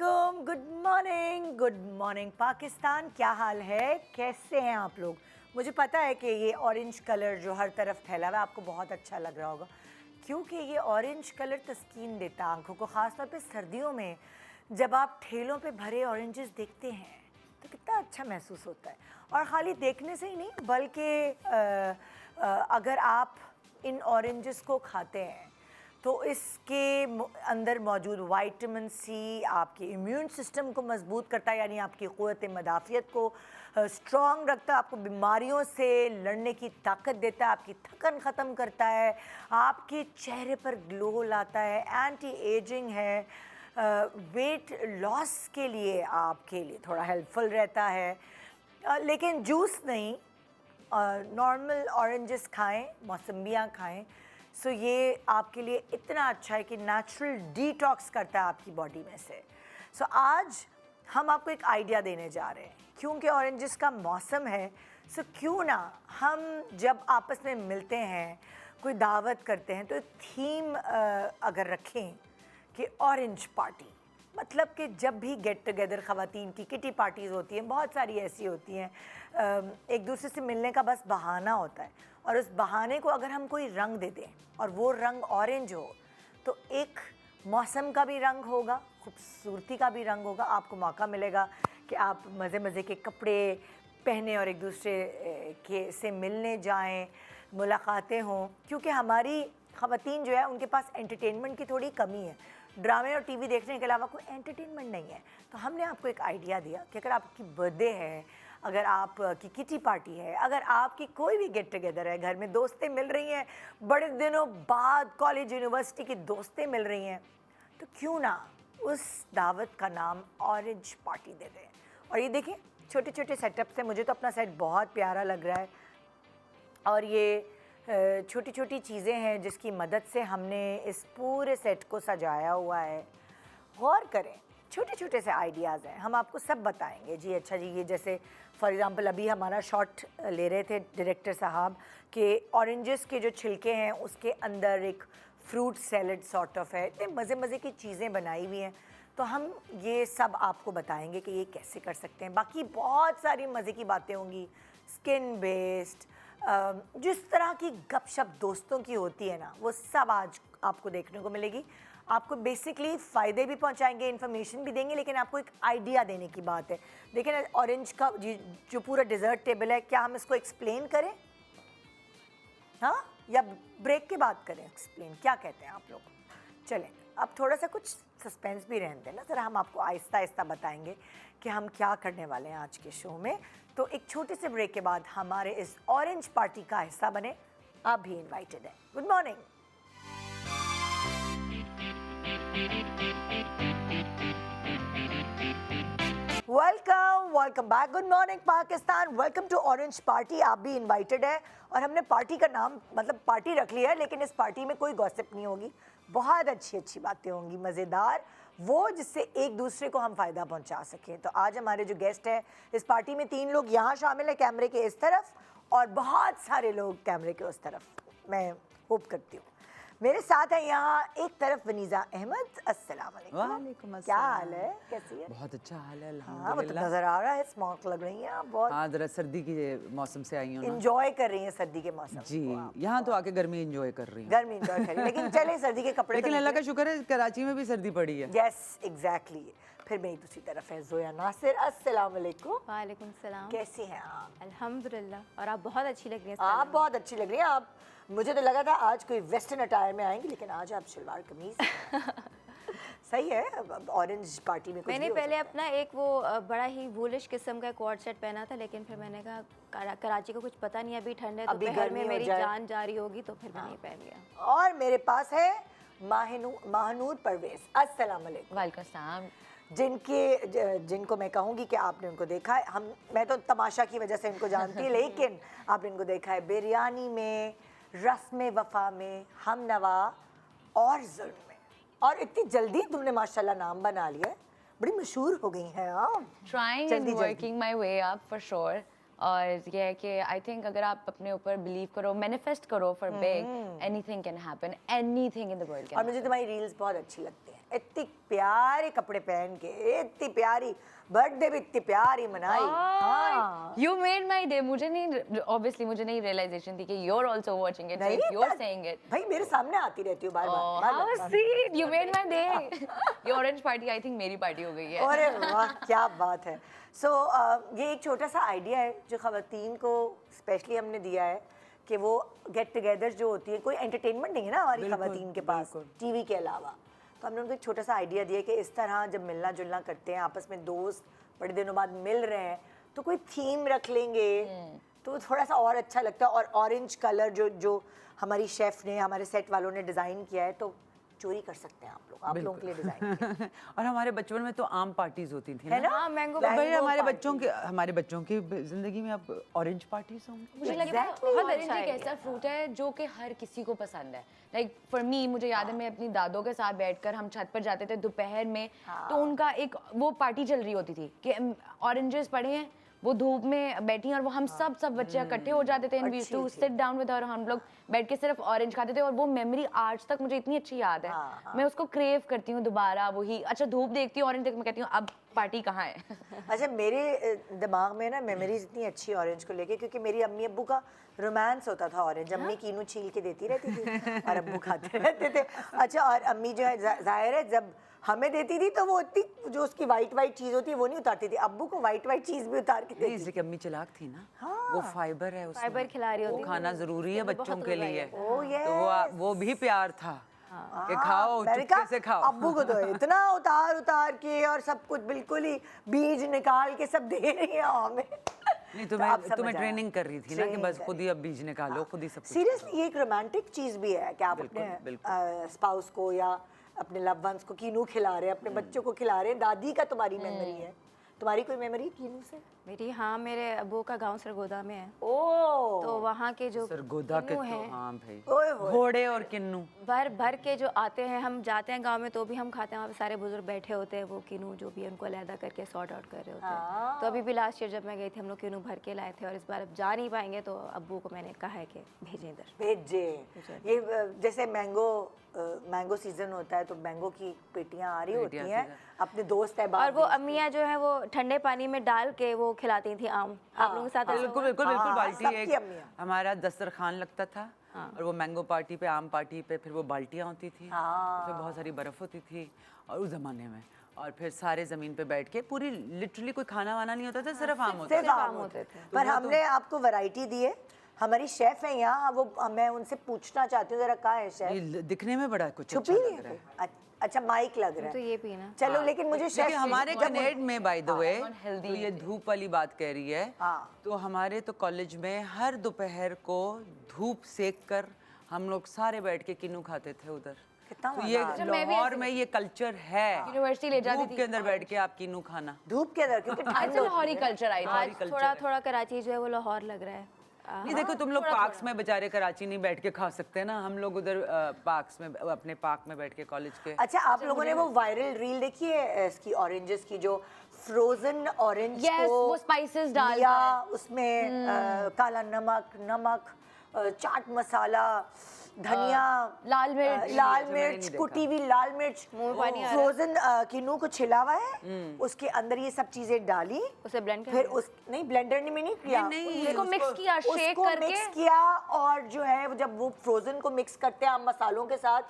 वालेकुम, good morning Pakistan. क्या हाल है, कैसे हैं आप लोग? मुझे पता है कि ये ऑरेंज कलर जो हर तरफ फैला हुआ है आपको बहुत अच्छा लग रहा होगा, क्योंकि ये ऑरेंज कलर तस्कीन देता है आंखों को, ख़ासतौर पे सर्दियों में जब आप ठेलों पे भरे ऑरेंजेस देखते हैं तो कितना अच्छा महसूस होता है। और ख़ाली देखने से ही नहीं, बल्कि अगर आप इन ऑरेंजेस को खाते हैं तो इसके अंदर मौजूद विटामिन सी आपके इम्यून सिस्टम को मजबूत करता है, यानी आपकी क़ुव्वत मदाफ़ियत को स्ट्रॉन्ग रखता है, आपको बीमारियों से लड़ने की ताकत देता है, आपकी थकन ख़त्म करता है, आपके चेहरे पर ग्लो लाता है, एंटी एजिंग है, वेट लॉस के लिए आपके लिए थोड़ा हेल्पफुल रहता है। लेकिन जूस नहीं, नॉर्मल ऑरेंजेस खाएं, मौसम्बियाँ खाएं। सो ये आपके लिए इतना अच्छा है कि नेचुरल डिटॉक्स करता है आपकी बॉडी में से। सो आज हम आपको एक आइडिया देने जा रहे हैं, क्योंकि ऑरेंजेस का मौसम है। सो क्यों ना हम जब आपस में मिलते हैं, कोई दावत करते हैं, तो थीम अगर रखें कि ऑरेंज पार्टी, मतलब कि जब भी गेट टुगेदर ख़वातीन की किटी पार्टीज़ होती हैं, बहुत सारी ऐसी होती हैं, एक दूसरे से मिलने का बस बहाना होता है, और उस बहाने को अगर हम कोई रंग दे दें और वो रंग ऑरेंज हो तो एक मौसम का भी रंग होगा, खूबसूरती का भी रंग होगा। आपको मौका मिलेगा कि आप मज़े मज़े के कपड़े पहने और एक दूसरे के से मिलने जाएं, मुलाकातें हों, क्योंकि हमारी ख़वातीन जो है उनके पास एंटरटेनमेंट की थोड़ी कमी है। ड्रामे और टीवी देखने के अलावा कोई एंटरटेनमेंट नहीं है। तो हमने आपको एक आइडिया दिया कि अगर आपकी बर्थडे है, अगर आपकी किटी पार्टी है, अगर आपकी कोई भी गेट टुगेदर है, घर में दोस्तें मिल रही हैं, बड़े दिनों बाद कॉलेज यूनिवर्सिटी की दोस्तें मिल रही हैं, तो क्यों ना उस दावत का नाम ऑरेंज पार्टी दे दें। और ये देखिए, छोटे छोटे सेटअप से मुझे तो अपना सेट बहुत प्यारा लग रहा है, और ये छोटी छोटी चीज़ें हैं जिसकी मदद से हमने इस पूरे सेट को सजाया हुआ है। गौर करें, छोटे छोटे से आइडियाज़ हैं, हम आपको सब बताएंगे। जी अच्छा जी, ये जैसे फॉर एग्ज़ाम्पल अभी हमारा शॉट ले रहे थे डायरेक्टर साहब कि ऑरेंजेस के जो छिलके हैं उसके अंदर एक फ्रूट सैलड सॉर्ट ऑफ है, इतने मज़े मज़े की चीज़ें बनाई हुई हैं। तो हम ये सब आपको बताएंगे कि ये कैसे कर सकते हैं। बाकी बहुत सारी मज़े की बातें होंगी, स्किन बेस्ड, जिस तरह की गपशप दोस्तों की होती है ना, वो सब आज आपको देखने को मिलेगी। आपको बेसिकली फ़ायदे भी पहुंचाएंगे, इन्फॉर्मेशन भी देंगे, लेकिन आपको एक आइडिया देने की बात है। देखिए ना, ऑरेंज का जो पूरा डिज़र्ट टेबल है, क्या हम इसको एक्सप्लेन करें, हाँ, या ब्रेक के बाद करें एक्सप्लेन? क्या कहते हैं आप लोग? चलें, अब थोड़ा सा कुछ सस्पेंस भी रहने दें ना, ज़रा हम आपको आहिस्ता आहिस्ता बताएंगे कि हम क्या करने वाले हैं आज के शो में। तो एक छोटे से ब्रेक के बाद हमारे इस ऑरेंज पार्टी का हिस्सा बने, आप भी इनवाइटेड हैं। Good morning. Welcome back. Good morning Pakistan, welcome to orange party. आप भी इनवाइटेड है, और हमने पार्टी का नाम मतलब पार्टी रख लिया है, लेकिन इस पार्टी में कोई गॉसिप नहीं होगी, बहुत अच्छी अच्छी बातें होंगी, मज़ेदार, वो जिससे एक दूसरे को हम फ़ायदा पहुंचा सकें। तो आज हमारे जो गेस्ट हैं इस पार्टी में, 3 लोग यहाँ शामिल हैं कैमरे के इस तरफ, और बहुत सारे लोग कैमरे के उस तरफ, मैं होप करती हूँ। मेरे साथ है यहाँ एक तरफ वनीज़ा अहमद। अस्सलाम वालेकुम। वालेकुम अस्सलाम। क्या हाल है, कैसी है? बहुत अच्छा हाल है हाँ, अल्हम्दुलिल्लाह। मतलब नज़र आ रहा है, स्मार्ट लग रही हैं आप बहुत। हाँ, जरा सर्दी के मौसम से आई हूँ ना। इंजॉय कर रही हैं सर्दी के मौसम जी, को आप। यहाँ तो आके गर्मी इंजॉय कर रही हूँ। गर्मी इंजॉय कर रही हैं, लेकिन चले सर्दी के कपड़े लेकिन अल्लाह का शुक्र है कराची में भी सर्दी पड़ी है। Yes exactly. फिर मेरी दूसरी तरफ है जोया नासिर। अस्सलाम वालेकुम। वालेकुम सलाम। कैसी हैं आप? अल्हम्दुलिल्लाह। और आप बहुत अच्छी लग रही हैं। आप बहुत अच्छी लग रही हैं। आप, मुझे तो लगा था आज कोई वेस्टर्न अटायर में आएंगी, लेकिन आज आप शलवार कमीज सही है। ऑरेंज पार्टी में कुछ मैंने भी हो पहले सकता अपना एक वो बड़ा ही वुलिश किस्म का कोट सेट पहना था, लेकिन फिर मैंने कहा कराची को कुछ पता नहीं, अभी ठंड है, अभी दोपहर गर्मी में हो मेरी जाए। जान जा रही होगी, तो फिर मैंने ये पहन लिया। है। और मेरे पास है महानूर परवेज। अस्सलाम वालेकुम। वालेकुम सलाम। जिनको मैं कहूँगी कि आपने उनको देखा है, मैं तो तमाशा की वजह से इनको जानती, लेकिन आपने इनको देखा है बिरयानी में, रस्म वफ़ा में, हम नवा और जुल्म में। और इतनी जल्दी तुमने माशाल्लाह नाम बना लिया है, बड़ी मशहूर हो गई हैं आप। Trying and जल्दी working my way up for sure. और ये है कि आई थिंक अगर आप अपने ऊपर बिलीव करो, मैनिफेस्ट करो for big, anything can happen, anything in the world can. और मुझे तुम्हारी रील्स बहुत अच्छी लगती हैं, इतनी प्यारे कपड़े पहन के, इतनी प्यारी बर्थडे भी इतनी प्यारी मनाई। हाँ You made my day. मुझे नहीं, obviously मुझे नहीं realization थी कि you're also watching it, so नहीं, if you're saying it. भाई मेरे सामने आती रहती हूँ बार Oh, bar how sweet! You made my day. ये orange party I think मेरी party हो गई है। अरे वाह क्या बात है। सो ये एक छोटा सा आइडिया है जो ख़वातीन को स्पेशली हमने दिया है कि वो गेट टुगेदर जो होती है, कोई एंटरटेनमेंट नहीं है ना हमारी ख़वातीन के पास टीवी के अलावा, तो हमने उनको एक छोटा सा आइडिया दिया कि इस तरह जब मिलना जुलना करते हैं आपस में, दोस्त बड़े दिनों बाद मिल रहे हैं, तो कोई थीम रख लेंगे तो थोड़ा सा और अच्छा लगता है। और ऑरेंज कलर जो हमारी शेफ़ ने, हमारे सेट वालों ने डिज़ाइन किया है, तो चोरी कर सकते हैं आप लोगों के लिए डिज़ाइन किया। और हमारे बचपन में तो आम पार्टीज होती थी है ना? हाँ, मैंगो तो भाई मैंगो हमारे बच्चों की जिंदगी में अब ऑरेंज पार्टीज होंगी। मुझे लगता है Exactly. ऑरेंज एक ऐसा फ्रूट है जो कि हर किसी को पसंद है। लाइक फॉर मी, मुझे याद है मैं अपनी दादों के साथ बैठकर हम छत पर जाते थे दोपहर में, तो उनका एक वो पार्टी चल रही होती थी कि ऑरेंजेस पड़े हैं, वो धूप में बैठी हैं और वो हम सब बच्चे इकट्ठे हो जाते थे, and we used to sit down with her, हम लोग बैठ के सिर्फ ऑरेंज खाते थे। और वो मेमोरी आज तक मुझे इतनी अच्छी याद है, मैं उसको क्रेव करती हूँ दोबारा वही। अच्छा धूप देखती हूँ, ऑरेंज देख, मैं कहती हूँ अब पार्टी कहाँ है। अच्छा मेरे दिमाग में ना मेमोरीज इतनी अच्छी ऑरेंज को लेके, क्योंकि मेरी अम्मी अब्बू का रोमांस होता था ऑरेंज। अम्मी कीनू छील के देती रहती थी और अब्बू खाते रहते थे। अच्छा और अम्मी जो है जाहिर है जब हमें देती थी तो वो इतनी जो उसकी वाइट चीज़ होती है वो नहीं उतारती थी, अब्बू को वाइट चीज़ भी उतार के नहीं, देती। इसलिए अम्मी चालाक थी ना, वो फाइबर है उसमें, फाइबर खिला रही वो होती खाना जरूरी है बच्चों के लिए, Oh, yes. तो वो भी प्यार था कि खाओ, मैंने चुपके कहा, से खाओ। अब्बू को तो इतना उतार के और सब कुछ बिल्कुल ही बीज निकाल के सब दे रही है हमें। नहीं तो अब समझ तुम्हें आया। ट्रेनिंग कर रही थी ना कि Training बस कर खुद ही अब बीज निकालो, खुद ही सब कुछ सीरियसली ये एक रोमांटिक चीज़ भी है कि आप बिल्कुल, अपने स्पाउस को या अपने लव वंस को कीनू खिला रहे हैं, अपने बच्चों को खिला रहे हैं। दादी का तुम्हारी मेमोरी है, तुम्हारी कोई मेमोरी कीनू से? मेरी, हाँ, मेरे अब्बू का गांव सरगोदा में है, ओह तो वहाँ के जो सरगोदा के किन्नू तो हैं, हाँ भाई, ओए होए। घोड़े और किन्नू भर के जो आते हैं, हम जाते हैं गांव में तो भी हम खाते हैं, वहाँ पे सारे बुजुर्ग बैठे होते हैं, वो किन्नू जो भी है उनको अलहदा करके सॉर्ट आउट कर रहे होते हैं। तो अभी भी लास्ट ईयर जब मैं गई थी हम लोग किन्नू भर के लाए थे, और इस बार अब जा नहीं पाएंगे तो अब्बू को मैंने कहा है कि भेजें इधर। भेजे ये जैसे मैंगो सीजन होता है तो मैंगो की पेटियां आ रही होती हैं, अपने दोस्त है और वो अम्मियाँ जो है वो ठंडे पानी में डाल के वो खिलाती थी आम। आप लोगों के साथ ऐसा बिल्कुल हुआ? बिल्कुल बिल्कुल हाँ, बाल्टी सबकी एक अम्मियाँ। हमारा दस्तरखान लगता था, और वो मैंगो पार्टी पे, आम पार्टी पे, फिर वो बाल्टियाँ होती थी, फिर बहुत सारी बर्फ होती थी, और उस जमाने में, और फिर सारे जमीन पे बैठ के पूरी लिटरली कोई खाना वाना नहीं होता था, सिर्फ आम होता सिर्फ आम होते थे। पर हमने आपको वैरायटी दी है, हमारी शेफ है यहाँ, वो मैं उनसे पूछना चाहती हूँ जरा, कहाँ है शेफ? ये दिखने में बड़ा कुछ छुपी अच्छा हुई लग रहा है। है? अच्छा माइक लग रहा तो है, ये पीना। चलो लेकिन मुझे शेफ देखिए हमारे कनेड में बाय द वे, तो ये धूप वाली बात कह रही है, हाँ। तो हमारे तो कॉलेज में हर दोपहर को धूप सेक कर हम लोग सारे बैठ के किन्नू खाते थे उधर। कितना तो मजा ये आता है। लाहौर में ये कल्चर है, यूनिवर्सिटी ले जाती धूप थी के अंदर बैठ के आप किन्नू खाना। धूप के अंदर, क्योंकि ठंड अच्छा लाहौरी कल्चर आई आज थोड़ा थोड़ा कराची जो है वो लाहौर लग रहा है। नहीं देखो तुम लोग पार्क्स में बेचारे कराची नहीं बैठ के खा सकते ना, हम लोग उधर पार्क्स में, अपने पार्क में बैठ के कॉलेज के। अच्छा आप लोगों ने वो वायरल रील देखी है इसकी ऑरेंजेस की, जो फ्रोजन ऑरेंज Yes, को वो spices डालता लिया, है। उसमें काला नमक, चाट मसाला, धनिया, लाल मिर्च, कुटी हुई लाल मिर्च, फ्रोजन किन्नू को छिला हुआ है, उसके अंदर ये सब चीजें डाली, उसे ब्लेंड कर फिर उस नहीं ब्लेंडर में नहीं किया, उसको मिक्स किया, शेक उसको करके मिक्स किया, और जो है वो जब वो फ्रोजन को मिक्स करते हैं मसालों के साथ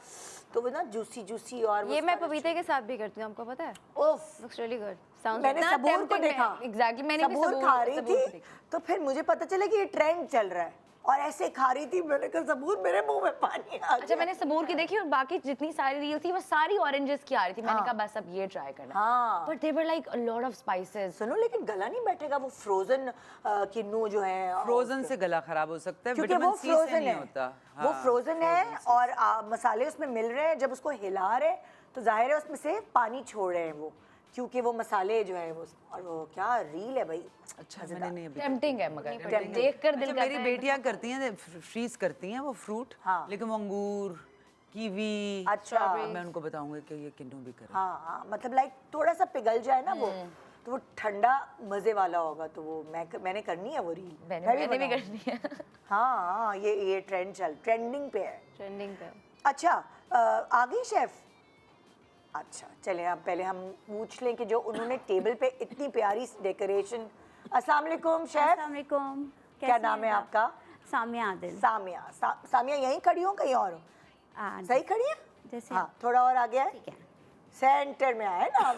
तो वो ना जूसी और ये मैं पपीते के साथ भी करती हूँ, आपको पता है? उफ, लुक्स रियली गुड। साउंड्स मैंने सबूर को देखा, एग्जैक्टली, मैंने भी सबूर खा रही सबूर को थी देखा। तो फिर मुझे पता चला कि ये ट्रेंड चल रहा है, और ऐसे खा रही थी, मैंने कहा सबूर, मेरे मुंह में पानी आ अच्छा गया। मैंने सबूर की देखी और बाकी जितनी सारी रील थी वो सारी ऑरेंजेस की आ रही थी, मैंने कहा बस अब ये ट्राई करना। हाँ। But they were like a lot of spices. सुनो लेकिन गला नहीं बैठेगा वो फ्रोजन किन्नू जो है, फ्रोजन से गला खराब हो सकता है, क्योंकि वो विटामिन सी से फ्रोजन नहीं है, होता। वो हाँ, फ्रोजन है और मसाले उसमें मिल रहे हैं, जब उसको हिला रहे तो जाहिर है उसमें से पानी छोड़ रहे हैं वो, क्योंकि वो मसाले जो है वो, और वो क्या रील है भाई। अच्छा मैंने नहीं अभी टेम्पटिंग है मगर देखकर दिल अच्छा, करता मेरी है। बेटियां करती हैं, फ्रीज करती हैं वो फ्रूट, हाँ। लेकिन वो अंगूर, कीवी, अच्छा मैं उनको बताऊंगी कि ये किन्नू भी करें। हाँ मतलब लाइक थोड़ा सा पिघल जाए ना वो, तो वो ठंडा मजे वाला होगा, तो वो मैंने करनी है वो रील। मैंने भी बनाऊं। करनी है। हाँ, ये ट्रेंडिंग पे है। ट्रेंडिंग पे। अच्छा, आ गई शेफ? अच्छा, चलें अब पहले हम पूछ लें कि जो उन्होंने टेबल पे इतनी प्यारी डेकोरेशन। अस्सलाम वालेकुम शेफ। अस्सलाम वालेकुम। क्या नाम है आपका? सामिया आदिल। सामिया यहीं खड़ी हो कहीं और हो? सही खड़ी है? जैसे हाँ, थोड़ा और आगे आए। ठीक है। सेंटर में आए ना।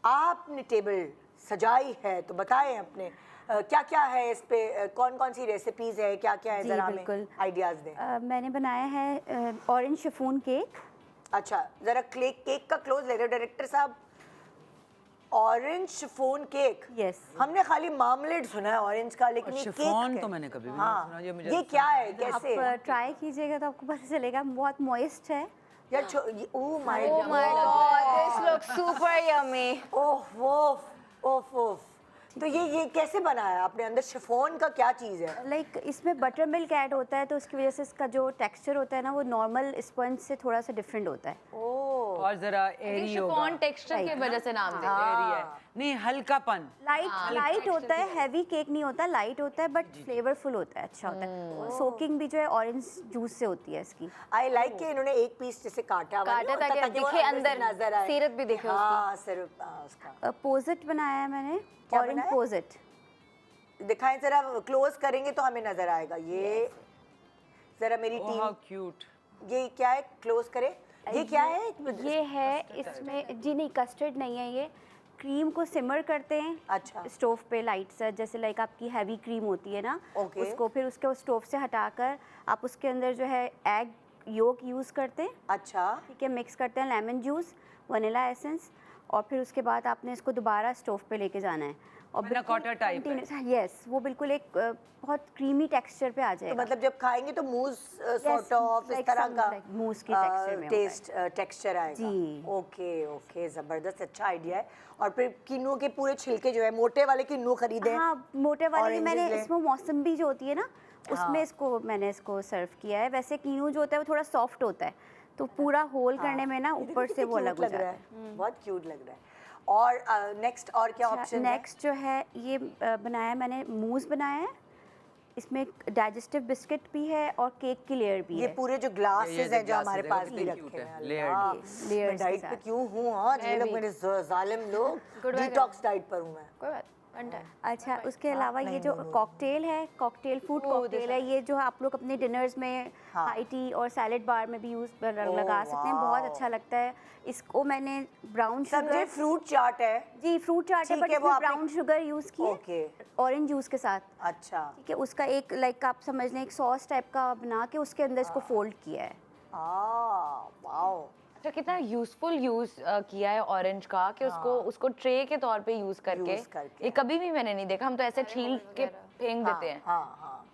आपने टेबल सजाई है तो बताएं अपने क्या क्या है इस पे, कौन कौन सी रेसिपीज है, क्या क्या है, जी, जरा हमें बिल्कुल। आइडियाज दें। मैंने बनाया है ऑरेंज शिफॉन केक। अच्छा, जरा केक का क्लोज ले रहे हो डायरेक्टर साहब। Orange chiffon cake. यस। हमने खाली मार्मलेड सुना है ऑरेंज का, लेकिन ये शिफॉन केक तो मैंने कभी भी नहीं हाँ, सुना, ये मुझे ये क्या है, आप कैसे? ट्राई कीजिएगा तो आपको पता चलेगा, बहुत मॉइस्ट है। यार oh my Oh my God, this looks super yummy. ओह ओफ ओफ ओफ। तो ये कैसे बनाया आपने? अंदर शिफॉन का क्या चीज़ है? लाइक इसमें बटर मिल्क ऐड होता है, तो उसकी वजह से इसका जो टेक्सचर होता है ना, वो नॉर्मल स्पंज से थोड़ा सा डिफरेंट होता है। ओह, और जरा एरी होगा। शिफॉन टेक्सचर की वजह से नाम देते हैं। एरी है, नहीं हल्कापन। लाइट होता है, हैवी केक नहीं होता, लाइट होता है बट फ्लेवरफुल होता है, अच्छा होता है। सोकिंग भी जो है ऑरेंज जूस से होती है इसकी। आई लाइक कि इन्होंने एक पीस जैसे काटा हुआ नहीं होता, ताकि वो दिखे से अंदर, नजर आए। सीरत भी दिखे हाँ, सिर्फ उसका पोजिट बनाया है मैंने, क्या ऑरेंज बनाया? पोजिट। दिखाएं जरा, क्लोज करेंगे तो हमें नजर आएगा। ये जरा मेरी हाउ टीम, क्यूट। ये क्या है, क्लोज करे। ये क्या है? ये है इसमें, जी नहीं कस्टर्ड नहीं है, ये क्रीम को सिमर करते हैं अच्छा। स्टोव पे लाइट से, जैसे लाइक आपकी हैवी क्रीम होती है ना, ओके। उसको फिर उसके स्टोव से हटाकर आप उसके अंदर जो है एग योक यूज़ करते हैं, अच्छा, ठीक है, मिक्स करते हैं लेमन जूस, वनीला एसेंस, और फिर उसके बाद आपने इसको दोबारा स्टोव पे लेके जाना है और Panna cotta type है। यस, वो बिल्कुल एक बहुत क्रीमी टेक्सचर पे आ तो जाएगा। मतलब जब खाएंगे तो मूस सॉर्ट ऑफ इस like तरह some, का like mousse की texture में होता है। टेक्सचर आएगा। जी। ओके ओके, जबरदस्त, अच्छा आइडिया है। और फिर किन्नू के पूरे छिलके जो है, मोटे वाले किन्नू खरीदे। हाँ, मोटे वाले भी Oranges मैंने, ले। इसमें मौसम्बी जो होती है ना, उसमें मैंने इसको सर्व किया है। वैसे कीनू जो होता है वो थोड़ा सॉफ्ट होता है, तो पूरा होल करने में ना ऊपर से वो अलग हो जाता है। बहुत क्यूट लग रहा है। और नेक्स्ट और क्या ऑप्शन है? नेक्स्ट जो है ये बनाया मैंने, मूस बनाया है, इसमें डाइजेस्टिव बिस्किट भी है और केक की लेयर भी ये है। पूरे जो ग्लासेस हैं जो glasses हमारे है, पास कितने भी cute रखे है, हैं। layered। अल्लाह, layers मैं के डाइट पे साथ। क्यों हूँ आज? ये लोग मेरे जालिम लोग, डिटॉक्स डाइट पर हूँ मैं। कोई बात बनता है। अच्छा, उसके अलावा ये जो कॉकटेल है, कॉकटेल फूड कॉकटेल है, ये जो आप लोग अपने डिनर्स में हाई टी और सैलेड बार में भी यूज लगा सकते हैं, बहुत अच्छा लगता है। इसको मैंने ब्राउन समझे, शुगर, फ्रूट चाट है। जी फ्रूट चाट है, ठीक बट है, वो इसमें आपने- ब्राउन शुगर यूज की है ओके, ऑरेंज जूस के साथ, अच्छा। ठीक है। उसका एक लाइक आप समझ लें एक सॉस टाइप का बना के उसके अंदर इसको फोल्ड किया है। वाओ। अच्छा, कितना यूजफुल यूज किया है ऑरेंज का, कि उसको ट्रे के तौर पे यूज करके। Use करके। ये कभी भी मैंने नहीं देखा, हम तो ऐसे छील के फेंक देते हैं। हाँ,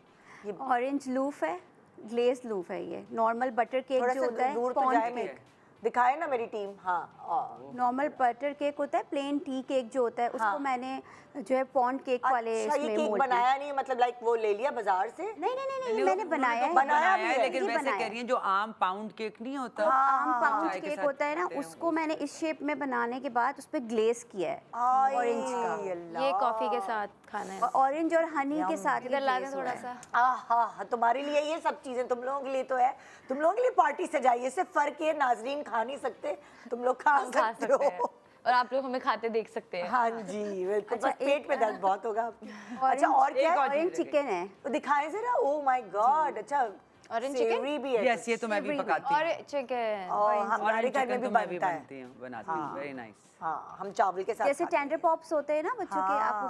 ये ऑरेंज लूफ है, ग्लेज लूफ है, ये नॉर्मल बटर केक थोड़ा जो होता सा है, दूर तो पॉन्ड जाए, केक, दिखाए ना मेरी टीम। हाँ, नॉर्मल बटर केक होता है, प्लेन टी केक जो होता है, उसको मैंने जो है पॉन्ड केक वाले अच्छा, ये इसमें केक मोल्ड बनाया नहीं है, मतलब लाइक वो ले लिया बाजार से? नहीं, मैंने बनाया है। बनाया भी है, लेकिन जी, वैसे बनाया कह रही हैं जो आम पाउंड केक नहीं होता, आम पाउंड चाय के केक साथ होता है ना, खाते हैं उसको मैंने इस शेप में बनाने के बाद उस पर ग्लेज किया है ऑरेंज ऑरेंज का, ये कॉफी के साथ खाना है। और ऑरेंज और हनी के साथ इधर ला दें थोड़ा सा। आहा, तुम्हारे लिए ये सब चीजें, तुम लोगों के लिए तो है, तुम लोगों के लिए पार्टी सजाई है। सिर्फ फर्क ये, नाजरीन खा नहीं सकते, तुम लोग खा खा सकते सकते हैं हो। और आप लोग हमें खाते देख सकते हैं। हाँ जी, बिल्कुल। अच्छा, बस पेट में दर्द बहुत होगा आपके। ऑरेंज- अच्छा, और क्या है? ऑरेंज चिकन है। तो दिखाएं जरा। ओह माय गॉड, अच्छा, Orange सेवरी भी है। यस, ये तो मैं भी पकाती और हूँ। चिकन। और Orange हमारे घर में chicken भी तो मैं भी बनता है। बनाती हूँ, वेरी नाइस। हाँ, हम चावल के साथ जैसे खाते हैं। टेंडर पॉप्स होते हैं ना बच्चों के, आप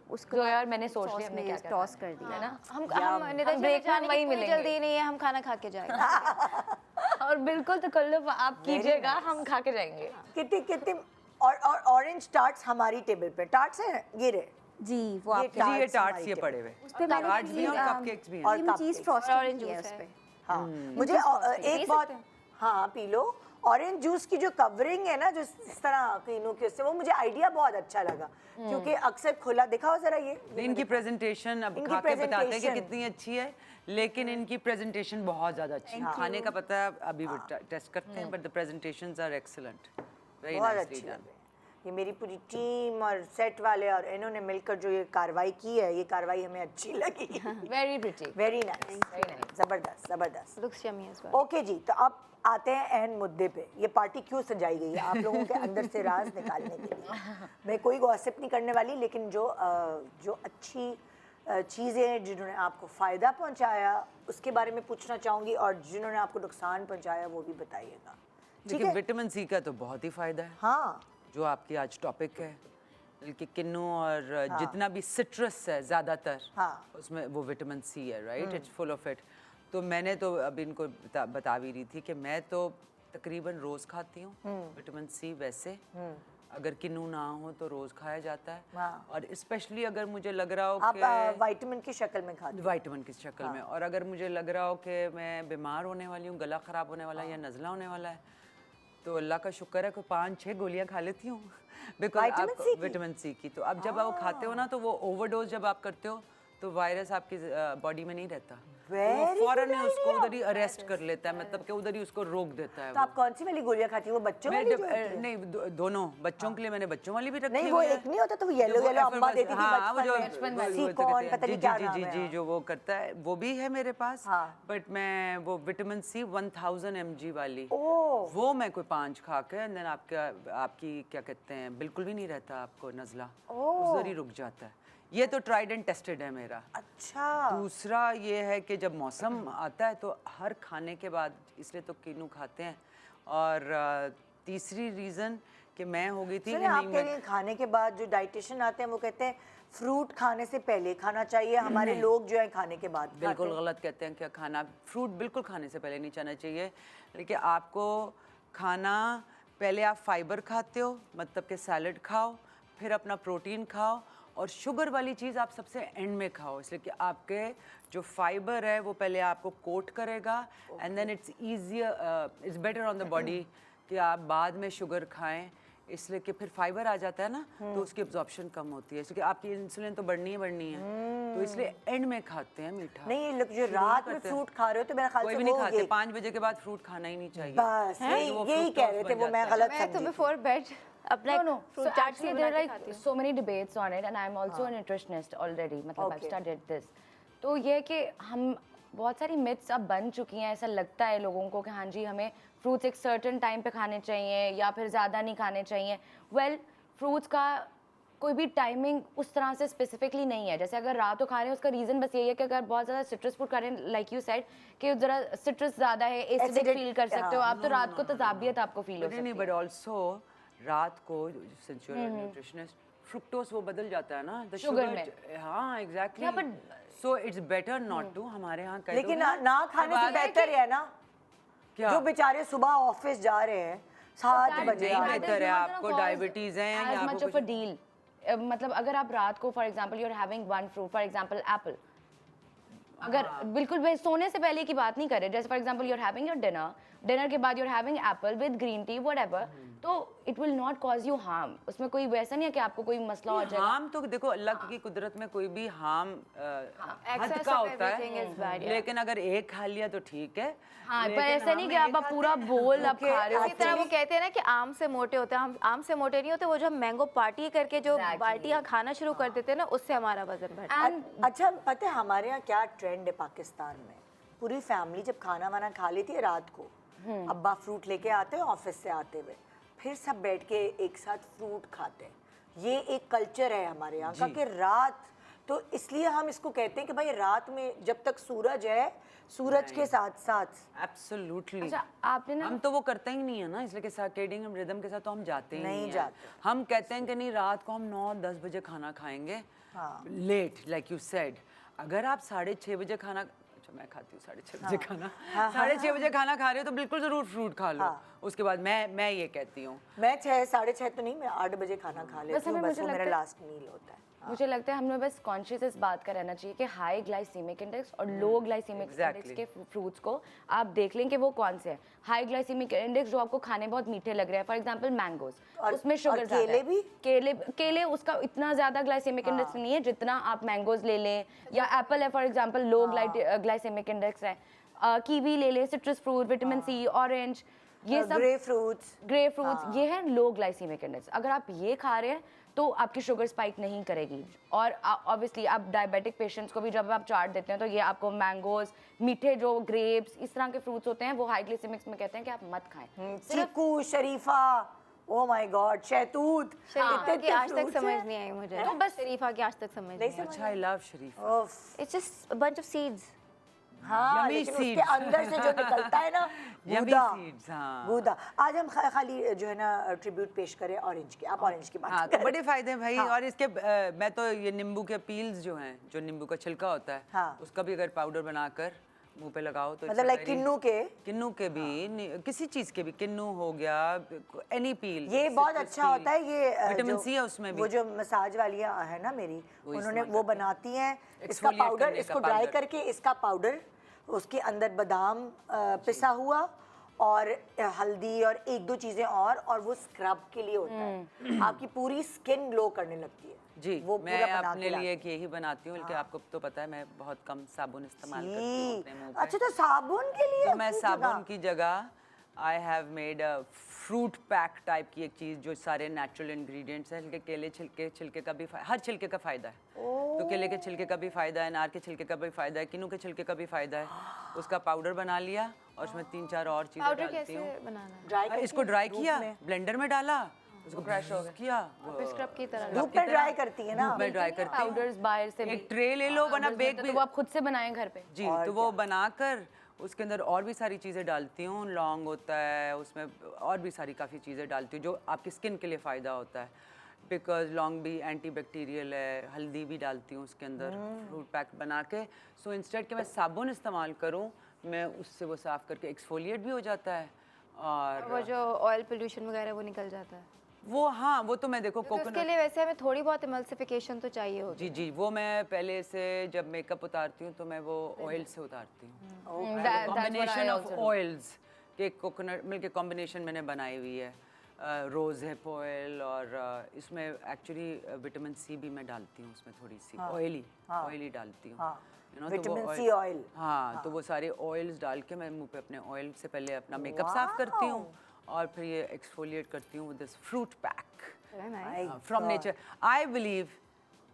उसको जो यार मैंने सोच लिया हमने क्या क्या टॉस कर दिया है ना। हम break में जाने वहीं की कोई मिलेंगे। जल्दी नहीं है, हम खाना खा के जाएंगे। और बिल्कुल तकल्लुफ आप कीजिएगा, हम खा के जाएंगे। कितनी और ऑरेंज टार्ट्स हमारी टेबल पे टार्ट्स है, ये रहे। जी, वो ये आप जी, ये tarts टार्ट्स हमारी ये टेबल पड़े हुए। उस पे मैंने tarts भी हैं और cupcakes भी हैं। और क्रीम cupcakes। चीज फ्रॉस्टिंग orange की है juice उस है। पे। हाँ, मुझे एक बहुत, हाँ पी लो। ऑरेंज जूस की जो कवरिंग है ना, जो इस तरह कीनू के, उससे वो मुझे आइडिया बहुत अच्छा लगा, क्योंकि अक्सर खुला, दिखाओ जरा ये इनकी प्रेजेंटेशन अब इनकी खा के बताते हैं कि presentation। कितनी अच्छी है, लेकिन इनकी प्रेजेंटेशन बहुत ज़्यादा अच्छी है। खाने का पता है, अभी वो टेस्ट करते हैं, but the presentations are excellent, very बहुत नाइसली अच्छी डन। लग रही है। ये मेरी पूरी टीम और सेट वाले और इन्होंने मिलकर जो ये कार्रवाई की है, ये कार्रवाई हमें अच्छी लगी। वेरी प्रिटी, वेरी नाइस, जबरदस्त जबरदस्त। Looks yummy as well. Okay जी, तो अब आते हैं अहम मुद्दे पे। ये पार्टी क्यों सजाई गई है आप लोगों के अंदर से राज निकालने के लिए। मैं कोई गॉसिप नहीं करने वाली, लेकिन जो अच्छी चीज़ें जिन्होंने आपको फ़ायदा पहुंचाया उसके बारे में पूछना चाहूँगी, और जिन्होंने आपको नुकसान पहुंचाया वो भी बताइएगा। ठीक देखिए है? विटामिन सी का तो बहुत ही फायदा है, हाँ, जो आपकी आज टॉपिक है, बल्कि किन्नू और जितना भी सिट्रस है ज़्यादातर, हाँ। उसमें वो विटामिन सी है, right, it's full of it. तो मैंने तो अब इनको बता भी रही थी कि मैं तो तकरीबन रोज़ खाती हूँ विटामिन सी। वैसे अगर किन्नू ना हो तो रोज़ खाया जाता है, हाँ। और स्पेशली अगर मुझे लग रहा हो आप कि विटामिन की शक्ल में खाते हैं। विटामिन की शक्ल में, और अगर मुझे लग रहा हो कि मैं बीमार होने वाली हूँ, गला ख़राब होने वाला है या नज़ला होने वाला है, तो अल्लाह का शुक्र है कि 5-6 गोलियां खा लेती हूँ बिकॉज विटामिन सी की। तो अब जब आप खाते हो ना, तो वो ओवरडोज जब आप करते हो तो वायरस आपकी बॉडी में नहीं रहता, वो फौरन ही उसको उधर ही अरेस्ट कर लेता है, मतलब कि उधर ही उसको रोक देता है। तो आप कौन सी वाली गोलियां खाती हैं? वो बच्चों वाली जो होती है? नहीं, दोनों बच्चों के लिए मैंने बच्चों वाली भी रखी नहीं, वो हुई है। एक नहीं होता तो वो येलो येलो अम्मा देती थी हाँ, वो जो बचपन में। वो सीकॉन, कहते पता हैं, नहीं क्या जी नाम जी है। जी, जो वो करता है वो भी है मेरे पास। हाँ। बट मैं वो विटामिन सी 1000 mg वाली, ओह। वो मैं कोई 5 खा के एंड देन आपकी क्या कहते हैं, बिल्कुल भी नहीं रहता आपको नज़ला, उधर ही रुक जाता है। ये तो ट्राइड एंड टेस्टेड है मेरा। अच्छा, दूसरा ये है कि जब मौसम आता है तो हर खाने के बाद, इसलिए तो किन्नू खाते हैं। और तीसरी रीज़न कि मैं हो गई थी कि आप नहीं कह रही हैं खाने के बाद, जो डाइटिशियन आते हैं वो कहते हैं फ्रूट खाने से पहले खाना चाहिए, हमारे लोग जो है खाने के बाद खाते बिल्कुल हैं। गलत कहते हैं कि खाना फ्रूट बिल्कुल खाने से पहले नहीं खाना चाहिए, लेकिन आपको खाना पहले आप फाइबर खाते हो, मतलब कि सैलड खाओ, फिर अपना प्रोटीन खाओ, और शुगर वाली चीज़ आप सबसे एंड में खाओ, इसलिए कि आपके जो फाइबर है वो पहले आपको कोट करेगा and then it's easier, it's better on the body कि आप बाद में शुगर खाएं, इसलिए कि फिर फाइबर आ जाता है ना, तो उसकी एब्जॉर्प्शन कम होती है, इसलिए आपकी इंसुलिन तो बढ़नी है, तो इसलिए एंड में खाते हैं मीठा। नहीं, ये लोग जो रात में फ्रूट खा रहे हो तो मेरा ख्याल कोई से भी नहीं वो खाते, ये 5 बजे के बाद फ्रूट खाना ही नहीं चाहिए। बस यही कह रहे थे, वो मैं गलत मैं तो समझी। बिफोर बेड अपना No, no. Fruit So chaat actually there are like so many debates on it, and I'm also a nutritionist already. मतलब I've Okay. studied this. तो ये कि हम बहुत सारी myths अब बन चुकी हैं, ऐसा लगता है लोगों को कि हाँ जी हमें fruits एक certain time पे खाने चाहिए या फिर ज़्यादा नहीं खाने चाहिए। Well, fruits का कोई भी टाइमिंग उस तरह से स्पेसिफिकली नहीं है। जैसे अगर रात को खा रहे हैं, उसका रीज़न बस यही है कि अगर बहुत ज़्यादा सिट्रस फ्रूट खा रहे हैं, लाइक यू सेड कि ज़रा सिट्रस ज़्यादा है, एसिडिक Acidic, फील कर सकते हो आप, तो रात को तजाबियत आपको फील हो नहीं सकती नहीं, है। बट ऑल्सो रात को since you are nutritionist, fructose वो बदल जाता है ना, द Sugar शुगर। हाँ exactly, Yeah, but- so it's better not to, हमारे यहाँ कह लेकिन दोगे ना खाने से बेहतर है ना, क्या? जो बेचारे सुबह ऑफिस जा रहे हैं 7 That- बजे नहीं आ that रहे is बेहतर है, not gonna आपको cause डायबिटीज है या as आपको much of a deal. मतलब अगर आप रात को for example you are having one fruit, for example apple, अगर बिल्कुल सोने से पहले की बात नहीं कर रहे, जैसे for example you are having your dinner के बाद you are having apple with green tea whatever, तो it will not cause you harm. उसमें कोई वैसा नहीं है कि आपको कोई मसला हो जाएगा। हार्म तो देखो अल्लाह की कुदरत में कोई भी हार्म हद excess का of होता everything is bad, है, yeah. लेकिन अगर एक खा लिया तो ठीक है। हाँ, पर लेकिन ऐसा नहीं कि हम आप पूरा बोल आप खा रहे हो। इसी तरह वो कहते हैं ना कि आम से मोटे होते हैं, हम आम से मोटे नहीं होते, वो जो हम मैंगो पार्टी करके जो बाल्टियाँ खाना शुरू कर देते हैं ना, उससे हमारा वजन बढ़ता है। अच्छा, पता है हमारे यहाँ क्या ट्रेंड है पाकिस्तान में? पूरी फैमिली जब खाना वाना खा लेती है रात को, अब्बा फ्रूट लेके आते हैं ऑफिस से आते हुए, फिर सब बैठ के एक साथ फ्रूट खाते हैं। ये एक कल्चर है हमारे यहाँ का कि रात, तो इसलिए हम इसको कहते हैं कि भाई रात में जब तक सूरज है, सूरज के साथ साथ। एब्सोल्युटली। अच्छा, आपने ना हम तो वो करते ही नहीं है ना, इसलिए कि सर्केडियन रिदम के साथ तो हम जाते ही नहीं नहीं जाते। हैं। हम कहते हैं कि नहीं रात को हम 9-10 बजे खाना खाएंगे, लेट लाइक यू सेड। अगर आप 6:30 बजे खाना, अच्छा मैं खाती हूँ 6:30 बजे खाना, 6:30 बजे खाना खा रहे हो तो बिल्कुल जरूर फ्रूट खा लो। उसके बाद मैं ये कहती हूँ, मैं 6-6:30 तो नहीं, मैं 8 बजे खाना खा लेती हूँ, हमें बस वो मुझे मेरा लगता है- लास्ट मील होता है। मुझे लगता है हमें बस कॉन्शियस इस बात का रहना चाहिए कि हाई ग्लाइसीमिक इंडेक्स और लो ग्लाइसीमिक इंडेक्स के फ्रूट्स को आप देख लें कि वो कौन से हैं। हाई ग्लाइसीमिक इंडेक्स जो आपको खाने बहुत मीठे लग रहे हैं, फॉर एग्जांपल मैंगोज, उसमें शुगर ज़्यादा केले है। भी? केले उसका इतना ज़्यादा ग्लाइसीमिक इंडेक्स नहीं है जितना आप मैंगोज ले लें, या एप्पल है for example low glycemic index है, कीवी ले लें, citrus fruit, vitamin C, orange, ये सब ग्रे फ्रूट्स। ग्रे फ्रूट्स ये है लो ग्लाइसीमिक इंडेक्स। अगर आप ये खा रहे हैं तो आपकी शुगर स्पाइक नहीं करेगी। और ऑब्वियसली आप डायबिटिक पेशेंट्स को भी जब आप चार्ट देते हैं तो ये आपको मैंगोज, मीठे जो ग्रेप्स, इस तरह के फ्रूट्स होते हैं वो हाई ग्लाइसेमिक्स में कहते हैं कि आप मत खाएं। चीकू, शरीफा, ओ माय गॉड, शहतूत, शरीफा की आज तक fruits समझ हैं। नहीं आई मुझे। तो बस शरीफा की आज तक समझ नहीं आई। अच्छा, आई लव शरीफ। उफ, it's just bunch of seeds. हाँ, Yummy लेकिन उसके seeds. अंदर से जो निकलता है ना, Yummy गूदा, seeds, हाँ। गूदा। आज हम खाली जो है ना ट्रिब्यूट पेश करें ऑरेंज के। आप ऑरेंज की बात हाँ, तो करें। बड़े फायदे हैं भाई। हाँ। और इसके मैं तो ये नींबू के पील्स जो हैं, जो नींबू का छिलका होता है, हाँ। उसका भी अगर पाउडर बनाकर मुंह पे लगाओ तो मतलब लाइक किन्नू के। किन्नू के भी किसी चीज के भी, किन्नू हो गया, एनी पील, ये बहुत अच्छा होता है। ये विटामिन जो- सी है उसमें भी। वो जो मसाज वालियाँ है ना मेरी, वो उन्होंने इस्तेमाल वो करती हैं। बनाती हैं इसका Exfoliate पाउडर, करने का इसको ड्राई powder। करके इसका पाउडर, उसके अंदर बादाम पिसा हुआ और हल्दी और एक दो चीजें और वो स्क्रब के लिए होता है। आपकी पूरी स्किन ग्लो करने लगती है जी। वो मैं पूरा बना अपने के लिए लाती यही बनाती हूँ, बल्कि आपको तो पता है मैं बहुत कम साबुन इस्तेमाल है। करती हूँ अपने मुंह पे। अच्छा, तो साबुन के लिए तो मैं की साबुन जगह? की जगह I have made a fruit pack type की एक चीज़, जो सारे नेचुरल इंग्रेडिएंट्स हैं। केले छिलके का भी हर छिलके का फ़ायदा है। तो केले के छिलके का भी फ़ायदा है, अनार के छिलके का भी फ़ायदा है, किन्नू के छिलके का भी फ़ायदा है। उसका पाउडर बना लिया और उसमें 3-4 और चीज़ें पाउडर डालती कैसे हूँ। बनाना है? ड्राई करके इसको ड्राई धूप किया, में? ब्लेंडर में डाला, उसको क्रश हो किया, फिर स्क्रब की तरह धूप में ड्राई करती है ना? धूप में ड्राई करती हूँ। पाउडर्स बाहर से एक ट्रे ले लो, वरना बेक तो भी वो आप खुद से बनाएं घर पे। जी। तो वो बनाकर उसके अंदर और भी सारी चीज़ें डालती हूँ। लौंग होता है उसमें, और भी सारी काफ़ी चीज़ें डालती हूँ जो आपकी स्किन के लिए फ़ायदा होता है। बिकॉज लौंग भी एंटी बैक्टीरियल है। हल्दी भी डालती हूँ उसके अंदर फ्रूट पैक बना के। सो इंस्टेड कि मैं साबुन इस्तेमाल करूँ, मैं उससे वो साफ़ करके एक्सफोलिएट भी हो जाता है। और वो जो ऑयल पोल्यूशन वगैरह वो निकल जाता है। वो, हाँ, वो तो मैं देखो तो उसके कोकोनट। लिए वैसे हमें थोड़ी बहुत इमल्सिफिकेशन तो चाहिए होगी। जी जी, वो मैं पहले से जब मेकअप उतारती हूँ तो मैं वो ऑयल से उतारती हूँ। कॉम्बिनेशन ऑफ ऑयल्स के कोकोनट मिल्क के कॉम्बिनेशन मैंने बनाई हुई है। रोज़ हिप ऑयल, और इसमें एक्चुअली विटामिन सी भी मैं डालती हूँ उसमें, थोड़ी सी ऑयली डालती हूँ। हाँ, You know, तो वो विटामिन सी ऑयल। हाँ, तो वो सारे ऑयल्स डाल के मैं मुंह पे अपने ऑयल से पहले अपना मेकअप साफ करती हूँ और फिर ये एक्सफोलिएट करती हूँ with this fruit pack from nature. I believe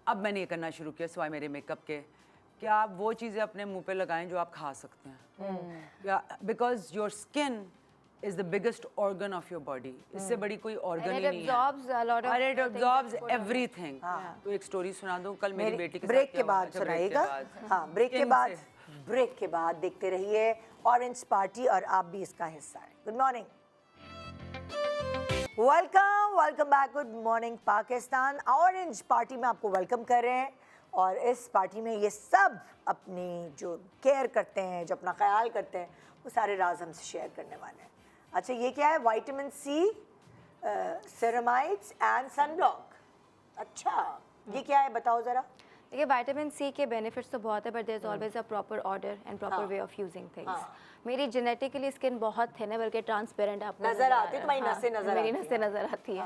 अब मैंने ये करना शुरू किया सिवाय मेरे मेकअप के, कि आप वो चीज़ें अपने मुंह पे लगाएं जो आप खा सकते हैं। Because your skin is the biggest organ of your body. इससे बड़ी कोई ऑर्गन ही नहीं है। और इट एब्जॉर्ब्स एवरीथिंग। तो एक स्टोरी सुना दूं, कल मेरी बेटी के साथ ब्रेक क्या के हुआ? बाद अच्छा, break के सुनाइएगा। बाद। हाँ, ब्रेक के Skin बाद, से। ब्रेक के बाद देखते रहिए ऑरेंज पार्टी और आप भी इसका हिस्सा हैं। Good morning, welcome back. Good morning Pakistan. Orange party में आपको वेलकम कर रहे हैं और इस पार्टी में ये सब अपनी जो केयर करते हैं, जो अपना ख्याल करते हैं, वो सारे राज हमसे शेयर करने वाले हैं। अच्छा, ये क्या है? Vitamin C, ceramides and sunblock. अच्छा, ये क्या है बताओ ज़रा। देखिए, विटामिन सी के बेनिफिट्स तो बहुत है, but there is always a proper order and proper way of using things. मेरी जेनेटिकली स्किन बहुत थिन है, बल्कि ट्रांसपेरेंट आपको नजर आती है, तुम्हारी नसें नजर मेरी आती नसें नजर आती है।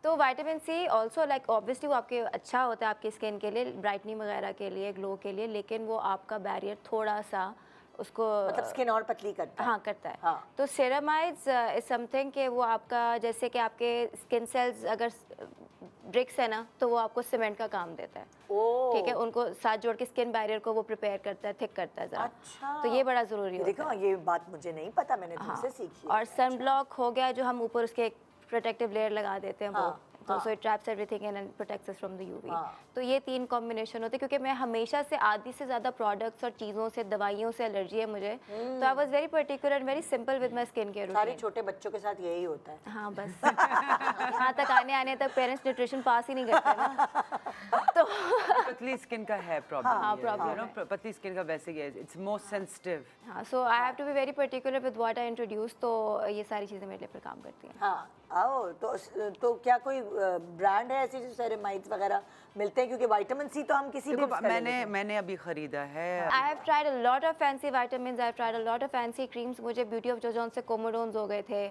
तो vitamin C also like obviously वो आपके अच्छा होता है आपकी स्किन के लिए, ब्राइटनिंग वगैरह के लिए, ग्लो के लिए, लेकिन वो आपका बैरियर थोड़ा सा उसको मतलब स्किन और पतली करता है। हाँ करता है। हाँ। तो सेरामाइड्स इज समथिंग कि वो आपका, जैसे कि आपके स्किन सेल्स अगर ब्रिक्स है ना, तो वो आपको सीमेंट का काम देता है। ओह, ठीक है, उनको साथ जोड़ के स्किन बैरियर को वो प्रिपेयर करता है, थिक करता है ज़रा। अच्छा। तो ये बड़ा ज़रूरी होता देखो, है। ये बात मुझे नहीं पता, मैंने तुमसे सीखी है। और सन ब्लॉक हो गया जो हम ऊपर उसके प्रोटेक्टिव लेयर लगा देते हैं, वो तो so it traps everything and protects us from the UV. तो ये 3 कॉम्बिनेशन होते हैं, क्योंकि मैं हमेशा से आधी से ज़्यादा प्रोडक्ट्स और चीज़ों से, दवाइयों से एलर्जी है मुझे। तो I was very particular and very simple with my skin care सारे रूटीन। छोटे बच्चों के साथ यही होता है। हाँ बस यहाँ तक आने तक पेरेंट्स न्यूट्रिशन पास ही नहीं करते ना। तो पतली स्किन का है प्रॉब्लम। हाँ, problem है। पतली स्किन का वैसे ही है, इट्स मोर सेंसिटिव। हाँ, so I have to be very particular with what I introduce. तो ये सारी चीज़ें मेरे लिए फिर काम करती हैं। हाँ, आओ तो क्या कोई ब्रांड है ऐसी जो सेरेमाइड्स वगैरह मिलते हैं? क्योंकि विटामिन सी तो हम किसी भी देखो, मैंने अभी खरीदा है। I have tried a lot of fancy vitamins. I have tried a lot of fancy creams. मुझे ब्यूटी ऑफ जोजॉन से कोमोडोन्स हो गए थे।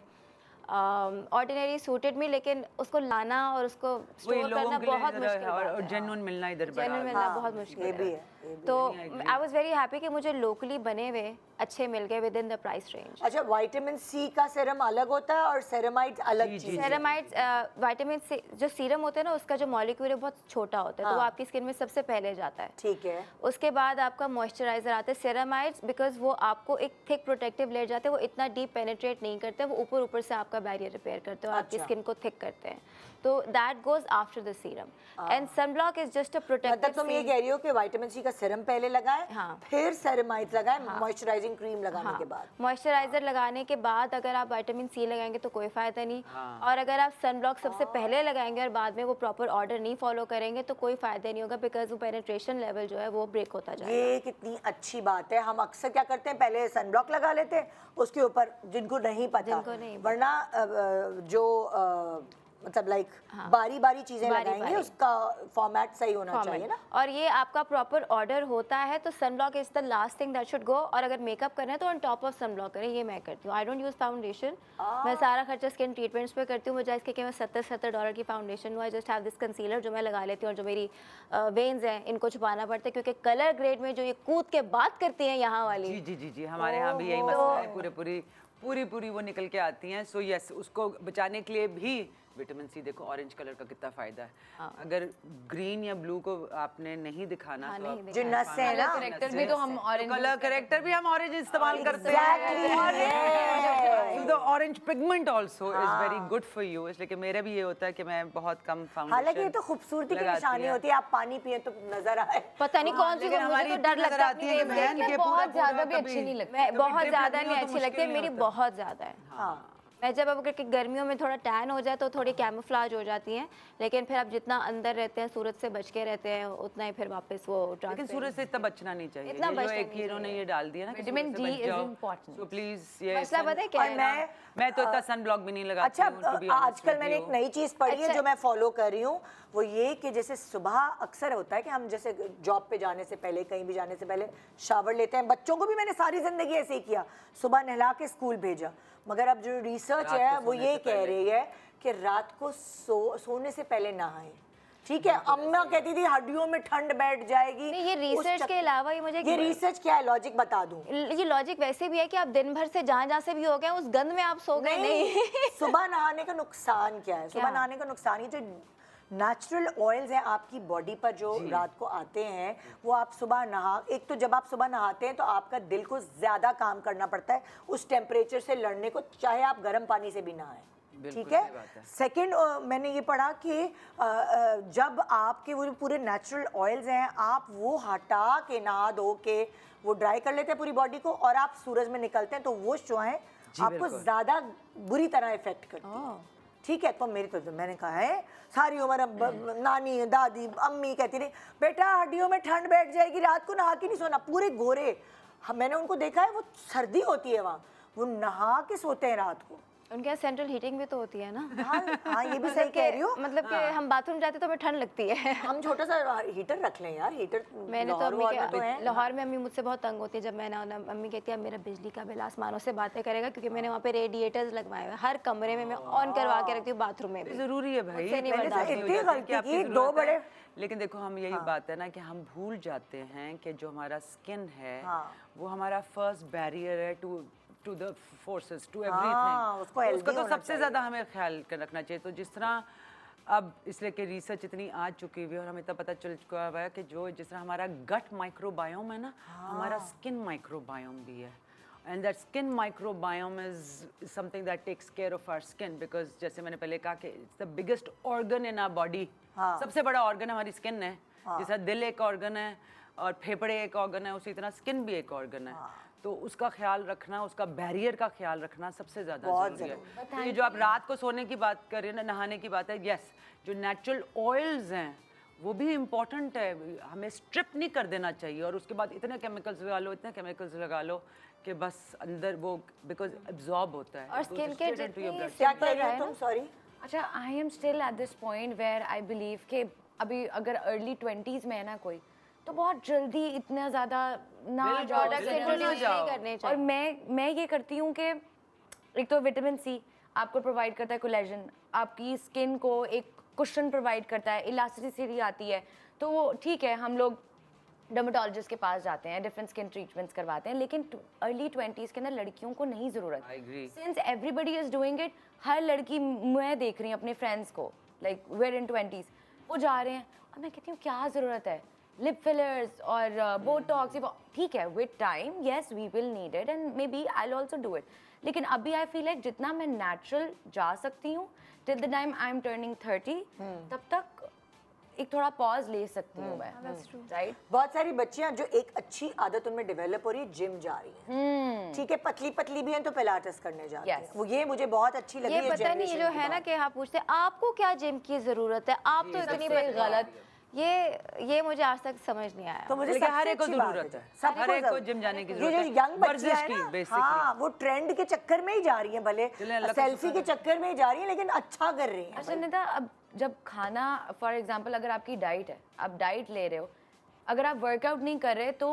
ऑर्डिनरी सूटेड मी, लेकिन उसको लाना और उसको वही स्टोर लोगों करना के लिए बहुत इधर मुश्किल और बात है। जेन्युइन मिलना इधर बड़ा जेन्युइन मिलना बहुत मुश्किल ये है। भी है। तो आई वाज वेरी हैप्पी कि मुझे लोकली बने हुए अच्छे मिल गए with in the price range. अच्छा, विटामिन सी का सीरम अलग होता है और सेरेमाइड अलग चीज है? सेरेमाइड्स विटामिन सी जो सीरम होता है ना, उसका जो मॉलिक्यूल है बहुत छोटा होता है, तो वो आपकी स्किन में सबसे पहले जाता है। ठीक है। उसके बाद आपका मॉइस्चराइजर आता है सेरेमाइड्स, बिकॉज वो आपको एक थिक प्रोटेक्टिव लेयर जाते हैं, वो इतना डीप पेनिट्रेट नहीं करते, वो ऊपर ऊपर से आपका बैरियर रिपेयर करते हैं और आपकी स्किन को थिक करते हैं, तो that goes after the serum. And sunblock is just a protective. मतलब तुम ये कह रही हो कि विटामिन सी का सीरम पहले लगाएं, हाँ। फिर सेरेमाइड लगाएं, मॉइस्चराइजिंग क्रीम लगाने के बाद। मॉइस्चराइजर लगाने के बाद अगर आप विटामिन सी लगाएंगे तो कोई फायदा नहीं, और अगर आप सनब्लॉक सबसे पहले लगाएंगे और बाद में वो प्रॉपर ऑर्डर नहीं फॉलो करेंगे तो कोई फायदा नहीं होगा, बिकॉज वो पेनिट्रेशन लेवल जो है वो ब्रेक होता जाएगा। ये कितनी अच्छी बात है। हम अक्सर क्या करते हैं, पहले सनब्लॉक लगा लेते हैं, उसके ऊपर जिनको नहीं पता, वरना जो मतलब लाइक बारी बारी चीजें लगाएंगे, उसका फॉर्मेट सही होना चाहिए ना। और ये आपका प्रॉपर ऑर्डर होता है तो sunblock is the last thing that should go. और अगर मेकअप करना है तो ऑन टॉप ऑफ सनब्लॉक करें, ये मैं करती हूँ। आई डोंट यूज फाउंडेशन, मैं सारा खर्चा स्किन ट्रीटमेंट्स पे करती हूँ, मुझे इसके कि मैं $70 की फाउंडेशन हूँ। I just have this concealer जो मैं लगा लेती हूँ, और जो मेरी वेन्स हैं इनको छुपाना पड़ता है, क्योंकि कलर ग्रेड में जो ये कूद के बात करती हैं यहाँ वाली, जी जी जी जी, हमारे यहाँ भी यही मसला है, पूरी पूरी वो निकल के आती हैं। सो यस, उसको बचाने के लिए भी विटामिन सी, देखो ऑरेंज कलर का कितना फायदा है। अगर ग्रीन या ब्लू को आपने नहीं दिखाना तो आप जो नस है ना, करेक्टर भी तो हम ऑरेंज, कलर करेक्टर भी हम ऑरेंज इस्तेमाल करते हैं। The orange pigment also is very good for you, इसलिए कि मेरा भी ये होता है कि मैं बहुत कम फाउंडेशन, हालांकि ये तो खूबसूरती की निशानी होती है, आप पानी पिए तो नजर आए। पता नहीं कौन सी, मुझे तो डर लगता है है कि बहन के बहुत ज्यादा भी अच्छी नहीं लगती। मैं बहुत ज्यादा नहीं अच्छी लगती है, मेरी बहुत ज्यादा है। हाँ, मैं जब अब क्योंकि गर्मियों में थोड़ा टैन हो जाए तो थोड़ी कैमोफ्लाज हो जाती हैं, लेकिन फिर आप जितना अंदर रहते हैं, सूरज से बच के रहते हैं, उतना ही फिर वापस वो लेकिन सूरज से इतना बचना नहीं चाहिए। इतना ये जो बचना एक नहीं इन्होंने ये डाल दिया ना, vitamin D is important, so please ये मसला पता है क्या है ना? मैं तो इतना सन ब्लॉक भी नहीं लगाती हूँ, to be honest आजकल with मैंने you। एक नई चीज पढ़ी है जो मैं फॉलो कर रही हूँ, वो ये कि जैसे सुबह अक्सर होता है कि हम जैसे जॉब पे जाने से पहले, कहीं भी जाने से पहले शावर लेते हैं। बच्चों को भी मैंने सारी जिंदगी ऐसे ही किया, सुबह नहला के स्कूल भेजा। मगर अब जो रिसर्च है वो ये कह रही है कि रात को सोने से पहले नहाएं। ठीक है, अम्मा कहती थी हड्डियों में ठंड बैठ जाएगी। नहीं, ये रिसर्च के अलावा ये मुझे ये रिसर्च क्या है, लॉजिक बता दूं। ये लॉजिक वैसे भी है कि आप दिन भर से जहाँ से भी हो गए उस गंद में आप सो गए नहीं। सुबह नहाने का नुकसान क्या है? सुबह नहाने का नुकसान ये जो नेचुरल ऑयल्स हैं आपकी बॉडी पर जो रात को आते हैं, वो आप सुबह एक तो जब आप सुबह नहाते हैं तो आपका दिल को ज़्यादा काम करना पड़ता है उस टेम्परेचर से लड़ने को, चाहे आप गर्म पानी से भी नहाएं। ठीक है। सेकंड, मैंने ये पढ़ा कि जब आपके वो पूरे नेचुरल ऑयल्स हैं, आप वो हटा के नहा धो के वो ड्राई कर लेते हैं पूरी बॉडी को, और आप सूरज में निकलते हैं तो वो जो है आपको ज़्यादा बुरी तरह इफेक्ट करती है। ठीक है, तो मेरी तो मैंने कहा है सारी उम्र नानी दादी अम्मी कहती रही बेटा हड्डियों में ठंड बैठ जाएगी, रात को नहा के नहीं सोना। पूरे गोरे, मैंने उनको देखा है, वो सर्दी होती है वहाँ, वो नहा के सोते हैं रात को। उनके यहाँ सेंट्रल हीटिंग भी तो होती है ना। हाँ, ये भी सही कह रही हो। मतलब कि हम बाथरूम जाते तो हमें ठंड लगती है। हम छोटा सा हीटर रख लें यार, हीटर मैंने तो अम्मी के लाहौर में अम्मी मुझसे बहुत तंग होती है जब मैं ना, अम्मी कहती है मेरा बिजली का बिल आसमानों से बातें करेगा, क्योंकि मैंने वहाँ पे रेडिएटर्स लगवाए हुए हर कमरे में, मैं ऑन करवा के रखती हूँ बाथरूम में भी। जरूरी है भाई, इतनी गलती की, दो बड़े। लेकिन देखो हम यही बात है ना कि हम भूल जाते हैं कि जो हमारा स्किन है वो हमारा फर्स्ट बैरियर है to the forces, to everything. उसका तो सबसे ज़्यादा हमें ख्याल रखना चाहिए। तो जिस तरह अब इसलिए कि रिसर्च इतनी आ चुकी हुई है और हमें इतना पता चल चुका है कि जिस तरह हमारा गट माइक्रोबायोम है ना, हमारा स्किन माइक्रोबायोम भी है। And that skin microbiome is something that takes care of our skin, because जैसे मैंने पहले कहा कि it's the biggest organ in our body. सबसे बड़ा ऑर्गन हमारी स्किन है। जैसा दिल एक ऑर्गन है और फेफड़े एक ऑर्गन है, उसी तरह स्किन भी एक ऑर्गन है। तो उसका ख्याल रखना, उसका बैरियर का ख्याल रखना सबसे ज़्यादा ज़रूरी है। तो ये जो आप रात को सोने की बात कर रहे हैं ना, नहाने की बात है, यस, जो नेचुरल ऑयल्स हैं वो भी इम्पॉर्टेंट है, हमें स्ट्रिप नहीं कर देना चाहिए। और उसके बाद इतने केमिकल्स लगा लो कि बस अंदर वो बिकॉज एब्जॉर्ब होता है। और स्किन केयर क्या कह रही हो तुम? सॉरी। अच्छा, I am still at this point where I believe कि अभी अगर अर्ली 20s में है ना कोई, तो बहुत जल्दी इतना ज़्यादा ना करने और मैं ये करती हूँ कि एक तो विटामिन सी आपको प्रोवाइड करता है कोलेजन, आपकी स्किन को एक कुशन प्रोवाइड करता है, इलास्टिसिटी आती है। तो वो ठीक है, हम लोग डर्मेटोलॉजिस्ट के पास जाते हैं, डिफरेंट स्किन ट्रीटमेंट्स करवाते हैं, लेकिन अर्ली 20s के अंदर लड़कियों को नहीं ज़रूरत। I agree. Since everybody is doing it, हर लड़की, मैं देख रही हूँ अपने फ्रेंड्स को, लाइक वेयर इन 20s, वो जा रहे हैं और मैं कहती हूँ क्या ज़रूरत है लिप फिलर्स और बोटॉक्स, ठीक है with time yes we will need it and maybe I will also do it, लेकिन अभी आई फील लाइक जितना मैं नेचुरल जा सकती हूँ till the time I am turning 30, तब तक एक थोड़ा पॉज ले सकती हूँ मैं, राइट? बहुत सारी बच्चियां जो एक अच्छी आदत उनमें डेवलप हो रही है, जिम जा रही हैं, ठीक है, पतली पतली भी हैं तो पिलाटेस करने जाती हैं, Yes. वो ये मुझे बहुत अच्छी लगी ये है पता नहीं generation जो की है ना बात। कि आप पूछते हैं आपको क्या जिम की जरूरत है, आप तो इतनी बड़ी गलत, ये मुझे आज तक समझ नहीं आया। तो मुझे लेकिन सबसे हर एक को अच्छी बात जरूरत है, सबको हर एक को जरूरत- जिम जाने की ये जरूरत जो है, यंग बच्चियां वर्जिश हैं की ना, बेसिकली। हाँ, वो ट्रेंड के चक्कर में ही जा रही हैं, भले चलें, अल्लाह का सेल्फी के चक्कर में ही जा रही हैं, लेकिन अच्छा कर रही हैं। अच्छा निदा, अब जब खाना फॉर एग्जांपल अगर आपकी डाइट है, आप डाइट ले रहे हो, अगर आप वर्कआउट नहीं कर रहे तो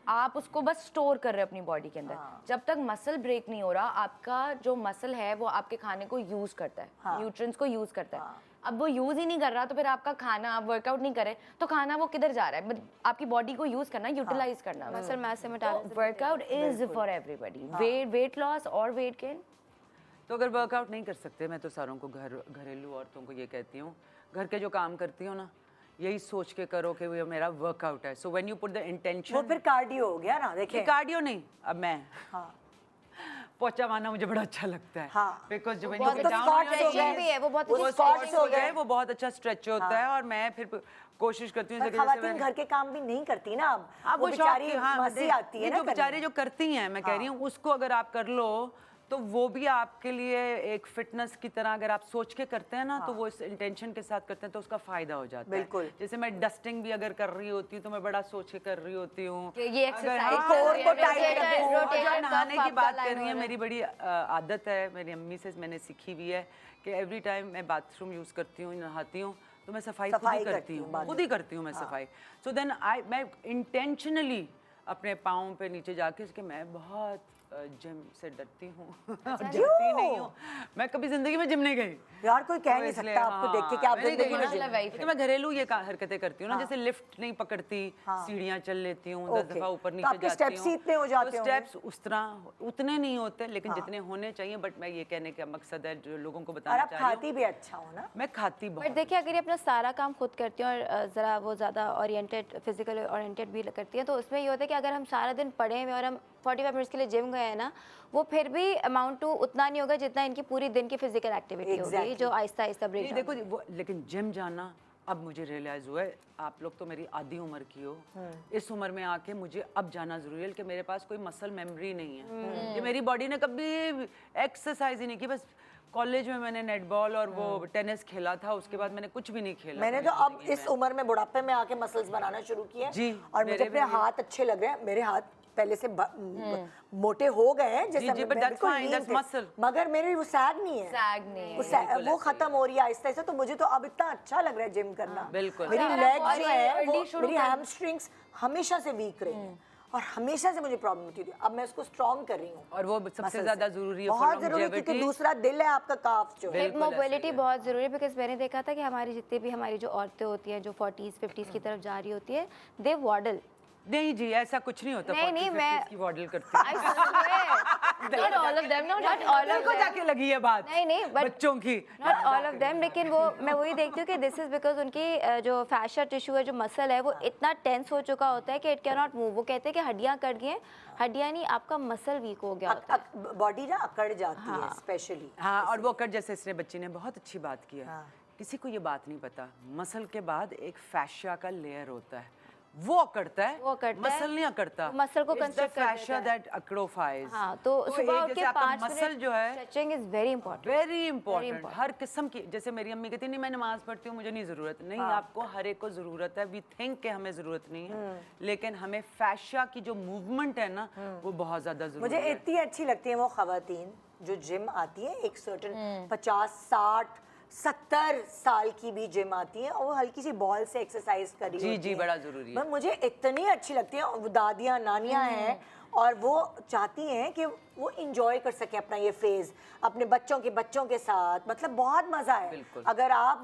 आप उसको बस स्टोर कर रहे हो अपनी बॉडी के अंदर, जब तक मसल ब्रेक नहीं हो रहा, आपका जो मसल है वो आपके खाने को यूज करता है, न्यूट्रिएंट्स को यूज करता है। अब वो यूज ही नहीं कर रहा तो फिर आपका खाना, आप वर्कआउट नहीं करे तो खाना वो किधर जा रहा है? आपकी बॉडी को यूज करना, यूटिलाइज करना। मसल मास से metabolism workout is for everybody, weight loss और वेट गेन। तो अगर वर्कआउट नहीं कर सकते, मैं तो सारों को घरेलू औरतों को ये कहती हूँ, घर के जो काम करती हो ना, यही सोच के करो कि वो मेरा वर्कआउट है। So when you put the वो इंटेंशन, फिर कार्डियो हो गया ना, देखिए कार्डियो नहीं, अब मैं हाँ पोचा मारना मुझे बड़ा अच्छा लगता है, हाँ। बिकॉज जो बहुत तो squats हो गए, भी है, वो बहुत वो अच्छी squats stretching हो भी है। गए। वो बहुत अच्छा स्ट्रेच होता है, और मैं फिर कोशिश करती हूँ पर जैसे खवातीन घर के काम भी नहीं करती ना, अब आप वो वो बेचारी शौक, हाँ, मसी आती है ना जो बेचारी करने। जो करती हैं, मैं कह रही हूँ उसको अगर आप कर लो तो वो भी आपके लिए एक फिटनेस की तरह, अगर आप सोच के करते हैं ना, तो वो इस इंटेंशन के साथ करते हैं तो उसका फायदा हो जाता है। बिल्कुल। जैसे मैं डस्टिंग भी अगर कर रही होती हूँ तो मैं बड़ा सोच के कर रही होती हूँ कि ये अगर- exercise हाँ, core को rotator- tight रखो। rotator cuff नहाने की आपका बात line कर रही है, हो रहा मेरी बड़ी आदत है, मेरी अम्मी से मैंने सीखी हुई है कि एवरी टाइम मैं बाथरूम यूज़ करती हूँ, नहाती हूँ, तो मैं सफाई खुद सफाई ही करती करती हूँ हूँ, बाद खुद ही करती हूँ मैं सफाई। सो देन मैं इंटेंशनली अपने पाँव पे नीचे जाके इसके, मैं बहुत जिम से डरती हूँ डरती नहीं हूँ, मैं कभी जिंदगी में जिम नहीं गई। यार कोई कह तो नहीं इसलिए, सकता आपको देख के कि आप मैं नहीं जिंदगी गई में ना। जिम life तो मैं घरेलू ये हरकतें करती हूँ ना, जैसे लिफ्ट नहीं पकड़ती, सीढ़ियाँ चल लेती हूँ, 10 Okay. दफा ऊपर तो नीचे आपके जाती steps ही इतने हो जाते होंगे? स्टेप्स उस तरह उतने नहीं होते, लेकिन जितने होने चाहिए। बट मैं ये कहने का मकसद है जो लोगों को और बताना आप चाह रही खाती भी अच्छा हो ना। हूँ, मैं खाती बट बहुत। देखिए अगर ये अपना सारा काम खुद करती हैं और ज़रा वो ज़्यादा ओरिएंटेड, फिजिकल ओरिएंटेड भी करती हैं, तो उसमें ये होता है कि अगर हम सारा दिन पढ़े हुए और हम 45 मिनट्स के लिए जिम गए हैं ना, वो फिर भी अमाउंट टू उतना नहीं होगा जितना इनकी पूरी दिन की फिजिकल एक्टिविटी होगी, Exactly. जो आहिस्ता आहिस्ता नहीं, ब्रेक देखो वो, लेकिन जिम जाना अब मुझे रियलाइज हुआ है, आप लोग तो मेरी आधी उम्र की हो, इस उम्र में आके मुझे अब जाना जरूरी है कि मेरे पास कोई मसल मेमोरी नहीं है, कि मेरी बॉडी ने कभी एक्सरसाइज ही नहीं की। बस कॉलेज में मैंने नेटबॉल और वो टेनिस खेला था, उसके बाद मैंने कुछ भी नहीं खेला। मैंने तो अपनी अब जिंदगी इस में। उम्र में बुढ़ापे में आके मसल्स बनाना शुरू किए जी, और मुझे मेरे अपने भी- हाथ अच्छे लग रहे हैं। मेरे हाथ पहले से मोटे हो गए हैं, जैसे जी, but मैं that's बिल्कुल fine, lean that's थे। muscle. मगर मेरे वो सैग नहीं है, सैग नहीं है। वो खत्म हो रही है आहिस्ता आहिस्ता। तो मुझे तो अब इतना अच्छा लग रहा है जिम करना। बिल्कुल। मेरी अगर आप लेग्स और जो है early वो शुरू मेरी कर- हैमस्ट्रिंग्स हमेशा से वीक रही हैं और हमेशा से मुझे प्रॉब्लम होती थी। अब मैं उसको स्ट्रॉन्ग कर रही हूँ और वो सबसे muscle ज्यादा से। जरूरी है बहुत जरूरी है, क्योंकि longevity। दूसरा दिल है आपका, काफ जो है। हिप बिल्कुल ऐसा मोबिलिटी ही है। बहुत ज़रूरी है, बिकॉज मैंने देखा था कि हमारी जितनी भी हमारी जो औरतें होती हैं जो 40s 50s की तरफ जा रही होती है, दे वॉडल। नहीं जी, ऐसा कुछ नहीं होता। नहीं, 40, मैं- 50 की मॉडल करती हूँ। Not all of them, not all of को them. जाके लगी है बात। नहीं, but बच्चों की। नॉट ऑल ऑफ देम, लेकिन वो मैं वही देखती हूँ कि दिस इज बिकॉज उनकी जो फैशा टिश्यू है, जो मसल है, वो इतना टेंस हो चुका होता है कि इट कैन नॉट मूव। वो कहते हैं कि हड्डियाँ कट गई हैं, हड्डियाँ नहीं, आपका मसल वीक हो गया होता है। बॉडी ना अकड़ जाती है स्पेशली। हाँ, और वो कर, जैसे इसने बच्ची ने बहुत अच्छी बात की है। किसी को ये बात नहीं पता, मसल के बाद एक फैशिया का लेयर होता है, वो अकड़ता है, वो अकड़ता है, मसल नहीं अकड़ता। वो मसल को It's the constrict कर fascia देता है। that acrophies। हाँ, तो सुबह एक उठ के जैसे आपका 5 मसल जो है stretching is very important. Very important, हर किस्म की। जैसे मेरी अम्मी कहती नहीं मैं नमाज पढ़ती हूँ, मुझे नहीं ज़रूरत। नहीं, आपको हर एक को ज़रूरत है। वी थिंक कि हमें ज़रूरत नहीं है, लेकिन हमें फैशिया की जो मूवमेंट है ना, वो बहुत ज़्यादा ज़रूरी मुझे है। इतनी अच्छी लगती है वो खवातीन जो जिम आती है, एक सर्टन 50 60 70 साल की भी जिम आती है और वो हल्की सी बॉल से एक्सरसाइज कर रही जी, होती जी, हैं। बड़ा ज़रूरी है। पर मुझे इतनी अच्छी लगती है, वो दादियाँ नानियाँ हैं और वो चाहती हैं कि वो इंजॉय कर सके अपना ये फेज अपने बच्चों के साथ। मतलब बहुत मज़ा है। बिल्कुल। अगर आप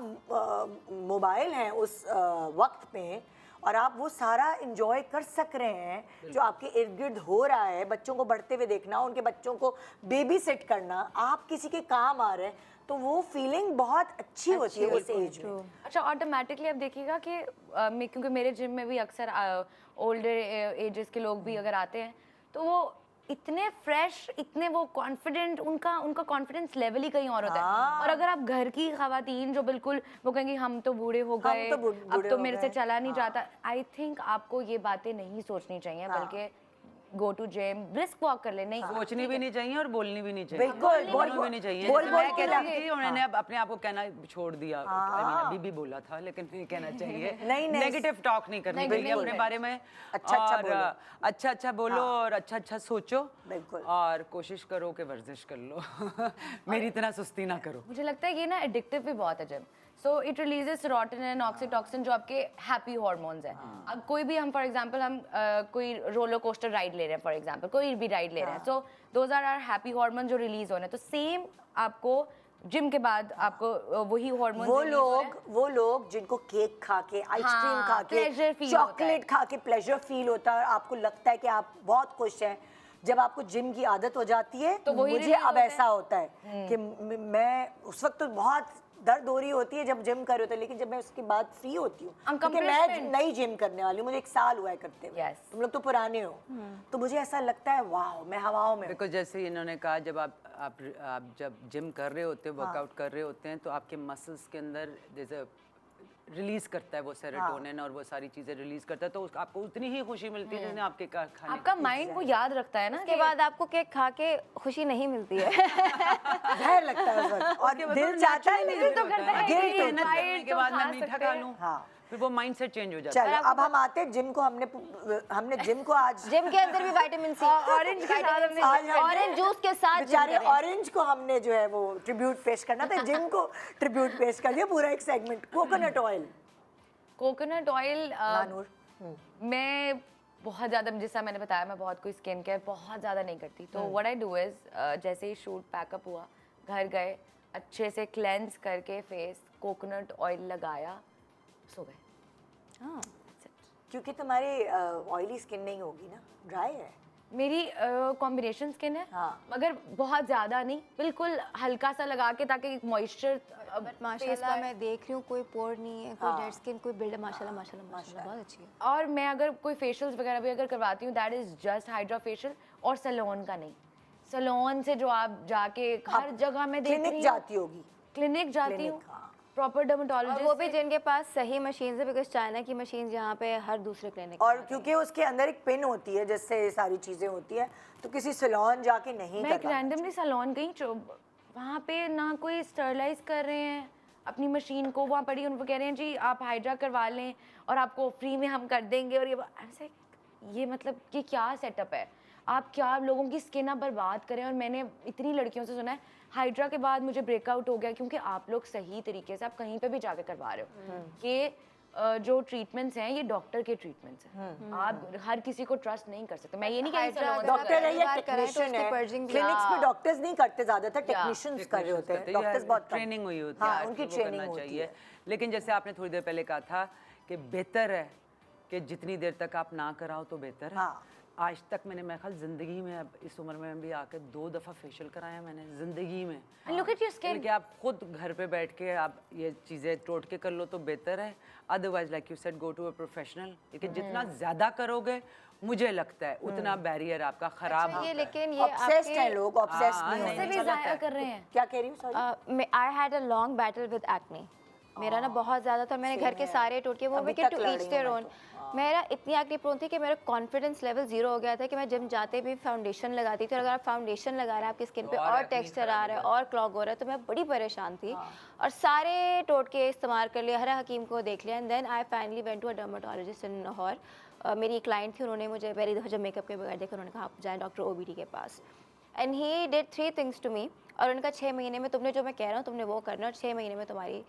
मोबाइल हैं उस वक्त में और आप वो सारा इंजॉय कर सक रहे हैं जो आपके इर्द गिर्द हो रहा है। बच्चों को बढ़ते हुए देखना, उनके बच्चों को बेबी सिट करना, आप किसी के काम आ रहे हैं, तो वो फीलिंग बहुत अच्छी होती है उस एज में। अच्छा, ऑटोमेटिकली आप देखिएगा कि क्योंकि मेरे जिम में भी अक्सर ओल्डर एजेस के लोग भी अगर आते हैं तो वो इतने फ्रेश, इतने वो कॉन्फिडेंट, उनका कॉन्फिडेंस लेवल ही कहीं और होता है। और अगर आप घर की खवातीन जो बिल्कुल वो कहेंगी हम तो बूढ़े हो गए, अब तो मेरे से चला नहीं जाता, आई थिंक आपको ये बातें नहीं सोचनी चाहिए, बल्कि go to gym, brisk walk कर ले। नहीं सोचनी भी नहीं चाहिए और बोलनी भी नहीं चाहिए, बिल्कुल बोलनी भी नहीं चाहिए। बोल जैसे बोल मैं के कहती थी, उन्होंने अब अपने आप को कहना छोड़ दिया। आई मीन अभी भी बोला था, लेकिन नहीं कहना चाहिए। नहीं, नेगेटिव टॉक नहीं करनी चाहिए अपने बारे में। अच्छा अच्छा बोलो और अच्छा सोचो, बिल्कुल। और कोशिश करो कि वर्जिश कर लो। मेरी इतना सुस्ती ना करो। मुझे लगता है ये ना एडिक्टिव भी बहुत है gym. So it releases serotonin, oxytocin, जो आपके हैप्पी हार्मोन्स हैं। अब कोई भी हम फॉर एग्जांपल हम कोई रोलर कोस्टर राइड ले रहे हैं, फॉर एग्जांपल कोई भी राइड ले रहे हैं, so those are happy hormone जो रिलीज हो रहे हैं। तो सेम आपको जिम के बाद आपको वही हार्मोन, वो लोग जिनको केक खा के, आइसक्रीम खा के, चॉकलेट खा के प्लेजर फील होता है, आपको लगता है कि आप बहुत खुश हैं, जब आपको जिम की आदत हो जाती है तो मुझे अब ऐसा होता है कि मैं उस वक्त तो बहुत दर्द हो रही होती है जब जिम कर रहे होते हैं, लेकिन जब मैं उसके बाद फ्री होती हूँ, क्योंकि मैं नई जिम करने वाली हूँ, मुझे 1 साल हुआ है करते हुए। तुम लोग तो पुराने हो, तो मुझे ऐसा लगता है वाह मैं हवाओं में। बिकॉज जैसे इन्होंने कहा, जब आप जब जिम कर रहे होते हैं, वर्कआउट कर रहे होते हैं, तो आपके मसल्स के अंदर जैसे रिलीज करता है वो सेरोटोनिन और वो सारी चीजें रिलीज करता है, तो आपको उतनी ही खुशी मिलती है जितने आपके खाने। आपका माइंड वो याद रखता है ना। उसके बाद आपको केक खा के खुशी नहीं मिलती है। जहर लगता है उस वक्त, और दिल चाहता है दिल तो करता है गिल्ट कि होता है नाइट के तो बाद खा मैं मीठा सकते खा हैं। लूं, हाँ। फिर वो माइंडसेट चेंज हो जाता है। चलो अब हम आते हैं जिम को, हमने जिम को आज जिम के अंदर भी विटामिन सी, ऑरेंज के साथ हमने ऑरेंज जूस के साथ बेचारे ऑरेंज को हमने जो है वो ट्रिब्यूट पेश करना था, जिम को ट्रिब्यूट पेश कर दिया पूरा एक segment. Coconut oil, coconut oil नानूर, मैं बहुत ज़्यादा, जैसा मैंने बताया, मैं बहुत कोई स्किन केयर बहुत ज़्यादा नहीं करती। तो व्हाट आई डू इज़, जैसे ही शूट पैकअप हुआ, घर गए, अच्छे से क्लेंस करके फेस, कोकोनट ऑयल लगाया, सो गए। क्योंकि तुम्हारी ऑयली स्किन नहीं होगी ना, ड्राई है। मेरी कॉम्बिनेशन स्किन है, हाँ। मगर बहुत ज़्यादा नहीं, बिल्कुल हल्का सा लगा के, ताकि मॉइस्चर। माशाल्लाह मैं देख रही हूँ कोई पोर नहीं है, कोई डेड स्किन, कोई बिल्ड, माशाल्लाह बहुत अच्छी है। और मैं अगर कोई फेशियल्स वगैरह भी अगर करवाती हूँ, that is just hydra facial, और सैलून का नहीं। सैलून से जो आप जाके हर जगह में देख रही क्लिनिक जाती होगी, क्लिनिक जाती हूँ, प्रॉपर और डर्मेटोलॉजिस्ट, वो भी जिनके पास सही मशीन है, बिकॉज चाइना की मशीन यहाँ पे हर दूसरे क्लिनिक। और क्योंकि उसके अंदर एक पिन होती है जिससे ये सारी चीजें होती है, तो किसी सैलून जाके नहीं मैं एक करवाना। रैंडमली सैलून गई, वहाँ पे ना कोई स्टरलाइज कर रहे हैं अपनी मशीन को, वहाँ पड़ी, उनको कह रहे हैं जी आप हाइड्रा करवा लें और आपको फ्री में हम कर देंगे। और ये मतलब कि क्या सेटअप है, आप क्या लोगों की स्किन आप बर्बाद करें। और मैंने इतनी लड़कियों से सुना है, हाइड्रा के बाद मुझे ब्रेकआउट हो गया, क्योंकि आप लोग सही तरीके से आप कहीं पे भी जाके करवा रहे हो। कि जो ट्रीटमेंट्स हैं ये डॉक्टर के ट्रीटमेंट्स हैं, आप हर किसी को ट्रस्ट नहीं कर सकते। मैं ये नहीं कह रही salon डॉक्टर है या बार कराएं तो टेक्नीशियन उसकी है, purging भी- क्लिनिक्स में डॉक्टर्स नहीं करते, ज्यादातर टेक्नीशियंस कर रहे होते हैं, डॉक्टर्स बहुत कम। ट्रेनिंग हुई होती है, हाँ, आज उनकी वो ट्रेनिंग करना होती चाहिए। है। लेकिन जैसे आपने थोड़ी देर पहले कहा था कि बेहतर है कि जितनी देर तक आप ना कराओ तो बेहतर है। हाँ। आज तक मैंने, मेरे ख्याल जिंदगी में, अब इस उम्र में भी आकर 2 दफ़ा फेशियल कराया मैंने जिंदगी में। And look at your skin. कि आप खुद घर पे बैठ के आप ये चीज़ें टोट के कर लो तो बेहतर है। Otherwise like you said, go to a professional. लेकिन जितना ज़्यादा करोगे, मुझे लगता है उतना बैरियर आपका ख़राब ये होता है। लेकिन ये ऑब्सेस्ड हैं लोग, ऑब्सेस्ड हाँ, नहीं नहीं, होते। भी ज़ाया कर रहे हैं। क्या कह रही हूँ, sorry? I had a long battle with acne. मेरा ना बहुत ज़्यादा था, मैंने घर के सारे टोटके, वो अभी विकेट तक टू लड़ ईच रही देयर हूँ ओन। मैं मेरा इतनी एक्ने प्रोन थी कि मेरा कॉन्फिडेंस लेवल 0 हो गया था कि मैं जिम जाते भी फाउंडेशन लगाती थी, और अगर आप फाउंडेशन लगा रहे हैं आपकी स्किन पे और और acne टेक्सचर आ रहा है और क्लॉग हो रहा है, तो मैं बड़ी परेशान थी। और सारे टोटके इस्तेमाल कर लिया, हर हकीम को देख लिया, and then I finally went to a dermatologist in Lahore. मेरी क्लाइंट थी, उन्होंने मुझे पहली दफ़ा जब मेकअप के बगैर देखा, उन्होंने कहा आप जाएँ डॉक्टर OBD के पास। And he did 3 things to me, और उनका 6 महीने में तुमने जो मैं कह रहा हूँ तुमने वो करना, और 6 महीने में तुम्हारी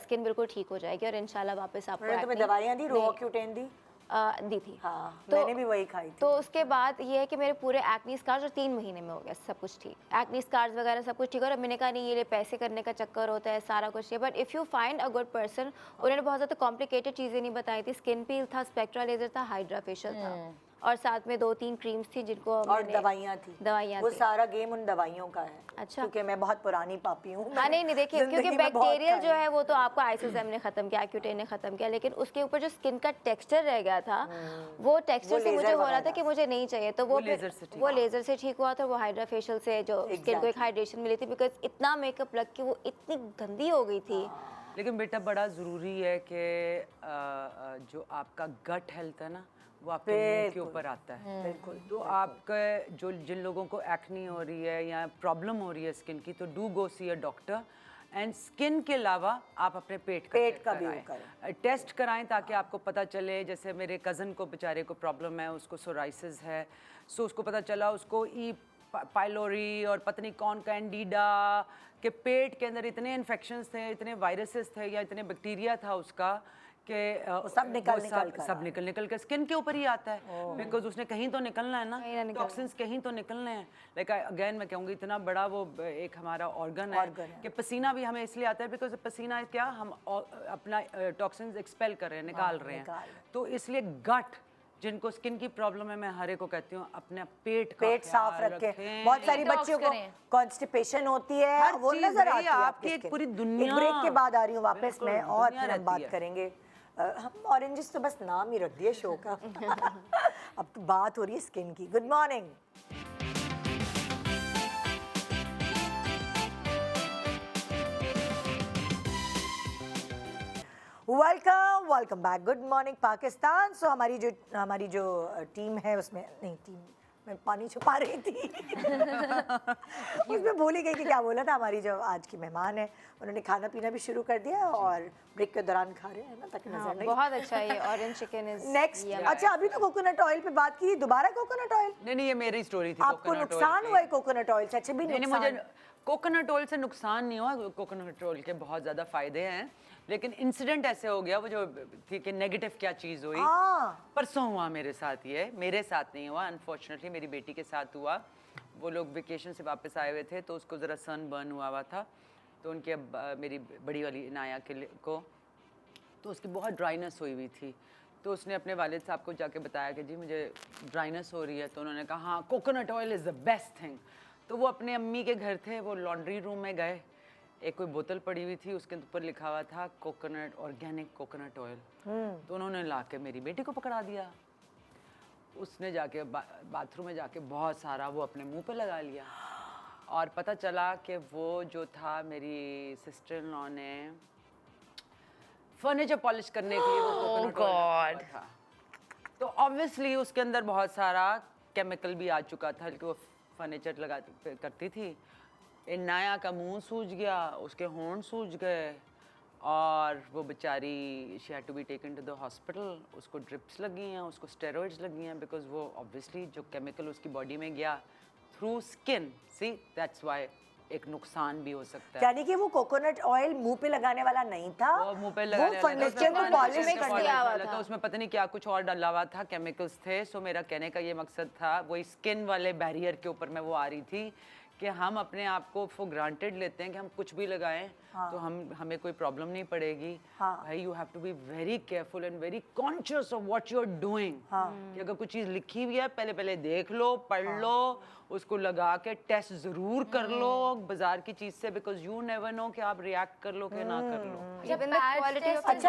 स्किन बिल्कुल ठीक हो जाएगी, और इंशाल्लाह वापस आपको उन्होंने तुम्हें acne- दवाइयाँ दी, नहीं, रोअक्यूटेन दी? दी थी। हाँ, तो- मैंने भी वही खाई थी। तो उसके बाद ये है कि मेरे पूरे एक्नी स्कार्स और 3 महीने में हो गया सब कुछ ठीक, एक्नी स्कार्स वगैरह सब कुछ ठीक। और मैंने कहा नहीं, ये पैसे करने का चक्कर होता है, सारा कुछ है। But if you find a good person, उन्होंने बहुत ज़्यादा कॉम्प्लिकेटेड चीज़ें नहीं बताई थी। स्किन पील था, स्पेक्ट्रा लेजर था, हाइड्रा फेशियल था, और साथ में 2-3 क्रीम्स थी जिनको और मैंने- दवाइयाँ थी। दवाइयाँ वो थी। सारा गेम उन दवाइयों का है। अच्छा। क्योंकि मैं बहुत पुरानी पापी हूँ। हाँ नहीं देखिए, जिंदगी क्योंकि में बहुत बैक्टीरियल जो खाई। है वो तो आपको आइसोजेम ने खत्म किया, एक्यूटेन ने खत्म किया, लेकिन उसके ऊपर जो स्किन का टेक्सचर रह गया था वो टेक्सचर वो से मुझे लेज़र हो रहा था वगैरह कि मुझे नहीं चाहिए, तो वो फिर- लेज़र से ठीक वो लेजर से ठीक हुआ था। वो हाइड्रा फेशियल से जो स्किन को एक Exactly. हाइड्रेशन मिली थी, बिकॉज इतना मेकअप लग के वो इतनी गंदी हो गई थी। लेकिन बेटा बड़ा ज़रूरी है कि जो आपका गट हेल्थ है ना, वो आपके मुंह के ऊपर आता है। बिल्कुल। तो आपके जो जिन लोगों को एक्नी हो रही है या प्रॉब्लम हो रही है स्किन की, तो do go see a doctor. And skin के अलावा आप अपने पेट का भी वो कराएं, टेस्ट कराएं, ताकि आपको पता चले। जैसे मेरे कज़न को बेचारे को प्रॉब्लम है, उसको सोराइसिस है, सो उसको पता चला उसको ई पाइलोरी और पता नहीं कौन कैंडिडा के पेट के अंदर इतने इन्फेक्शंस थे, इतने वायरसेस थे या इतने बैक्टीरिया था उसका कि सब निकल निकल के स्किन के ऊपर ही आता है। बिकॉज उसने कहीं तो निकलना है कहीं ना ना, निकलना टॉक्सिन्स कहीं तो निकलने हैं। लाइक अगेन मैं कहूँगी, इतना बड़ा वो एक हमारा ऑर्गन है कि पसीना भी हमें इसलिए आता है बिकॉज पसीना क्या, हम अपना टॉक्सिन्स एक्सपेल कर रहे हैं, निकाल रहे हैं। तो इसलिए गट, जिनको स्किन की प्रॉब्लम है, मैं हर एक को कहती हूँ अपने पेट साफ रखें। बहुत सारी बच्चियों को कॉन्स्टिपेशन होती है, हर वो चीज़ नजर भाई, आती है आपकी आपके एक skin पूरी में। दुनिया। एक ब्रेक के बाद आ रही हूँ वापस बिल्कुल, मैं, और दुनिया फिर हम रहती बात है। करेंगे। हम ऑरेंजेस तो बस नाम ही रख दिए शो का। अब तो बात हो रही है स्किन की। Good morning. Welcome back. Good morning Pakistan. So हमारी जो टीम है उसमें, नहीं टीम, मैं पानी छुपा रही थी उसमें भूल ही गई कि क्या बोला था। हमारी जो आज की मेहमान है, उन्होंने खाना पीना भी शुरू कर दिया और ब्रेक के दौरान खा रहे हैं ना, ताकि नजर नहीं। बहुत अच्छा है ये ऑरेंज चिकन इज नेक्स्ट, अच्छा अभी तो कोकोनट ऑयल पे बात की, दोबारा कोकोनट ऑयल? नहीं, ये मेरी स्टोरी थी। आपको नुकसान हुआ है कोकोनट ऑयल से? अच्छा भी नहीं, नुकसान? मुझे कोकोनट ऑयल से नुकसान नहीं हुआ। कोकोनट ऑयल के बहुत ज़्यादा फायदे हैं, लेकिन इंसिडेंट ऐसे हो गया, वो जो थी कि नेगेटिव क्या चीज़ हुई। परसों हुआ मेरे साथ, ये मेरे साथ नहीं हुआ अनफॉर्चुनेटली, मेरी बेटी के साथ हुआ। वो लोग वेकेशन से वापस आए हुए थे, तो उसको ज़रा सन बर्न हुआ था। तो उनकी अब मेरी बड़ी वाली नाया को तो उसकी बहुत ड्राइनेस हुई हुई थी। तो उसने अपने वालिद साहब को जाके बताया कि जी मुझे ड्राइनेस हो रही है। तो उन्होंने कहा हाँ, coconut oil is the best thing. तो वो अपने अम्मी के घर थे, वो लॉन्ड्री रूम में गए, एक कोई बोतल पड़ी हुई थी, उसके ऊपर लिखा हुआ था कोकोनट, ऑर्गेनिक कोकोनट ऑयल। तो उन्होंने ला के मेरी बेटी को पकड़ा दिया। उसने जाके बाथरूम में जाके बहुत सारा वो अपने मुंह पे लगा लिया, और पता चला कि वो जो था, मेरी सिस्टर इन लॉ ने फर्नीचर पॉलिश करने के लिए वो कोकोनट ऑयल था। तो ऑब्वियसली उसके अंदर बहुत सारा केमिकल भी आ चुका था, कि वो फर्नीचर लगा करती थी। नाया का मुंह सूज गया, उसके होंठ सूज गए, और वो बेचारी she had to be taken to the hospital. उसको ड्रिप्स लगी हैं, उसको स्टेरॉइड्स लगी हैं, बिकॉज वो ऑब्वियसली जो केमिकल उसकी बॉडी में गया through skin, see that's why एक नुकसान भी हो सकता है। यानी कि वो कोकोनट ऑयल मुंह पे लगाने वाला नहीं था, वो मुंह पे लगाने वो फर्नीचर को पॉलिश करने वाला था। उसमें पता नहीं क्या कुछ और डाला हुआ था, केमिकल्स थे। सो मेरा कहने का ये मकसद था, वही स्किन वाले बैरियर के ऊपर मैं वो आ रही थी कि हम अपने आप को फॉर ग्रांटेड लेते हैं कि हम कुछ भी लगाएं तो हमें कोई प्रॉब्लम नहीं पड़ेगी। भाई you have to be very careful and very conscious of what you are doing. कि अगर कुछ चीज़ लिखी हुई है, पहले देख लो, पढ़ लो, उसको लगा के टेस्ट ज़रूर कर लो बाजार की चीज़ से, बिकॉज यू नेवर नो कि आप रिएक्ट कर लो कि ना कर लो।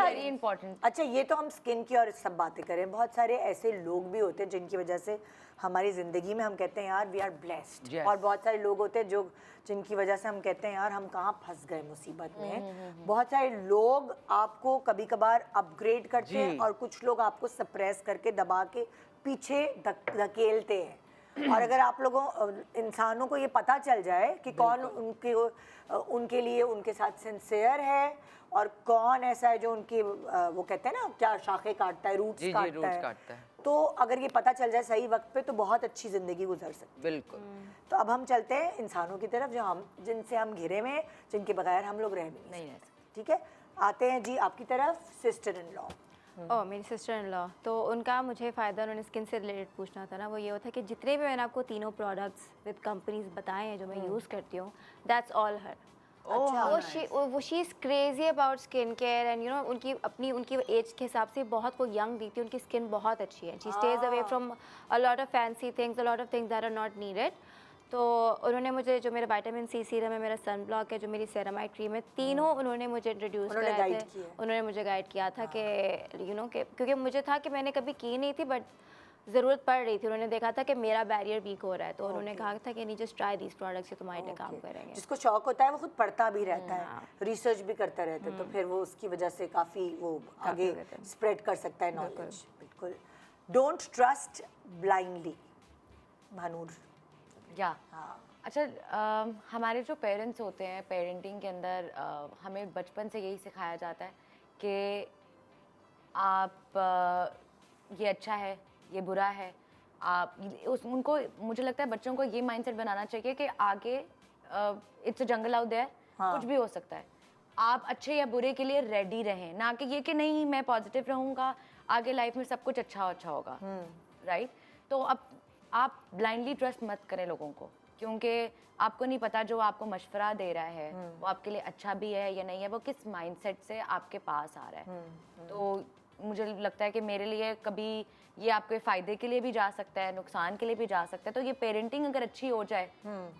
Very important. अच्छा, ये तो हम स्किन की और सब बातें करें, बहुत सारे ऐसे लोग भी होते हैं जिनकी वजह से हमारी ज़िंदगी में हम कहते हैं यार वी आर ब्लेस्ड, और बहुत सारे लोग होते हैं जो जिनकी वजह से हम कहते हैं यार हम कहाँ फंस गए मुसीबत में। बहुत सारे लोग आपको कभी कभार अपग्रेड करते हैं, और कुछ लोग आपको सप्रेस करके दबा के पीछे धकेलते हैं। और अगर आप लोगों इंसानों को ये पता चल जाए कि कौन उनके लिए उनके साथ सिंसियर है, और कौन ऐसा है जो उनकी वो कहते हैं ना क्या, शाखें काटता है, रूट्स काटता है, तो अगर ये पता चल जाए सही वक्त पे, तो बहुत अच्छी ज़िंदगी गुजर सकती है। बिल्कुल। तो अब हम चलते हैं इंसानों की तरफ, जिनसे हम घिरे में, जिनके बगैर हम लोग रह भी नहीं सकते। ठीक है, आते हैं जी आपकी तरफ, सिस्टर इन लॉ। ओह मेरी सिस्टर इन लॉ, तो उनका मुझे फ़ायदा उन्होंने स्किन से रिलेटेड पूछना था ना, वो ये होता है कि जितने भी मैंने आपको तीनों प्रोडक्ट्स विद कंपनीज बताए हैं जो मैं यूज़ करती हूँ, दैट्स ऑल हर। वो she is crazy about skin care and you know उनकी एज के हिसाब से बहुत वो यंग दिखती है, उनकी स्किन बहुत अच्छी है। She stays away from a lot of fancy things, a lot of things that are not needed. तो उन्होंने मुझे जो मेरा विटामिन सी सीरम है, मेरा सन ब्लॉक है, जो मेरी सेरामाइड क्रीम है, तीनों उन्होंने मुझे इंट्रोड्यूस कराए थे। उन्होंने मुझे गाइड किया था कि यू नो कि क्योंकि मुझे था कि मैंने कभी की नहीं थी बट ज़रूरत पड़ रही थी। उन्होंने देखा था कि मेरा बैरियर वीक हो रहा है, तो उन्होंने कहा था कि नहीं जस्ट ट्राई दीज प्रोडक्ट्स, ये तुम्हारे लिए काम करेंगे। जिसको शौक होता है वो खुद पढ़ता भी रहता है, रिसर्च भी करता रहता है, तो फिर वो उसकी वजह से काफ़ी वो आगे स्प्रेड कर सकता है नॉलेज। बिल्कुल। डोंट ट्रस्ट ब्लाइंडली, भानूर। या अच्छा, हमारे जो पेरेंट्स होते हैं, पेरेंटिंग के अंदर हमें बचपन से यही सिखाया जाता है कि आप ये अच्छा है, ये बुरा है। आप उनको, मुझे लगता है बच्चों को ये माइंडसेट बनाना चाहिए कि आगे it's a jungle out there, कुछ भी हो सकता है। आप अच्छे या बुरे के लिए रेडी रहें, ना कि ये कि नहीं मैं पॉजिटिव रहूँगा, आगे लाइफ में सब कुछ अच्छा होगा, राइट? तो अब आप ब्लाइंडली ट्रस्ट मत करें लोगों को, क्योंकि आपको नहीं पता जो आपको मशवरा दे रहा है वो आपके लिए अच्छा भी है या नहीं है, वो किस माइंडसेट से आपके पास आ रहा है। तो मुझे लगता है कि मेरे लिए कभी ये आपके फ़ायदे के लिए भी जा सकता है, नुकसान के लिए भी जा सकता है। तो ये पेरेंटिंग अगर अच्छी हो जाए,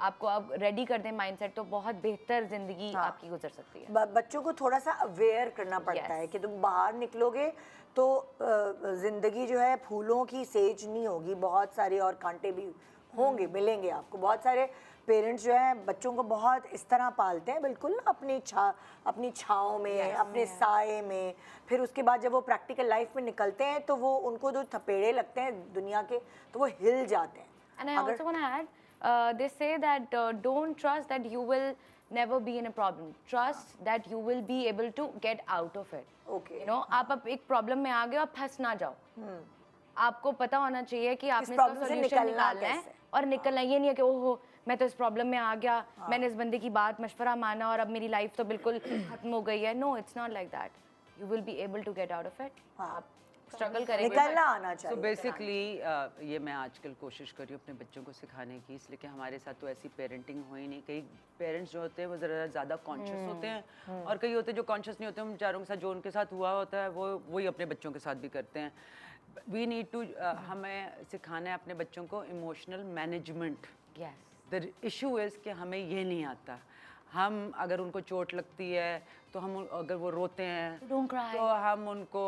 आपको अब रेडी कर दें माइंडसेट, तो बहुत बेहतर ज़िंदगी आपकी गुजर सकती है। बच्चों को थोड़ा सा अवेयर करना पड़ता है कि तुम बाहर निकलोगे तो ज़िंदगी जो है फूलों की सेज नहीं होगी, बहुत सारे और कांटे भी होंगे, मिलेंगे आपको। बहुत सारे पेरेंट्स जो हैं बच्चों को बहुत इस तरह पालते हैं, बिल्कुल ना अपनी छाँव में, अपने साए में। फिर उसके बाद जब वो प्रैक्टिकल लाइफ में निकलते हैं तो वो उनको जो थपेड़े लगते हैं दुनिया के, तो वो हिल जाते हैं। And I also want to add, they say that don't trust that you will never be in a problem. Trust that you will be able to get out of it. Okay. You know, आप अब एक problem में आ गए, आप फंस ना जाओ। आपको पता होना चाहिए कि आपने problem इसका से सॉल्यूशन निकलना निकालना है कैसे? और निकलना। ये नहीं है कि ओहो मैं तो इस प्रॉब्लम में आ गया, मैंने इस बंदे की बात मशवरा माना और अब मेरी लाइफ तो बिल्कुल खत्म हो गई है। No, it's not like that. You will be able to get out of it. आप स्ट्रगल करेंगे, निकलना आना सो चाहिए। बेसिकली ये मैं आजकल कोशिश कर रही हूँ अपने बच्चों को सिखाने की, इसलिए कि हमारे साथ तो ऐसी पेरेंटिंग हो ही नहीं। कई पेरेंट्स जो होते हैं वो ज़रा ज़्यादा कॉन्शियस होते हैं और कई होते हैं जो कॉन्शियस नहीं होते। हम बेचारों के साथ जो उनके साथ हुआ होता है वो वही अपने बच्चों के साथ भी करते हैं। वी नीड टू हमें सिखाना है अपने बच्चों को emotional management. Yes, the issue is कि हमें ये नहीं आता। हम अगर उनको चोट लगती है तो हम अगर वो रोते हैं Don't cry. तो हम उनको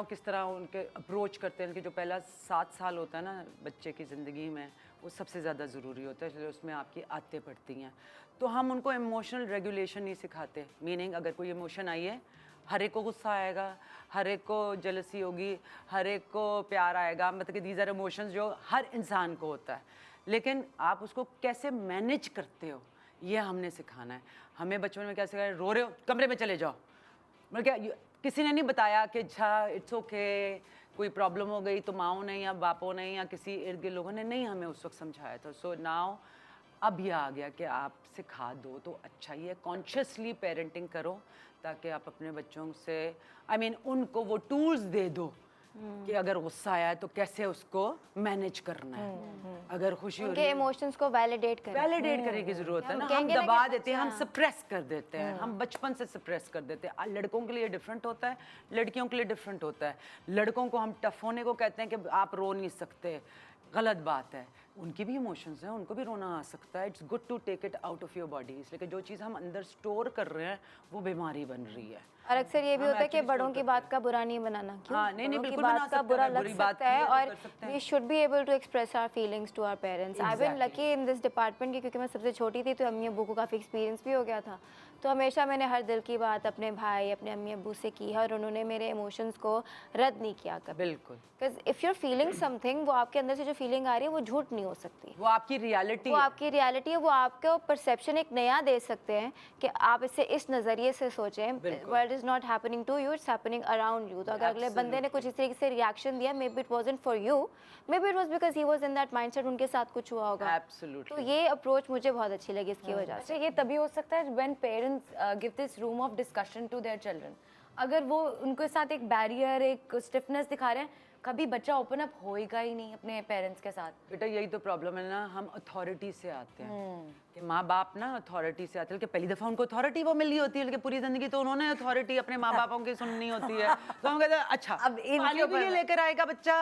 किस तरह उनके अप्रोच करते हैं। कि जो पहला 7 साल होता है ना बच्चे की ज़िंदगी में, वो सबसे ज़्यादा ज़रूरी होता है, इसलिए उसमें आपकी आदतें पड़ती हैं। तो हम उनको इमोशनल रेगुलेशन नहीं सिखाते। मीनिंग अगर कोई इमोशन आई है, हर एक को गुस्सा आएगा, हर एक को जेलसी होगी, हर एक को प्यार आएगा, मतलब कि दीज आर इमोशंस जो हर इंसान को होता है। लेकिन आप उसको कैसे मैनेज करते हो ये हमने सिखाना है। हमें बचपन में क्या सिखाया, रो रहे हो कमरे में चले जाओ। मतलब क्या किसी ने नहीं बताया कि अच्छा इट्स ओके, कोई प्रॉब्लम हो गई तो माओ ने या बापों ने या किसी इर्द गिर्द लोगों ने नहीं हमें उस वक्त समझाया था। सो नाउ अब ये आ गया कि आप सिखा दो तो अच्छा ही है। कॉन्शियसली पेरेंटिंग करो ताकि आप अपने बच्चों से उनको वो टूल्स दे दो कि अगर गुस्सा आया है तो कैसे उसको मैनेज करना है। अगर खुशी हो रही उनके है इमोशंस को वैलिडेट करें। वैलिडेट करने की जरूरत है ना। हम कहेंगे ना दबा कि देते हैं, हम सप्रेस कर देते हैं, हम बचपन से सप्रेस कर देते हैं। लड़कों के लिए डिफरेंट होता है, लड़कियों के लिए डिफरेंट होता है। लड़कों को हम टफ होने को कहते हैं कि आप रो नहीं सकते, गलत बात है। उनकी भी इमोशंस हैं, उनको भी रोना आ सकता है। It's good to take it out of your body. इसलिए कि जो चीज़ हम अंदर स्टोर कर रहे हैं वो बीमारी बन रही है। और अक्सर ये भी होता है कि बड़ों की बात का बुरा नहीं बनाना। क्यों? हाँ, नहीं, बड़ों की बिल्कुल बात बना का सकते बुरा हैं, लग बुरी बात सकता है की है तो और कर सकते हैं। We should be able to express our feelings to our parents. I been lucky in this department की, क्योंकि मैं सबसे छोटी थी तो अम्मी अब्बू को काफ़ी एक्सपीरियंस भी हो गया था। तो हमेशा मैंने हर दिल की बात अपने भाई, अपने अम्मी अब्बू से की है और उन्होंने मेरे इमोशंस को रद्द नहीं किया कभी। बिल्कुल, because if you are feeling something, वो आपके अंदर से जो फीलिंग आ रही है वो झूठ नहीं हो सकती। वो आपकी रियलिटी वो आपकी रियलिटी है, वो आपको परसेप्शन एक नया दे सकते हैं कि आप इसे इस नज़रिए से सोचें। World is not happening to you, it's happening around you. तो अगर अगले बंदे ने कुछ इस तरीके से रिएक्शन दिया, may be it wasn't for you, may be it was because he was in that mindset, उनके साथ कुछ हुआ होगा। एब्सोल्युटली। तो ये अप्रोच मुझे बहुत अच्छी लगी इसकी वजह से। अच्छा, ये तभी हो सकता है when parents give this room of discussion to their children. अगर वो उनके साथ एक बैरियर, एक स्टिफनेस दिखा रहे हैं, कभी बच्चा ओपन अप होएगा ही नहीं अपने पेरेंट्स के साथ। बेटा यही तो प्रॉब्लम है ना, हम अथॉरिटी से आते हैं कि माँ बाप ना अथॉरिटी से आते हैं, पहली दफ़ा उनको अथॉरिटी वो मिली होती है, लेकिन पूरी ज़िंदगी तो उन्होंने अथॉरिटी अपने माँ बापों की सुननी होती है। तो हम कहते हैं अच्छा अब इनके पानी भी ये ऊपर लेकर आएगा बच्चा,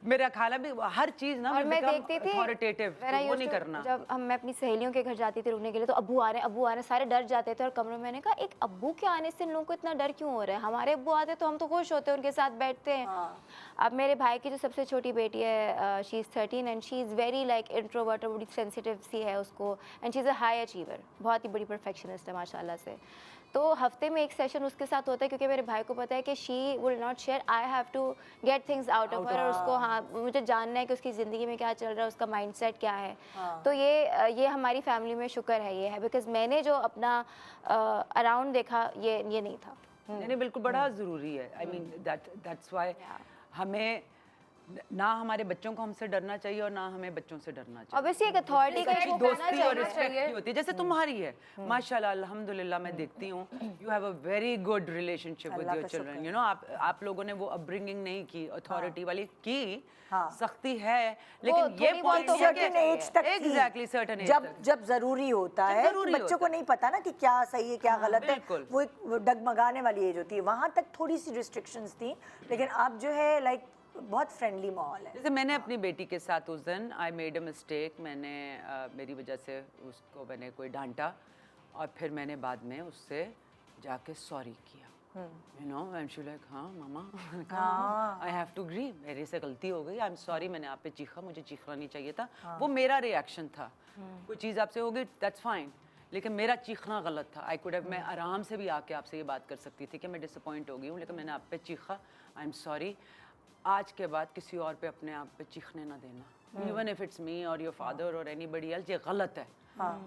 मेरा खाना भी, हर चीज़ ना और मैं देखती थी अथॉरिटेटिव, वो नहीं करना। जब मैं अपनी सहेलियों के घर जाती थी रुकने के लिए, तो अब्बू आ रहे हैं, अब्बू आ रहे हैं, सारे डर जाते थे। और कमरे में मैंने कहा एक अब्बू के आने से इन लोगों को इतना डर क्यों हो रहा है? हमारे अब्बू आते तो हम तो खुश होते, उनके साथ बैठते हैं। अब मेरे भाई की जो सबसे छोटी बेटी है, she is 13 and she is very like introvert, बड़ी सेंसिटिव सी है उसको, and she is a high achiever, बहुत ही बड़ी परफेक्शनिस्ट है माशाल्लाह से। तो हफ्ते में एक सेशन उसके साथ होता है, क्योंकि मेरे भाई को पता है कि she will not share, I have to get things out of her, और उसको हाँ मुझे जानना है कि उसकी ज़िंदगी में क्या चल रहा है, उसका माइंडसेट क्या है। तो ये हमारी फैमिली में शुक्र है, ये है, बिकॉज मैंने जो अपना अराउंड देखा ये नहीं था। नहीं बिल्कुल, बड़ा ज़रूरी है। आई मीन दैट्स व्हाई हमें ना हमारे बच्चों को हमसे डरना चाहिए और ना हमें बच्चों से डरना चाहिए। ऑब्वियसली एक अथॉरिटी का अच्छी दोस्ती और रिस्पेक्ट की होती है, जैसे तुम्हारी है माशाल्लाह, अल्हम्दुलिल्लाह। मैं देखती हूँ you have a very good relationship with your children, you know. आप लोगों ने वो अपब्रिंगिंग नहीं की अथॉरिटी वाली, की सख्ती है, लेकिन ये पॉइंट सर्टेन एज तक एग्जैक्टली सर्टेन एज जब जरूरी होता है, बच्चों को नहीं पता ना कि क्या सही है क्या गलत है, वो एक डगमगाने वाली एज होती है, वहां तक थोड़ी सी रिस्ट्रिक्शंस थी। लेकिन अब जो है लाइक बहुत फ्रेंडली माहौल है। जैसे मैंने अपनी बेटी के साथ उस दिन आई मेड अ मिस्टेक, मैंने मेरी वजह से उसको मैंने कोई डांटा, और फिर मैंने बाद में उससे जाके सॉरी किया, you know. And she like हाँ मामा, आई हैव टू एग्री, मेरे से गलती हो गई, आई एम सॉरी, मैंने आप पे चीखा, मुझे चीखना नहीं चाहिए था, वो मेरा रिएक्शन था। कोई चीज़ आपसे हो गई दैट्स फाइन, लेकिन मेरा चीखना गलत था। आई कुड हैव, मैं आराम से भी आके आपसे ये बात कर सकती थी कि मैं डिसअपॉइंट हो गई हूँ, लेकिन मैंने आप पे चीखा, आई एम सॉरी। आज के बाद किसी और पे अपने आप पे चीखने ना देना, इवन इफ इट्स मी और योर फादर और एनीबडी एल्स, ये गलत है,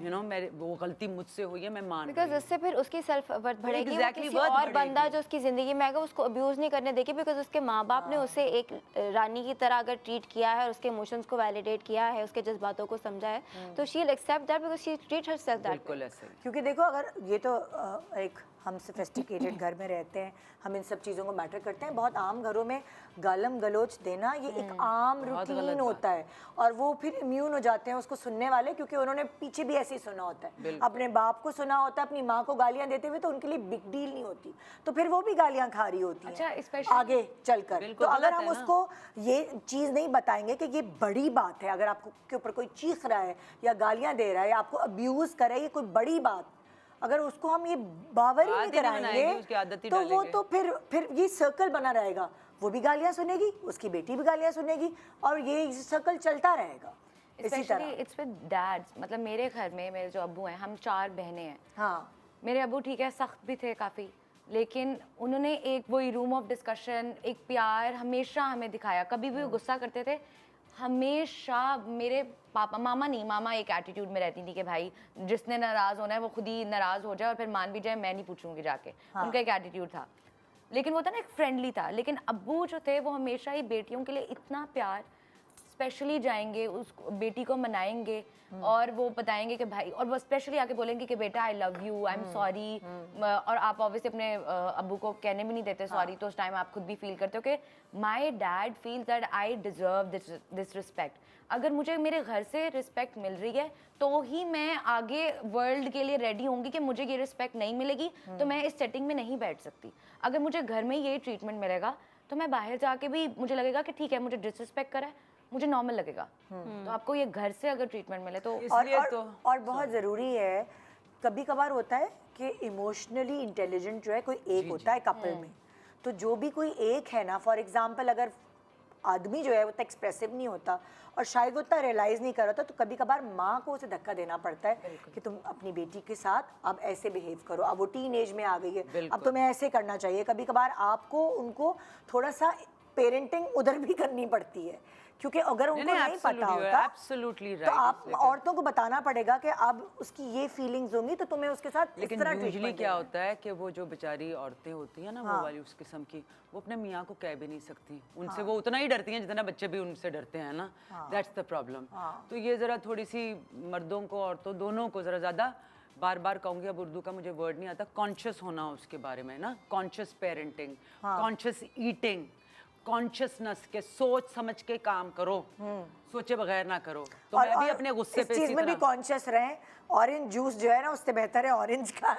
यू नो। मेरे वो गलती मुझसे हुई है, मैं मान रही हूँ। बिकॉज इससे फिर उसकी सेल्फ वर्थ बढ़ेगी, वो Exactly, किसी worth और बंदा बढ़ेगी। जो उसकी ज़िंदगी में आएगा उसको अब्यूज़ नहीं करने देगी, बिकॉज उसके माँ बाप ने उसे एक रानी की तरह अगर ट्रीट किया है और उसके इमोशंस को वैलिडेट किया है, उसके जज्बातों को समझा है, तो she will accept that because she treat herself that. बिल्कुल ऐसे ही। क्योंकि देखो अगर ये तो एक हम सोफिस्टिकेटेड घर में रहते हैं, हम इन सब चीज़ों को मैटर करते हैं। बहुत आम घरों में गालम गलोच देना ये एक आम रूटीन होता है, और वो फिर इम्यून हो जाते हैं उसको सुनने वाले, क्योंकि उन्होंने पीछे भी ऐसे ही सुना होता है, अपने बाप को सुना होता है, अपनी माँ को गालियाँ देते हुए, तो उनके लिए बिग डील नहीं होती, तो फिर वो भी गालियाँ खा रही होती हैं आगे चलकर। तो अगर हम उसको ये चीज़ नहीं बताएंगे कि ये बड़ी बात है, अगर आपको के ऊपर कोई चीख रहा है या गालियाँ दे रहा है या आपको अब्यूज़ कर रहा है, ये कोई बड़ी बात, अगर उसको हम ये बावर ही नहीं कराएंगे तो वो तो फिर ये सर्कल बना रहेगा, वो भी गालियाँ सुनेगी, उसकी बेटी भी गालियाँ सुनेगी, और ये सर्कल चलता रहेगा इसी तरह। इट्स विद डैड्स, मतलब मेरे घर में मेरे जो अब्बू हैं, हम 4 बहनें हैं। हाँ, मेरे अब्बू ठीक है सख्त भी थे काफ़ी, लेकिन उन्होंने एक वही रूम ऑफ डिस्कशन, एक प्यार हमेशा हमें दिखाया। कभी भी वो गुस्सा करते थे, हमेशा मेरे पापा, मामा नहीं, मामा एक एटीट्यूड में रहती थी कि भाई जिसने नाराज़ होना है वो खुद ही नाराज़ हो जाए और फिर मान भी जाए, मैं नहीं पूछूंगी जाके। उनका एक एटीट्यूड था, लेकिन वो था ना एक फ्रेंडली था। लेकिन अब्बू जो थे वो हमेशा ही बेटियों के लिए इतना प्यार, स्पेशली जाएंगे उस बेटी को मनाएंगे और वो बताएंगे कि भाई, और वो स्पेशली आके बोलेंगे कि बेटा I love you, I am sorry. और आप ऑब्वियसली अपने अब्बू को कहने भी नहीं देते सॉरी, तो उस टाइम आप खुद भी फील करते हो कि my dad feel that I deserve this respect. अगर मुझे मेरे घर से रिस्पेक्ट मिल रही है तो ही मैं आगे वर्ल्ड के लिए रेडी होंगी कि मुझे ये रिस्पेक्ट नहीं मिलेगी तो मैं इस सेटिंग में नहीं बैठ सकती। अगर मुझे घर में ये ट्रीटमेंट मिलेगा तो मैं बाहर जाके भी मुझे लगेगा कि ठीक है, मुझे डिसरिस्पेक्ट करा है, मुझे नॉर्मल लगेगा। तो आपको ये घर से अगर ट्रीटमेंट मिले तो और बहुत ज़रूरी है। कभी कभार होता है कि इमोशनली इंटेलिजेंट जो है कोई एक होता है कपल में, तो जो भी कोई एक है ना, फॉर एग्जांपल अगर आदमी जो है वो इतना एक्सप्रेसिव नहीं होता और शायद वो इतना रियलाइज़ नहीं कर रहा था, तो कभी कभार माँ को उसे धक्का देना पड़ता है कि तुम अपनी बेटी के साथ अब ऐसे बिहेव करो, अब वो टीन एज में आ गई है, अब तुम्हें ऐसे करना चाहिए। कभी कभार आपको उनको थोड़ा सा पेरेंटिंग उधर भी करनी पड़ती है, क्योंकि अगर उनको नहीं पता होता तो आप औरतों को बताना पड़ेगा कि अब उसकी ये फीलिंग्स होंगी तो तुम्हें उसके साथ लेकिन यूजुअली क्या होता है कि वो जो बेचारी औरतें होती हैं ना, वो वाली उस किस्म की, वो अपने मियाँ को कह भी नहीं सकती, उनसे वो उतना ही डरती हैं जितना बच्चे भी उनसे डरते हैं ना। That's the problem. तो ये ज़रा थोड़ी सी मर्दों को औरतों दोनों को ज़रा ज़्यादा बार बार कहूँगी, अब उर्दू का मुझे वर्ड नहीं आता, कॉन्शियस होना उसके बारे में ना, conscious parenting, conscious eating, consciousness के सोच समझ के काम करो, सोचे बगैर ना करो। तो मैं भी अपने गुस्से पे इस चीज में भी कॉन्शियस रहें। ऑरेंज जूस जो है ना उससे बेहतर है ऑरेंज का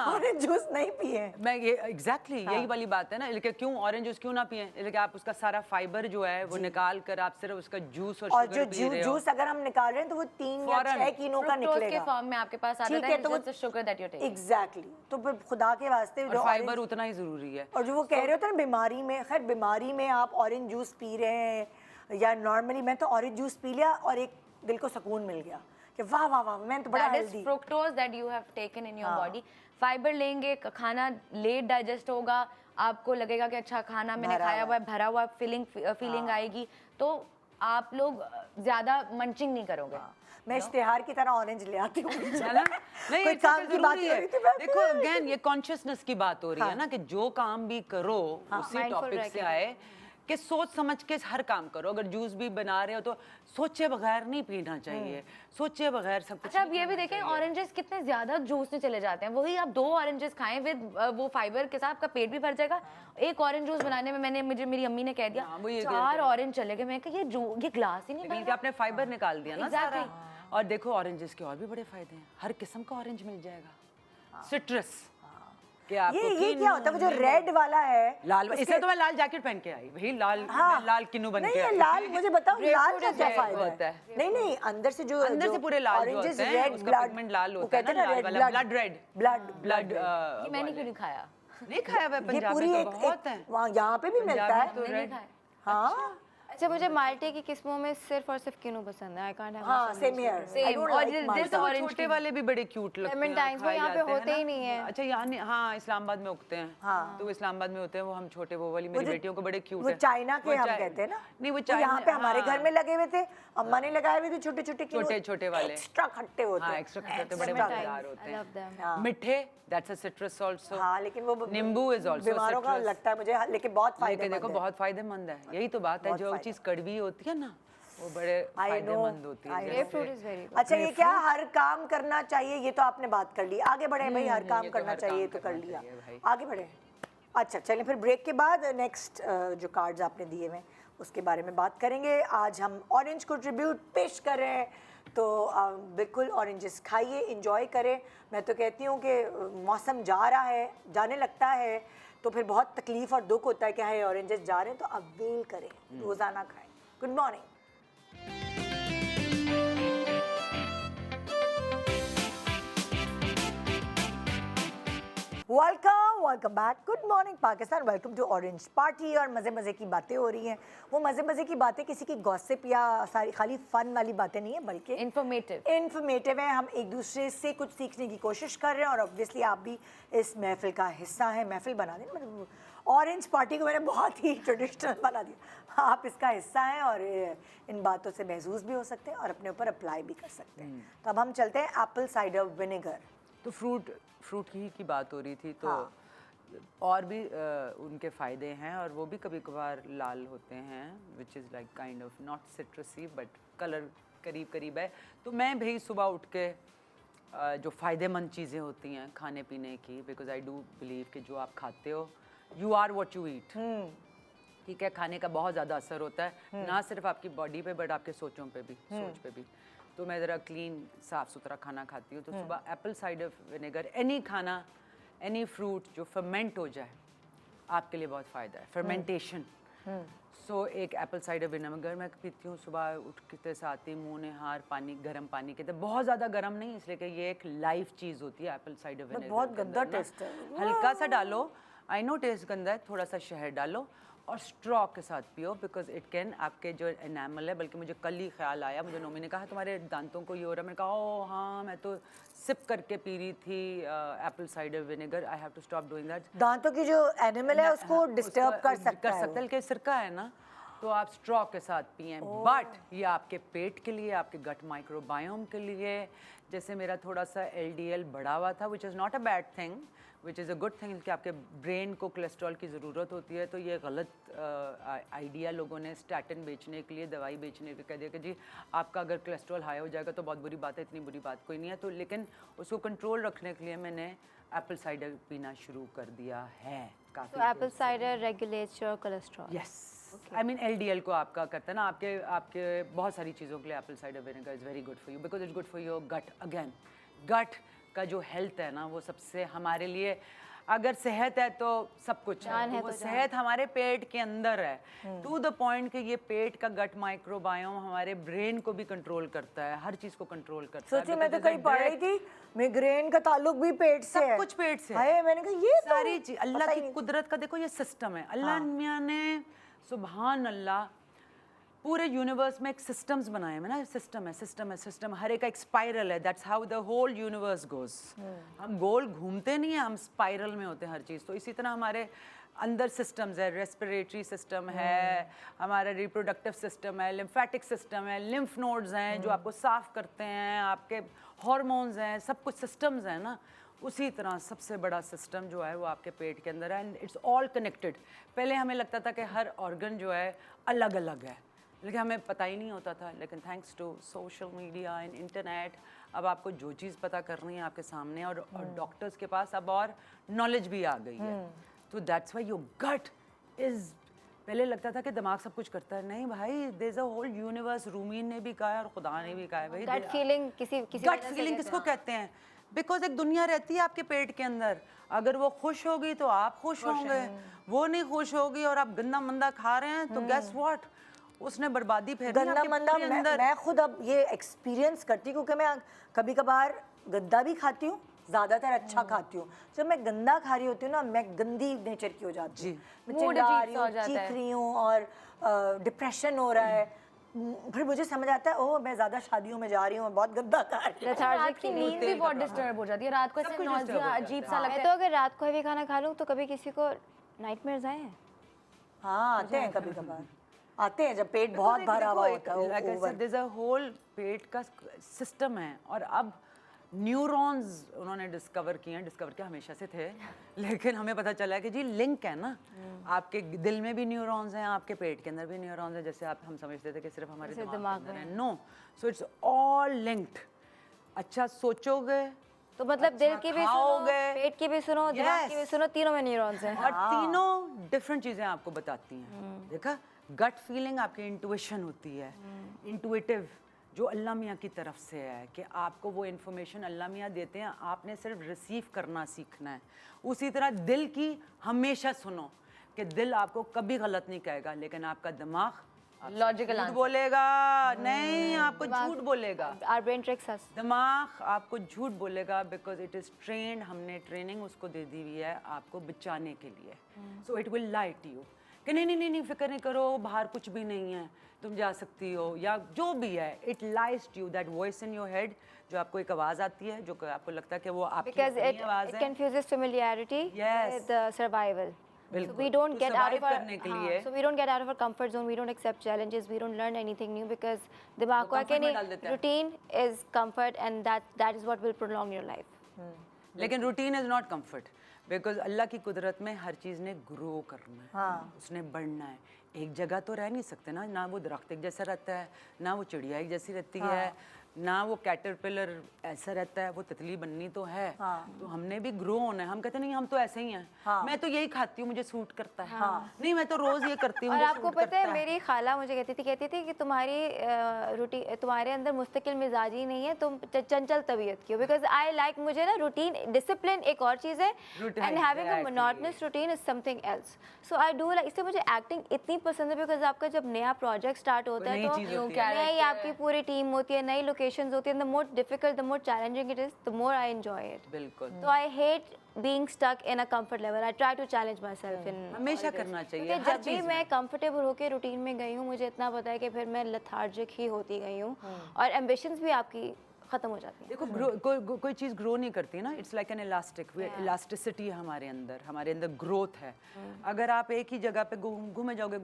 ऑरेंज जूस नहीं पिए। मैं ये एग्जैक्टली यही वाली बात है ना, लेकिन क्यों ऑरेंज जूस क्यों ना पिए, लेकिन आप उसका सारा फाइबर जो है वो निकाल कर आप सिर्फ उसका जूस और और शुगर जो पी रहे हो। जूस अगर हम निकाल रहे हैं तो वो 3 या 6 किलो का फ्रुक्टोज के निकलेगा। फॉर्म में आपके पास आता ठीक है, है, तो वो sugar that you take. Exactly, तो फिर खुदा के वास्ते जो फाइबर orange- उतना ही जरूरी है। और जो वो कह रहे होते हैं ना बीमारी में, खैर बीमारी में आप ऑरेंज जूस पी रहे हैं या नॉर्मली, मैं तो ऑरेंज जूस पी लिया और एक दिल को सुकून मिल गया कि वाह वाह वाह, मैं तो बड़ा That is healthy. fructose that you have taken in your body. Fibre लेंगे, खाना लेट डाइजेस्ट होगा, आपको लगेगा कि अच्छा खाना मैंने खाया हुआ है, भरा हुआ फीलिंग आएगी, तो आप लोग ज्यादा मंचिंग नहीं करोगे। मैं इश्तिहार की तरह ऑरेंज ले आती हूँ है ना? नहीं, कोई ये काम सबसे की बात जरूरी हो है। रही थी मैं। देखो अगेन ये कॉन्शियसनेस की बात हो रही है ना, कि जो काम भी करो उसी mindful टॉपिक रह से के। आए कि सोच समझ के हर काम करो। अगर जूस भी बना रहे हो तो सोचे बगैर नहीं पीना चाहिए, सोचे बगैर सब कुछ अच्छा, अब नहीं ये भी करना देखें चाहिए। ऑरेंजेस कितने ज्यादा जूस में चले जाते हैं। वही आप 2 ऑरेंजेस खाएं विद वो फाइबर के साथ, आपका पेट भी भर जाएगा। एक ऑरेंज जूस बनाने में मेरी अम्मी ने कह दिया हाँ, वो ये 4 ऑरेंज चले गए। मैं कहा ये ग्लास ही नहीं लेकिन भर कि आपने फाइबर निकाल दिया ना Exactly. सारा। और देखो ऑरेंजेस के और भी बड़े फायदे हैं, हर किस्म का ऑरेंज मिल जाएगा। सिट्रस कि आपको ये क्या होता है वो जो रेड वाला है लाल, इसलिए तो मैं लाल जैकेट पहन के आई, वही लाल मैं लाल किन्नू बन नहीं के ये आई। लाल, मुझे बताओ लाल का क्या red फायदा होता है? है। नहीं नहीं, अंदर से जो अंदर से पूरे लाल जो होते हैं, उसका पिगमेंट लाल होता है ना, लाल वाला ब्लड रेड, ब्लड ये मैंने क्यों नहीं खाया? नहीं खाया हुआ ये पंजाब पूरी में एक तो बहुत है। वहाँ यहाँ पे भी मिलता पंजाबी है। तो नहीं रेड खाया। हाँ अच्छा, मुझे माल्टे की किस्मों में सिर्फ और सिर्फ किनू पसंद है। आई कांट हैव हाँ सेम हियर। Same. और this तो orange छोटे वाले भी बड़े क्यूट लगते हैं, Clementines, वो खाए यहाँ पे जाते हैं होते ना। ही नहीं है। अच्छा यहाँ नहीं, हाँ इस्लामाबाद में उगते हैं। हाँ। तो वो इस्लामाबाद में होते हैं, वो हम छोटे वो वाली मेरी जो- बेटियों को बड़े क्यूट वो है। चाइना के वो हम चाइ- कहते हैं ना। नहीं वो वो चाइना, यहाँ पे हमारे हाँ। घर में लगे हुए थे, अम्मा ने लगाए हुए थे छोटे छोटे छोटे वाले। एक्स्ट्रा खट्टे होते हाँ हैं। एक्स्ट्रा खट्टे बड़े Extra मजेदार होते I love them. हैं। मीठे, दैट्स अ सिट्रस आल्सो। हाँ लेकिन वो नींबू इज आल्सो बीमारों का लगता है मुझे, लेकिन बहुत लेकिन फायदेमंद देखो है। बहुत फायदेमंद है, यही तो बात है, बहुत जो फायदा। चीज कड़वी होती है ना वो बड़े I know, फायदेमंद होती है। I know. जैसे- ग्रेपफ्रूट इज वेरी गुड। अच्छा ये क्या हर काम करना चाहिए, ये तो आपने बात कर ली। आगे बढ़े भाई, हर काम ये तो करना हर चाहिए काम तो कर करना लिया, चाहिए भाई। आगे बढ़े। अच्छा चलें फिर ब्रेक के बाद नेक्स्ट जो कार्ड्स आपने दिए हुए उसके बारे में बात करेंगे। आज हम ऑरेंज को ट्रिब्यूट पेश कर रहे हैं, तो बिल्कुल ऑरेंजेस खाइए, इंजॉय करें। मैं तो कहती हूँ कि मौसम जा रहा है, जाने लगता है, तो फिर बहुत तकलीफ और दुख होता है कि हाय ऑरेंजेस जा रहे हैं, तो अवेल करें, रोज़ाना खाएं। Good morning. Welcome back. Good morning Pakistan, welcome to orange party. और मज़े मज़े की बातें हो रही हैं। वो मज़े मज़े की बातें किसी की गॉसिप या सारी खाली फन वाली बातें नहीं है, बल्कि इन्फॉर्मेटिव है। हम एक दूसरे से कुछ सीखने की कोशिश कर रहे हैं, और ऑब्वियसली आप भी इस महफिल का हिस्सा हैं। महफिल बना दें, मतलब ऑरेंज पार्टी को मैंने बहुत ही ट्रेडिशनल बना दिया। आप इसका हिस्सा हैं और इन बातों से महसूस भी हो सकते हैं और अपने ऊपर अप्लाई भी कर सकते हैं। तो अब हम चलते हैं एप्पल साइडर विनेगर। तो फ्रूट की बात हो रही थी, तो और भी उनके फ़ायदे हैं, और वो भी कभी कभार लाल होते हैं, which is like kind of not सिट्रसी but colour करीब करीब है। तो मैं भी सुबह उठ के जो फ़ायदेमंद चीज़ें होती हैं खाने पीने की, बिकॉज आई डू बिलीव कि जो आप खाते हो you are what you eat. ठीक है, खाने का बहुत ज़्यादा असर होता है, ना सिर्फ आपकी बॉडी पे बट आपके सोचों पे भी, सोच पे भी। तो मैं ज़रा क्लीन साफ़ सुथरा खाना खाती हूँ, तो सुबह एप्पल साइडर विनेगर, एनी खाना, एनी फ्रूट जो फर्मेंट हो जाए आपके लिए बहुत फ़ायदा है, फर्मेंटेशन। सो एक एप्पल साइडर विनेगर मैं पीती हूँ सुबह उठ के साथ ही, मुँह निहार पानी, गर्म पानी के, तो बहुत ज़्यादा गर्म नहीं, इसलिए कि ये एक लाइफ चीज़ होती है एप्पल साइडर विनेगर। बहुत गंदा टेस्ट है। हल्का सा डालो, आई नो टेस्ट गंदा है, थोड़ा सा शहद डालो और स्ट्रॉ के साथ पियो, बिकॉज इट कैन आपके जो एनामल है, बल्कि मुझे कल ही ख्याल आया, मुझे नोमी ने कहा तुम्हारे दांतों को ये हो रहा है, मैंने कहा ओ हाँ, मैं तो सिप करके पी रही थी apple cider vinegar, I have to stop doing that. दांतों की जो एनिमल है उसको डिस्टर्ब कर सकता है, कि सिरका है ना, तो आप स्ट्रॉ के साथ पिएं, बट ये आपके पेट के लिए, आपके गट माइक्रोबायोम के लिए, जैसे मेरा थोड़ा सा LDL बढ़ा हुआ था, which is not a bad thing, which is a good thing, कि आपके ब्रेन को कोलेस्ट्रॉल की ज़रूरत होती है, तो ये गलत आइडिया लोगों ने स्टैटिन बेचने के लिए, दवाई बेचने के कह दिया कि जी आपका अगर कोलेस्ट्रॉल हाई हो जाएगा तो बहुत बुरी बात है, इतनी बुरी बात कोई नहीं है। तो लेकिन उसको कंट्रोल रखने के लिए मैंने एप्पल साइडर पीना शुरू कर दिया है काफ़ी। So apple cider regulates your cholesterol. Yes, I mean LDL को आपका करता है ना, आपके आपके बहुत सारी चीज़ों के लिए apple cider vinegar is very good for you, because it's good for your gut. Again gut का जो हेल्थ है ना, वो सबसे हमारे लिए, अगर सेहत है तो सब कुछ है, तो वो सेहत हमारे पेट के अंदर है, टू द पॉइंट कि ये पेट का गट माइक्रोबायोम हमारे ब्रेन को भी कंट्रोल करता है, हर चीज़ को कंट्रोल करता है। सोचिए मैं तो कहीं पढ़ रही थी मिग्रेन का ताल्लुक भी पेट से है। सब कुछ पेट से है। मैंने कहा ये तो सारी चीज अल्लाह की कुदरत का देखो, ये सिस्टम है। अल्लाह मियाँ ने सुभान अल्लाह पूरे यूनिवर्स में एक सिस्टम्स बनाए हैं ना, सिस्टम, हर एक का एक स्पाइरल है, that's how the whole universe goes. हम गोल घूमते नहीं हैं, हम स्पाइरल में होते हैं हर चीज़। तो इसी तरह हमारे अंदर सिस्टम्स है, रेस्पिरेटरी सिस्टम है, हमारा रिप्रोडक्टिव सिस्टम है, लिम्फेटिक सिस्टम है, लिम्फ नोड्स हैं जो आपको साफ करते हैं, आपके हार्मोन्स हैं, सब कुछ सिस्टम्स हैं ना। उसी तरह सबसे बड़ा सिस्टम जो है वो आपके पेट के अंदर है, एंड इट्स ऑल कनेक्टेड। पहले हमें लगता था कि हर ऑर्गन जो है अलग अलग है, लेकिन हमें पता ही नहीं होता था। लेकिन thanks to social media and internet अब आपको जो चीज़ पता करनी है आपके सामने, और डॉक्टर्स के पास अब और नॉलेज भी आ गई है। तो that's why your gut is, पहले लगता था कि दिमाग सब कुछ करता है, नहीं भाई, there is a whole universe. Rumi ने भी कहा है और खुदा ने भी कहा है भाई, गट फीलिंग गट फीलिंग किसको कहते हैं? बिकॉज एक दुनिया रहती है आपके पेट के अंदर, अगर वो खुश होगी तो आप खुश होंगे, वो नहीं खुश होगी और आप गंदा मंदा खा रहे हैं तो गैस व्हाट, उसने बर्बादी फेरनी गंदा आपके मंदा। पूरे अंदर। मैं खुद अब ये एक्सपीरियंस करती हूँ, क्योंकि मैं कभी कभार गंदा भी खाती हूँ, ज़्यादातर अच्छा खाती हूँ। जब मैं गंदा खा रही होती हूँ ना, मैं गंदी नेचर की हो जाती हूँ, मैं चिल्ला रही हूँ, चीख रही हूँ, और डिप्रेशन हो रहा है। फिर मुझे समझ आता है, ओह मैं ज़्यादा शादियों में जा रही हूँ, बहुत गंदा खा रही हूँ। रात की नींद भी बहुत डिस्टर्ब हो जाती है, रात को ऐसे नौसिया अजीब सा लगता मैं है। तो अगर रात को हैवी खाना खा लूँ तो कभी किसी को नाइटमेयर्स आए हैं? हाँ आते हैं कभी कभार, आते हैं जब पेट बहुत भरा हुआ होता है। Like I said, there is a whole पेट का सिस्टम है, और अब न्यूरॉन्स उन्होंने डिस्कवर किया हमेशा से थे, लेकिन हमें पता चला है कि जी लिंक है ना, आपके दिल में भी न्यूरॉन्स हैं, आपके पेट के अंदर भी न्यूरॉन्स हैं। जैसे आप, हम समझते थे कि सिर्फ हमारे दिमाग में है, no, so it's all linked. अच्छा सोचोगे तो मतलब दिल की भी सुनो, खाओगे, पेट की भी सुनो, दिमाग की भी सुनो, तीनों में न्यूरॉन्स हैं। और तीनों डिफरेंट चीजें आपको बताती हैं। देखा, गट फीलिंग आपकी इंट्यूशन होती है, इंट्यूटिव, जो अल्लाह मियाँ की तरफ से है, कि आपको वो इन्फॉर्मेशन अल्लाह मियाँ देते हैं, आपने सिर्फ रिसीव करना सीखना है। उसी तरह दिल की हमेशा सुनो, कि दिल आपको कभी गलत नहीं कहेगा, लेकिन आपका दिमाग लॉजिकल झूठ बोलेगा, नहीं, आपको झूठ बोलेगा। Our brain tricks us. दिमाग आपको झूठ बोलेगा, बिकॉज इट इज़ ट्रेंड, हमने ट्रेनिंग उसको दे दी हुई है आपको बचाने के लिए। So it will lie to you कि नहीं फिक्र नहीं करो, बाहर कुछ भी नहीं है, तुम जा सकती हो, या जो भी है, it lies to you, that voice in your head, जो आपको एक आवाज़ आती है, जो आपको लगता है कि वो आपकी Because अपनी आवाज़ it है। confuses familiarity Yes. with survival. So बिल्कुल। we don't तो get out of survive our करने के लिए- so we don't get out of our comfort zone. We don't accept challenges. We don't learn anything new because दिमाग को है कि comfort में नहीं, डाल देता है। routine is comfort and that is what will prolong your life. लेकिन routine is not comfort, because अल्लाह की कुदरत में हर चीज़ ने ग्रो करना है, उसने बढ़ना है। एक जगह तो रह नहीं सकते ना वो दरख्त एक जैसा रहता है, ना वो चिड़िया एक जैसी रहती है, ना वो कैटरपिलर ऐसा रहता है, वो तितली बननी तो है। तो हमने भी ग्रो होना है। हम कहते नहीं हम तो ऐसे ही हैं, मैं तो यही खाती हूँ, मुझे सूट करता है, नहीं मैं तो रोज़ ये करती हूँ, और मुझे आपको सूट पता करता है, मेरी खाला मुझे कहती थी कि तुम्हारी रूटीन, तुम्हारे अंदर मुस्तकिल मिजाजी नहीं है, तुम चंचल तबीयत की हो। बिकॉज आई लाइक, मुझे ना रूटीन, डिसिप्लिन एक और चीज़ है, and having a monotonous routine is something else. So I do like, इससे मुझे एक्टिंग इतनी पसंद है, बिकॉज आपका जब नया प्रोजेक्ट स्टार्ट होता है तो नई आपकी पूरी टीम होती है, नई लोकेशंस होती है, the more difficult, the more challenging it is, the more I enjoy it. बिल्कुल। तो I hate being stuck in a comfort level. I try to challenge myself in हमेशा करना चाहिए, क्योंकि हर जब भी चीज़ मैं कंफर्टेबल होकर रूटीन में गई हूँ, मुझे इतना पता है कि फिर मैं लथार्जिक ही होती गई हूँ, और एम्बिशंस भी आपकी ख़त्म हो जाती है। देखो कोई चीज़ ग्रो नहीं करती ना, it's like an elastic, elasticity है हमारे अंदर ग्रोथ है। अगर आप एक ही जगह पे घूमे जाओगे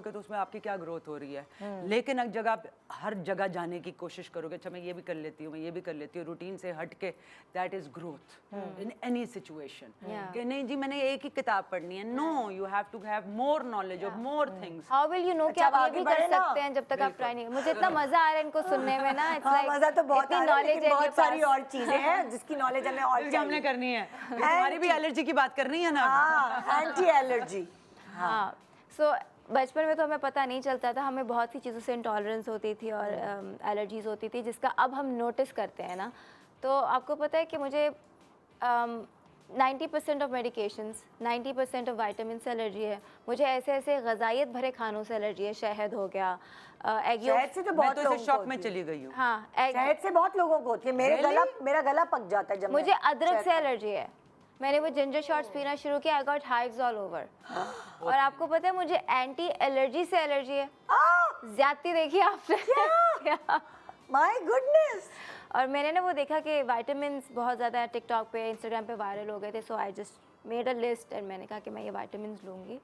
तो उसमें आपकी क्या ग्रोथ हो रही है। लेकिन एक जगह हर जगह जाने की कोशिश करोगे, अच्छा मैं ये भी कर लेती हूँ, रूटीन से हट के, that is growth in any situation. कि नहीं जी मैंने एक ही किताब पढ़नी है, no, you have to have more knowledge of more things. How will you know कि आप ये भी कर सकते हैं जब तक आप ट्राई नहीं। मुझे इतना मजा आ रहा है इनको सुनने में ना, इट्स लाइक मजा तो बहुत आ रहा है, लेकिन बहुत सारी और और चीजें हैं जिसकी नॉलेज हमें और जो हमने करनी है। हमारी भी एलर्जी की बात करनी है ना। हाँ, एंटी एलर्जी। हाँ, सो बचपन में तो हमें पता नहीं चलता था, हमें बहुत सी चीज़ों से इंटॉलरेंस होती थी और एलर्जीज़ होती थी, जिसका अब हम नोटिस करते हैं ना। तो आपको पता है कि मुझे 90% ऑफ मेडिकेशंस, 90% ऑफ वाइटामिन से एलर्जी है। मुझे ऐसे ग़ज़ाइयत भरे खानों से एलर्जी है। शहद हो गया, एग यolk। शहद से तो मैं बहुत तो लोगों इसे को शॉक होती में है। चली गई हूँ। हाँ, शहद से बहुत लोगों को होती है। मेरा गला पक जाता है जब मुझे मैं अदरक शहद से एलर्जी है। मैंने वो जिंजर शॉट्स पीना शुरू किया, I got hives all over. और आपको पता है मुझे एंटी एलर्जी से एलर्जी है। ज्यादती देखी आपने? My goodness. और मैंने ना वो देखा कि विटामिन्स बहुत ज़्यादा टिकटॉक पे, इंस्टाग्राम पे वायरल हो गए थे, so I just made a list and मैंने कहा कि मैं ये विटामिन्स लूँगी।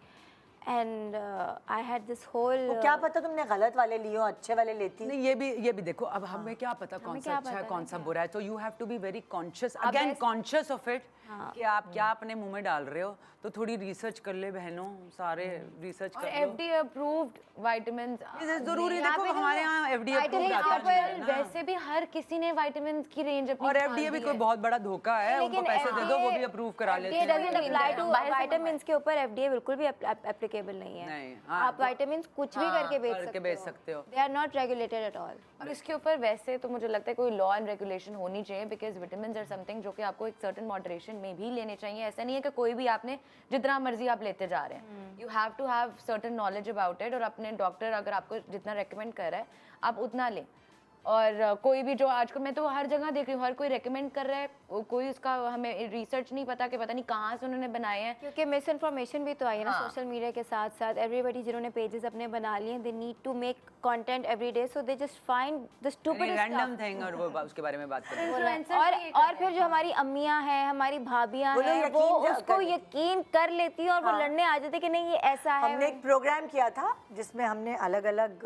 And I had this whole, क्या पता तुमने गलत वाले लिए हो, अच्छे वाले लेती। नहीं ये भी देखो, अब हमें क्या पता कौन सा अच्छा है कौन सा बुरा है, तो you have to be very conscious, again conscious of it कि आप क्या अपने मुंह में डाल रहे हो। तो थोड़ी रिसर्च कर ले बहनों, सारे रिसर्च कर लो। FDA अप्रूव्ड विटामिन्स जरूरी, देखो हमारे यहाँ FDA अप्रूव्ड आता है ना। वैसे भी हर किसी ने विटामिन्स की रेंज अपनी और FDA भी कोई बहुत बड़ा धोखा है, उनको पैसे दे दो वो भी अप्रूव करा लेते हैं। डजंट अप्लाई टू विटामिन्स के ऊपर FDA बिल्कुल भी एप्लीकेबल नहीं है। नहीं, हाँ, आप विटामिन्स कुछ भी करके बेच सकते हो। They are not regulated at all. और इसके ऊपर वैसे तो मुझे लगता है कोई लॉ एंड रेगुलेशन होनी चाहिए, बिकॉज विटामिन्स आर समथिंग जो कि आपको एक सर्टेन मॉडरेशन में भी लेने चाहिए। ऐसा नहीं है कि कोई भी आपने जितना मर्जी आप लेते जा रहे हैं। You have to have certain knowledge about it, और अपने डॉक्टर अगर आपको जितना रेकमेंड कर रहा है आप उतना लें। और कोई भी जो आजकल मैं तो हर जगह देख रही हूँ, हर कोई रेकमेंड कर रहा है, कोई उसका हमें रिसर्च नहीं पता कि पता नहीं कहाँ से उन्होंने बनाए हैं। क्योंकि मिस इन्फॉर्मेशन भी तो आई है ना सोशल मीडिया के साथ साथ। एवरीबॉडी जिन्होंने पेजेस अपने बना लिए, they need to make content every day, so they just find the stupidest random thing और वो उसके बारे में बात करें। और फिर जो हमारी अम्मियां हैं, हमारी भाभियां हैं, वो उसको यकीन कर लेती हैं और वो लड़ने आ जाते कि नहीं ये ऐसा है। हमने एक प्रोग्राम किया था जिसमें हमने अलग अलग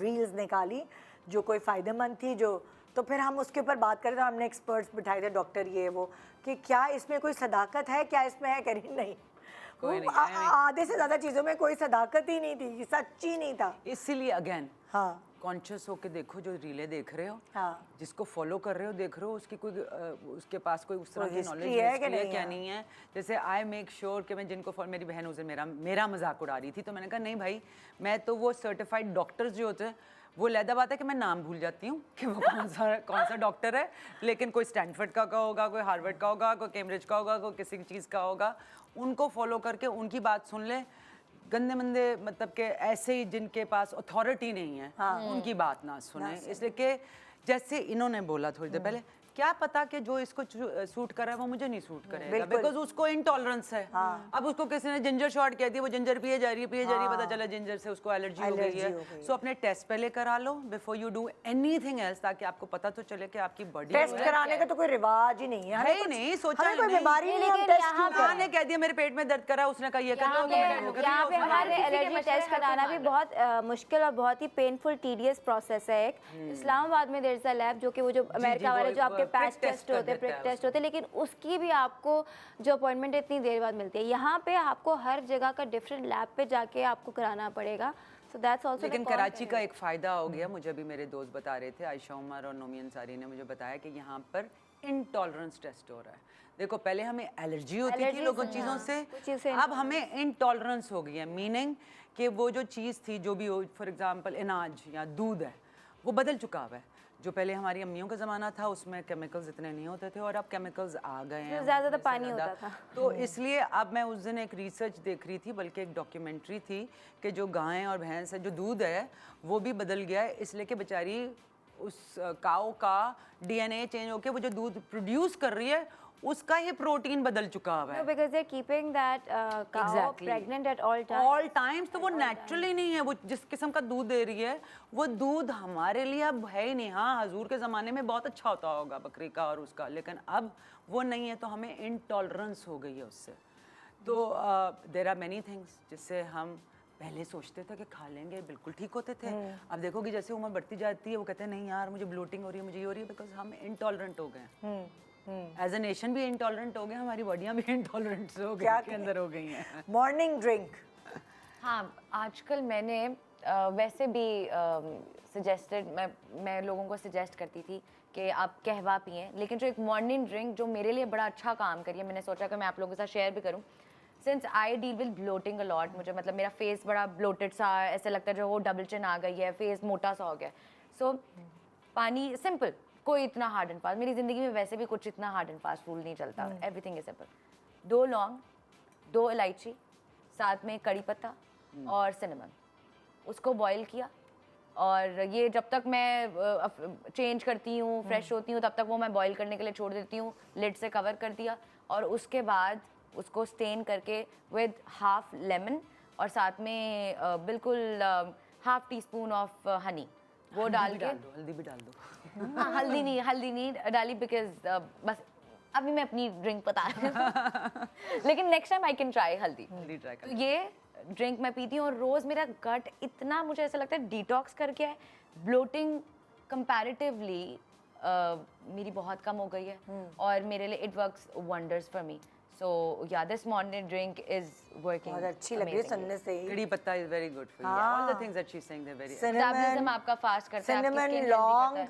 रील्स निकाली जो कोई फ़ायदेमंद थी, जो तो फिर हम उसके ऊपर बात करें तो हमने एक्सपर्ट्स बिठाए थे, डॉक्टर ये वो, कि क्या इसमें कोई सदाकत है, क्या इसमें है, करी नहीं। आधे से ज़्यादा चीज़ों में कोई सदाकत ही नहीं थी, सच्ची नहीं था। इसीलिए अगेन हाँ, कॉन्शियस होके देखो, जो रीलें देख रहे हो, हाँ, जिसको फॉलो कर रहे हो देख रहे हो, उसकी कोई उसके पास कोई उस तरह की history नॉलेज है कि है नहीं क्या है? नहीं है। जैसे आई मेक श्योर कि मैं जिनको फॉलो, मेरी बहन उसे मेरा मजाक उड़ा रही थी, तो मैंने कहा नहीं भाई, मैं तो वो सर्टिफाइड डॉक्टर्स जो होते हैं, वो लहदा बात है कि मैं नाम भूल जाती हूँ कि वो कौन सा डॉक्टर है, लेकिन कोई स्टैनफोर्ड का होगा, कोई हार्वर्ड का होगा, कोई कैम्ब्रिज का होगा, कोई किसी चीज़ का होगा, उनको फॉलो करके उनकी बात सुन ले। गंदे मंदे मतलब के ऐसे ही जिनके पास अथॉरिटी नहीं है, उनकी बात ना सुने। इसलिए कि जैसे इन्होंने बोला थोड़ी देर पहले, क्या पता कि जो इसको सूट कर रहा है वो मुझे नहीं सूट करेगा, बिकॉज उसको इंटॉलरेंस है। अब उसको किसी ने जिंजर शॉट कह दिया, वो जिंजर पिए जा रही है, पता चला जिंजर से उसको एलर्जी हो गई है। सो अपने टेस्ट पहले करा लो before you do anything else, ताकि आपको पता तो चले कि आपकी बॉडी टेस्ट कराने का तो कोई रिवाज ही नहीं है। ही नहीं, सोचा कोई बीमारी नहीं, हम टेस्ट क्यों करा। ने कह दिया मेरे पेट में दर्द करा, उसने कहा ये कर लो, यहाँ पे हमारे एलर्जी टेस्ट कराना भी बहुत मुश्किल और बहुत ही पेनफुल टीडियस प्रोसेस है। एक इस्लामाबाद में देयर इज अ लैब, जो कि वो जो अमेरिका वाले जो आपके पैच टेस्ट होते हैं, प्रिक टेस्ट होते हैं, लेकिन उसकी भी आपको जो अपॉइंटमेंट इतनी देर बाद मिलती है। यहाँ पे आपको हर जगह का डिफरेंट लैब पे जाके आपको कराना पड़ेगा। So that's also लेकिन कराची का एक फ़ायदा हो गया, मुझे अभी मेरे दोस्त बता रहे थे, आयशा उमर और नोमी अंसारी ने मुझे बताया कि यहाँ पर इंटॉलरेंस टेस्ट हो रहा है। देखो पहले हमें एलर्जी होती थी लोगों चीज़ों से, अब हमें इंटॉलरेंस हो गई है, मीनिंग कि वो जो चीज़ थी, जो भी हो, फॉर एग्जांपल अनाज या दूध है, वो बदल चुका हुआ है। जो पहले हमारी अम्मियों का ज़माना था उसमें केमिकल्स इतने नहीं होते थे, और अब केमिकल्स आ गए हैं, ज़्यादा पानी होता था। तो इसलिए अब मैं उस दिन एक रिसर्च देख रही थी, बल्कि एक डॉक्यूमेंट्री थी, कि जो गायें और भैंस है, जो दूध है वो भी बदल गया है, इसलिए कि बेचारी उस काऊ का DNA चेंज होकर वो जो दूध प्रोड्यूस कर रही है उसका ही प्रोटीन बदल चुका हुआ No, है because they're keeping that cow Exactly. pregnant at all times. All times. तो वो नेचुरली नहीं है, वो जिस किस्म का दूध दे रही है वो दूध हमारे लिए अब है ही नहीं। हाँ, हजूर के ज़माने में बहुत अच्छा होता होगा बकरी का और उसका, लेकिन अब वो नहीं है, तो हमें इंटॉलरेंस हो गई है उससे। तो देर आर मैनी थिंग्स जिससे हम पहले सोचते थे कि खा लेंगे, बिल्कुल ठीक होते थे। अब देखोगे जैसे उम्र बढ़ती जाती है वो कहते हैं नहीं यार मुझे ब्लोटिंग हो रही है, मुझे ये हो रही है, बिकॉज हम इंटॉलरेंट हो गए। एज ए नेशन भी इंटॉलरेंट हो गए, हमारी बॉडियाँ भी इंटॉलरेंट हो गई के अंदर हो गई हैं। मॉर्निंग ड्रिंक हाँ, आजकल मैंने वैसे भी सजेस्टेड मैं लोगों को सजेस्ट करती थी कि आप कहवा पिएं, लेकिन जो एक मॉर्निंग ड्रिंक जो मेरे लिए बड़ा अच्छा काम करी है, मैंने सोचा कि मैं आप लोगों के साथ शेयर भी करूं। Since I deal with bloating a lot, मुझे मतलब मेरा फेस बड़ा ब्लोटेड सा ऐसे लगता है, जो वो डबल चिन आ गई है, फेस मोटा सा हो गया। सो पानी सिंपल, कोई इतना हार्ड एंड फास्ट, मेरी ज़िंदगी में वैसे भी कुछ इतना हार्ड एंड फास्ट रूल नहीं चलता, एवरीथिंग इज सिंपल। 2 लौंग, 2 इलायची, साथ में कड़ी पत्ता और सिनेमन, उसको बॉईल किया। और ये जब तक मैं चेंज करती हूँ, फ्रेश होती हूँ, तब तक वो मैं बॉईल करने के लिए छोड़ देती हूँ, लिड से कवर कर दिया। और उसके बाद उसको स्टेन करके विद हाफ लेमन और साथ में बिल्कुल half tea spoon of honey, वो डाल के हल्दी भी डाल दो। हाँ, हल्दी नहीं डाली, बिकॉज बस अभी मैं अपनी ड्रिंक बता रही हूँ लेकिन next time I can try हल्दी। ट्राई तो ये ड्रिंक मैं पीती हूँ और रोज़ मेरा गट इतना, मुझे ऐसा लगता है डिटॉक्स करके है, ब्लोटिंग कंपैरेटिवली मेरी बहुत कम हो गई है और मेरे लिए it works wonders for me. So yeah this morning drink is working. बहुत अच्छी लग रही है सुनने से ही। कड़ी पत्ता is very good for you, all the things that she is saying they very. Metabolism आपका फास्ट करता है, आपकी सिनेमन, skin healthy लौंग, करता है।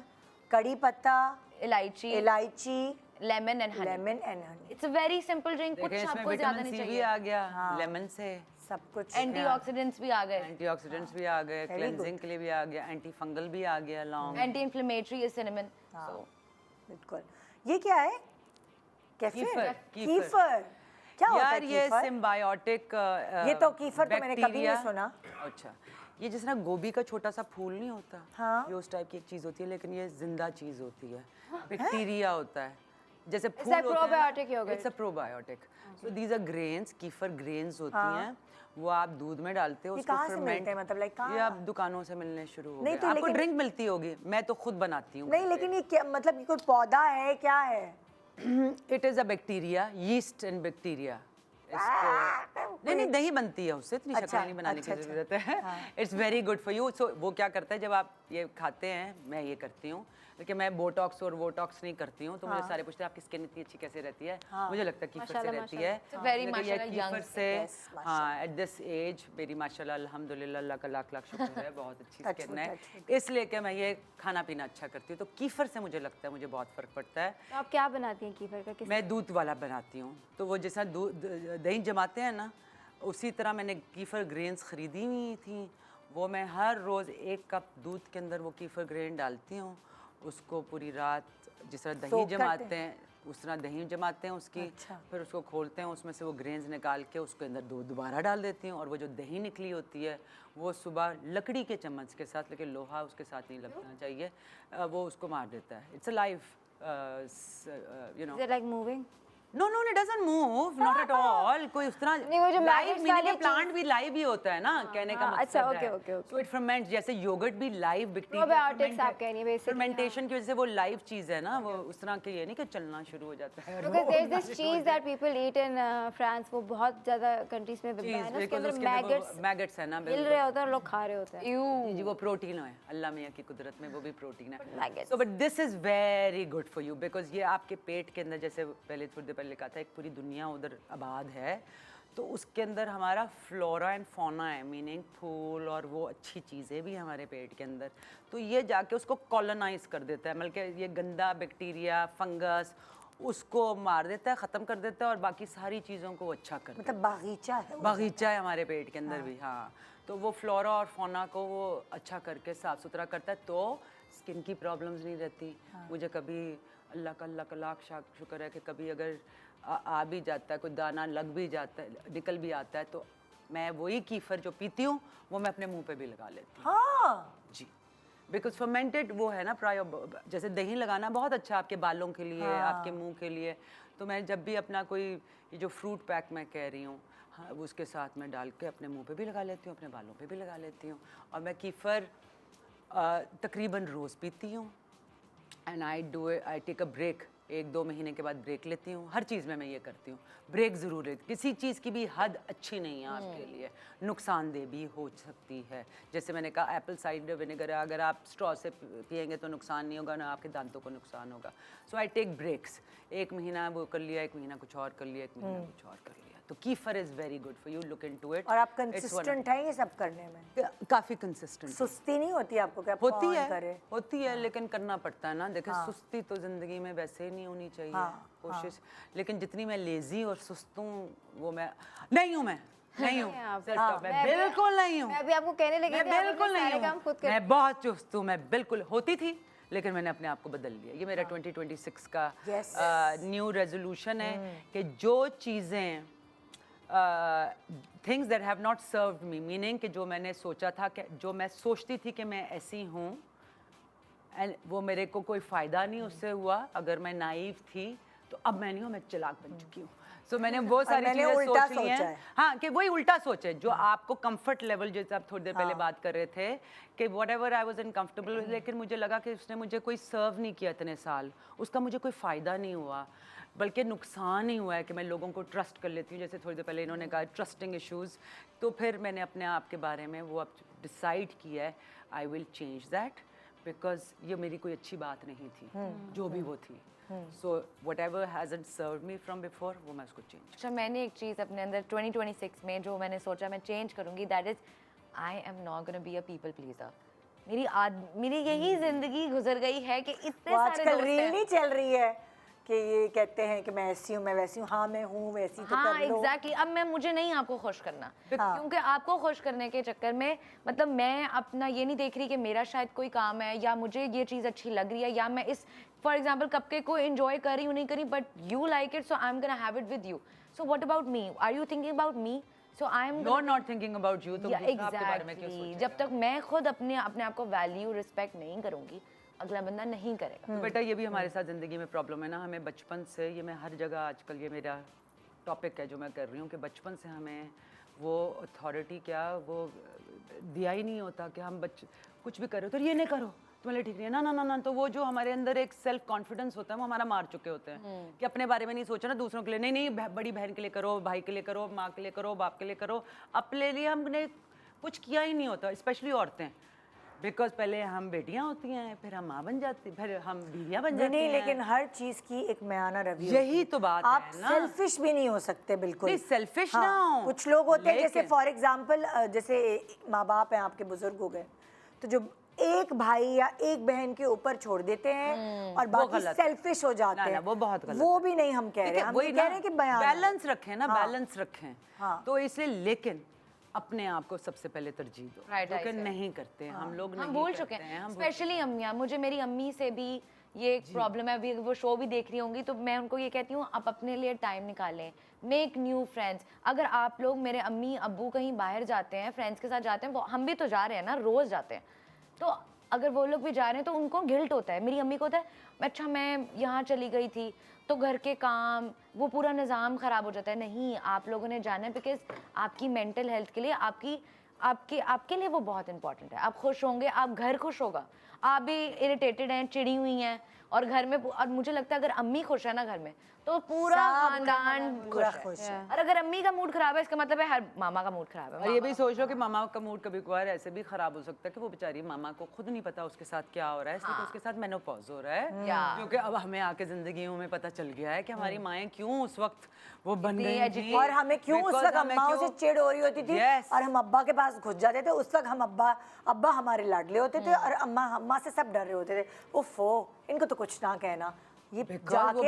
कड़ी पत्ता, इलायची, lemon and honey. Lemon and honey, it's a very simple drink, कुछ आपको ज्यादा नहीं भी चाहिए। आ गया लेमन से, सब कुछ। एंटीऑक्सीडेंट्स भी आ गए, एंटीऑक्सीडेंट्स भी आ गए, क्लेंजिंग के लिए भी आ गया, एंटी फंगल भी आ गया, लौंग, एंटी इन्फ्लेमेटरी इज सिनेमन। सो बिल्कुल। ये क्या है? केफिर? कीफर, कीफर क्या होता है यार ये कीफर? सिम्बायोटिक, ये तो कीफर तो मैंने कभी नहीं सुना। अच्छा, ये जिस तरह गोभी का छोटा सा फूल नहीं होता, हाँ। ये उस टाइप की एक चीज होती है, लेकिन ये जिंदा चीज होती है, बैक्टीरिया होता है। जैसे फूल like होते हैं probiotic yogurt? It's a probiotic. So these are grains, kefir grains होती हैं, वो आप दूध में डालते हो, ये उसको कहाँ से मिलते हैं? मतलब लाइक कहाँ? ये आप दुकानों से मिलने शुरू हो नहीं गए। तो आपको लेकिन- ड्रिंक मिलती होगी, मैं तो खुद बनाती हूँ। नहीं लेकिन ये क्या मतलब, ये कोई पौधा है क्या है? It is a bacteria, yeast and bacteria. नहीं दही बनती है उससे, इतनी शक्कर नहीं बनाने की जरूरत है। It's very good for you. So वो क्या करता है, जब आप ये खाते हैं, मैं ये करती हूँ, लेकिन मैं बोटॉक्स और वोटॉक्स नहीं करती हूँ, तो मुझे सारे पूछते हैं आपकी स्किन इतनी अच्छी कैसे रहती है। मुझे लगता है कीफर से रहती है। very लेकिन ये माशाल्लाह कीफर young से, हाँ, एट दिस एज मेरी माशाल्लाह अल्हम्दुलिल्लाह, अल्लाह का लाख लाख शुक्र है, बहुत अच्छी स्किन है, इसलिए कि मैं ये खाना पीना अच्छा करती हूँ। तो कीफर से मुझे लगता है मुझे बहुत फ़र्क पड़ता है। तो आप क्या बनाती हैं कीफर का? मैं दूध वाला बनाती हूँ, तो वो जैसा दूध दही जमाते हैं ना, उसी तरह मैंने कीफर ग्रेन्स ख़रीदी हुई थी, वो मैं हर रोज़ 1 कप दूध के अंदर वो कीफर ग्रेन डालती हूँ, उसको पूरी रात जिस तरह दही जमाते हैं उस तरह दही जमाते हैं उसकी, फिर उसको खोलते हैं, उसमें से वो ग्रेन्स निकाल के उसके अंदर दूध दोबारा डाल देती हूँ, और वो जो दही निकली होती है वो सुबह लकड़ी के चम्मच के साथ, लेकिन लोहा उसके साथ नहीं लगना चाहिए, वो उसको मार देता है। It's a life, you know. Is it like moving? No, it doesn't move, not at all. कोई उस तरह नहीं, वो जो live maggots meaning वाली है, plant भी live ही होता है ना, कहने का हाँ, मकसद अच्छा, है। okay. So it ferments, जैसे योगर्ट भी live बैक्टीरिया Probiotics आप कह रही हैं basically, fermentation की वजह से वो live चीज़ है ना, वो उस तरह के ये नहीं कि चलना शुरू हो जाता है। Because there's this cheese that people eat in France, वो बहुत ज़्यादा countries में बिकता है ना, उसके अंदर मैगट्स है ना, हिल रहे होते हैं और लोग खा रहे होते हैं। जी वो प्रोटीन है, अल्लाह मियाँ की कुदरत में वो भी प्रोटीन है। Maggots. So but this is very good for you because ये आपके पेट के अंदर, जैसे पहले थोड़ी देर पहले कहा था, एक पूरी दुनिया उधर आबाद है, तो उसके अंदर हमारा फ्लोरा एंड फौना है, मीनिंग फूल और वो अच्छी चीज़ें भी हमारे पेट के अंदर, तो ये जाके उसको कॉलोनाइज कर देता है, मतलब कि ये गंदा बैक्टीरिया, फंगस उसको मार देता है, ख़त्म कर देता है, और बाकी सारी चीज़ों को अच्छा कर देता है। मतलब बागीचा है वो। बागीचा है हमारे पेट के अंदर भी, हाँ। तो वो फ्लोरा और फौना को वो अच्छा करके साफ़ सुथरा करता है, तो स्किन की प्रॉब्लम्स नहीं रहती। मुझे कभी अल्लाह का लाख शुक्र है कि कभी अगर आ भी जाता है, कोई दाना लग भी जाता है, निकल भी आता है, तो मैं वही कीफर जो पीती हूँ वो मैं अपने मुंह पे भी लगा लेती हूँ। हाँ जी, बिकॉज फर्मेंटेड वो है ना प्राय, जैसे दही लगाना बहुत अच्छा आपके बालों के लिए, आपके मुंह के लिए। तो मैं जब भी अपना कोई ये जो फ्रूट पैक मैं कह रही हूँ, हाँ, वो उसके साथ मैं डाल के अपने मुंह पे भी लगा लेती हूँ, अपने बालों पे भी लगा लेती हूँ। और मैं कीफ़र तकरीबन रोज़ पीती हूँ। And I take a break, 1-2 महीने के बाद ब्रेक लेती हूँ। हर चीज़ में मैं ये करती हूँ, ब्रेक ज़रूर है। किसी चीज़ की भी हद अच्छी नहीं है आपके लिए, नुकसानदेह भी हो सकती है। जैसे मैंने कहा एप्पल साइडर विनेगर, अगर आप स्ट्रॉ से पिएंगे तो नुकसान नहीं होगा, ना आपके दांतों को नुकसान होगा। सो आई टेक ब्रेक्स, 1 महीना वो कर लिया, 1 महीना कुछ और कर लिया, 1 महीना कुछ और कर लिया। तो Kiefer is very good for you, look into it. और आप कंसिस्टेंट हैं ये सब करने में? काफ़ी कंसिस्टेंट। सुस्ती नहीं होती आपको कि आप होती कौन है, करे? होती है, लेकिन करना पड़ता है ना। देखिए सुस्ती तो ज़िंदगी में वैसे ही नहीं होनी चाहिए। कोशिश, लेकिन जितनी मैं लेज़ी और सुस्त हूँ वो मैं नहीं हूँ, मैं नहीं हूँ, मैं बिल्कुल नहीं हूँ। मैं अभी आपको कहने लगी मैं थी, आप अपने बिल्कुल नहीं सारे काम हूँ, खुद कर। मैं बहुत चुस्त हूँ। मैं बिल्कुल होती थी, लेकिन मैंने अपने आप को बदल लिया। ये मेरा 2026 का न्यू रेजोल्यूशन है कि जो चीज़ें things that have not served me, meaning कि जो मैंने सोचा था, कि जो मैं सोचती थी कि मैं ऐसी हूँ एंड वो मेरे को कोई फ़ायदा नहीं उससे हुआ, अगर मैं नाइव थी, तो अब मैं नहीं हूँ, मैं चालाक बन चुकी हूँ। सो मैंने वो सारी चीज़ें सोच ली हैं। हाँ, कि वही उल्टा सोचे जो आपको कंफर्ट लेवल, जैसे आप थोड़ी देर पहले बात कर रहे थे कि what ever I was uncomfortable, लेकिन मुझे लगा कि उसने मुझे कोई सर्व नहीं किया इतने साल, उसका मुझे कोई फ़ायदा नहीं हुआ, बल्कि नुकसान ही हुआ है कि मैं लोगों को ट्रस्ट कर लेती हूँ। जैसे थोड़ी देर पहले इन्होंने कहा ट्रस्टिंग इश्यूज़, तो फिर मैंने अपने आप के बारे में वो अब डिसाइड किया है, I will change that, because ये मेरी कोई अच्छी बात नहीं थी, जो भी वो थी। So whatever hasn't served me from before, वो मैं उसको चेंज। अच्छा, मैंने एक चीज़ अपने अंदर 2026 में जो मैंने सोचा मैं चेंज करूँगी, that is I am not gonna be a people pleaser. मेरी यही ज़िंदगी गुजर गई है कि इतने सारे आजकल रील नहीं चल रही है कि ये कहते हैं कि मैं ऐसी हूँ, मैं वैसी हूँ। हाँ, मैं हूँ वैसी, तो हाँ, कर लो। एग्जैक्टली। अब मुझे नहीं आपको खुश करना, क्योंकि आपको खुश करने के चक्कर में मतलब मैं अपना ये नहीं देख रही कि मेरा शायद कोई काम है या मुझे ये चीज़ अच्छी लग रही है या मैं इस फॉर एग्जाम्पल कपकेक को एंजॉय कर रही हूँ नहीं करी, but you like it, so I am gonna have it with you. So what about me? Are you thinking about me? So I am not thinking about you. तो दूसरा आपके बारे में क्यों सोचेगा? जब तक मैं खुद अपने आप को वैल्यू रिस्पेक्ट नहीं करूँगी, अगला बंदा नहीं करेगा। तो बेटा ये भी हमारे साथ ज़िंदगी में प्रॉब्लम है ना, हमें बचपन से, ये मैं हर जगह आजकल ये मेरा टॉपिक है जो मैं कर रही हूँ, कि बचपन से हमें वो अथॉरिटी क्या वो दिया ही नहीं होता कि हम कुछ भी करो तो ये नहीं करो, तुम्हारे ठीक नहीं है, ना ना ना ना। तो वो जो हमारे अंदर एक सेल्फ कॉन्फिडेंस होता है वो हमारा मार चुके होते हैं कि अपने बारे में नहीं सोचना, दूसरों के लिए नहीं, नहीं बड़ी बहन के लिए करो, भाई के लिए करो, माँ के लिए करो, बाप के लिए करो, अपने लिए हमने कुछ किया ही नहीं होता, स्पेशली औरतें। बिकॉज पहले हम बेटियां होती हैं, फिर हम माँ बन जाती, फिर हम बीवियां बन जाती हैं। लेकिन हर चीज की एक म्याना रवैया, यही तो बात आप है ना। सेल्फिश भी नहीं हो सकते बिल्कुल। नहीं, सेल्फिश ना हो। कुछ लोग होते हैं जैसे लेकिन- फॉर एग्जांपल जैसे माँ बाप हैं आपके, बुजुर्ग हो गए, तो जो एक भाई या एक बहन के ऊपर छोड़ देते हैं और बाकी सेल्फिश हो जाते हैं, ना, वो बहुत गलत वो भी नहीं हम कह रहे, हम ये कह रहे हैं कि बैलेंस रखें ना, बैलेंस रखें। तो इसलिए लेकिन अपने आप को सबसे पहले तरजीह दो, क्योंकि नहीं करते हम लोग, हम भूल चुके हैं, स्पेशली अम्मियाँ। मुझे मेरी अम्मी से भी ये एक प्रॉब्लम है, अभी वो शो भी देख रही होंगी, तो मैं उनको ये कहती हूँ आप अपने लिए टाइम निकालें, मेक न्यू फ्रेंड्स। अगर आप लोग, मेरे अम्मी अब्बू कहीं बाहर जाते हैं, फ्रेंड्स के साथ जाते हैं, हम भी तो जा रहे हैं ना, रोज़ जाते हैं, तो अगर वो लोग भी जा रहे हैं तो उनको गिल्ट होता है। मेरी अम्मी को होता है अच्छा मैं यहाँ चली गई थी तो घर के काम, वो पूरा निज़ाम ख़राब हो जाता है। नहीं, आप लोगों ने जाना है, बिकॉज आपकी मेंटल हेल्थ के लिए, आपके लिए वो बहुत इंपॉर्टेंट है। आप खुश होंगे, आप घर खुश होगा। आप भी इरिटेटेड हैं, चिड़ी हुई हैं, और घर में, और मुझे लगता है अगर अम्मी खुश है ना घर में, तो पूरा खानदान खुश है। और अगर अम्मी का मूड खराब है, इसका मतलब है हर मामा का मूड खराब है। और ये भी सोच लो कि मामा का मूड कभी कभार ऐसे भी खराब हो सकता है कि वो बेचारी मामा को खुद नहीं पता उसके साथ क्या हो रहा है, इसलिए तो उसके साथ मेनोपॉज हो रहा है, क्योंकि अब हमें आके जिंदगियों में पता चल गया है कि हमारी माएँ क्यों उस वक्त वो बन गई थी, और हमें क्यों उस वक्त अम्माओं से चिढ़ हो रही होती थी, और हम अब्बा के पास घुस जाते थे। उस वक्त हम अब्बा हमारे लाडले होते थे और अम्मा से सब डर रहे होते थे, उफ़ो इनको तो कुछ ना कहना। ये जाके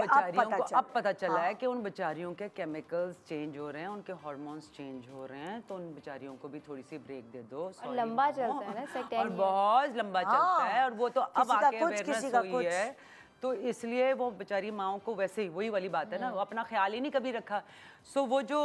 अब पता चला है कि उन बेचारियों के केमिकल्स चेंज हो रहे हैं, उनके हार्मोन्स चेंज हो रहे हैं, तो उन बेचारियों को भी थोड़ी सी ब्रेक दे दो। और लंबा चलता है ना, और बहुत लंबा चलता है, और वो तो अब आके अवेयरनेस हुई है, तो इसलिए वो बेचारी माओं को वैसे ही वही वाली बात है ना, वो अपना ख्याल ही नहीं कभी रखा। सो वो जो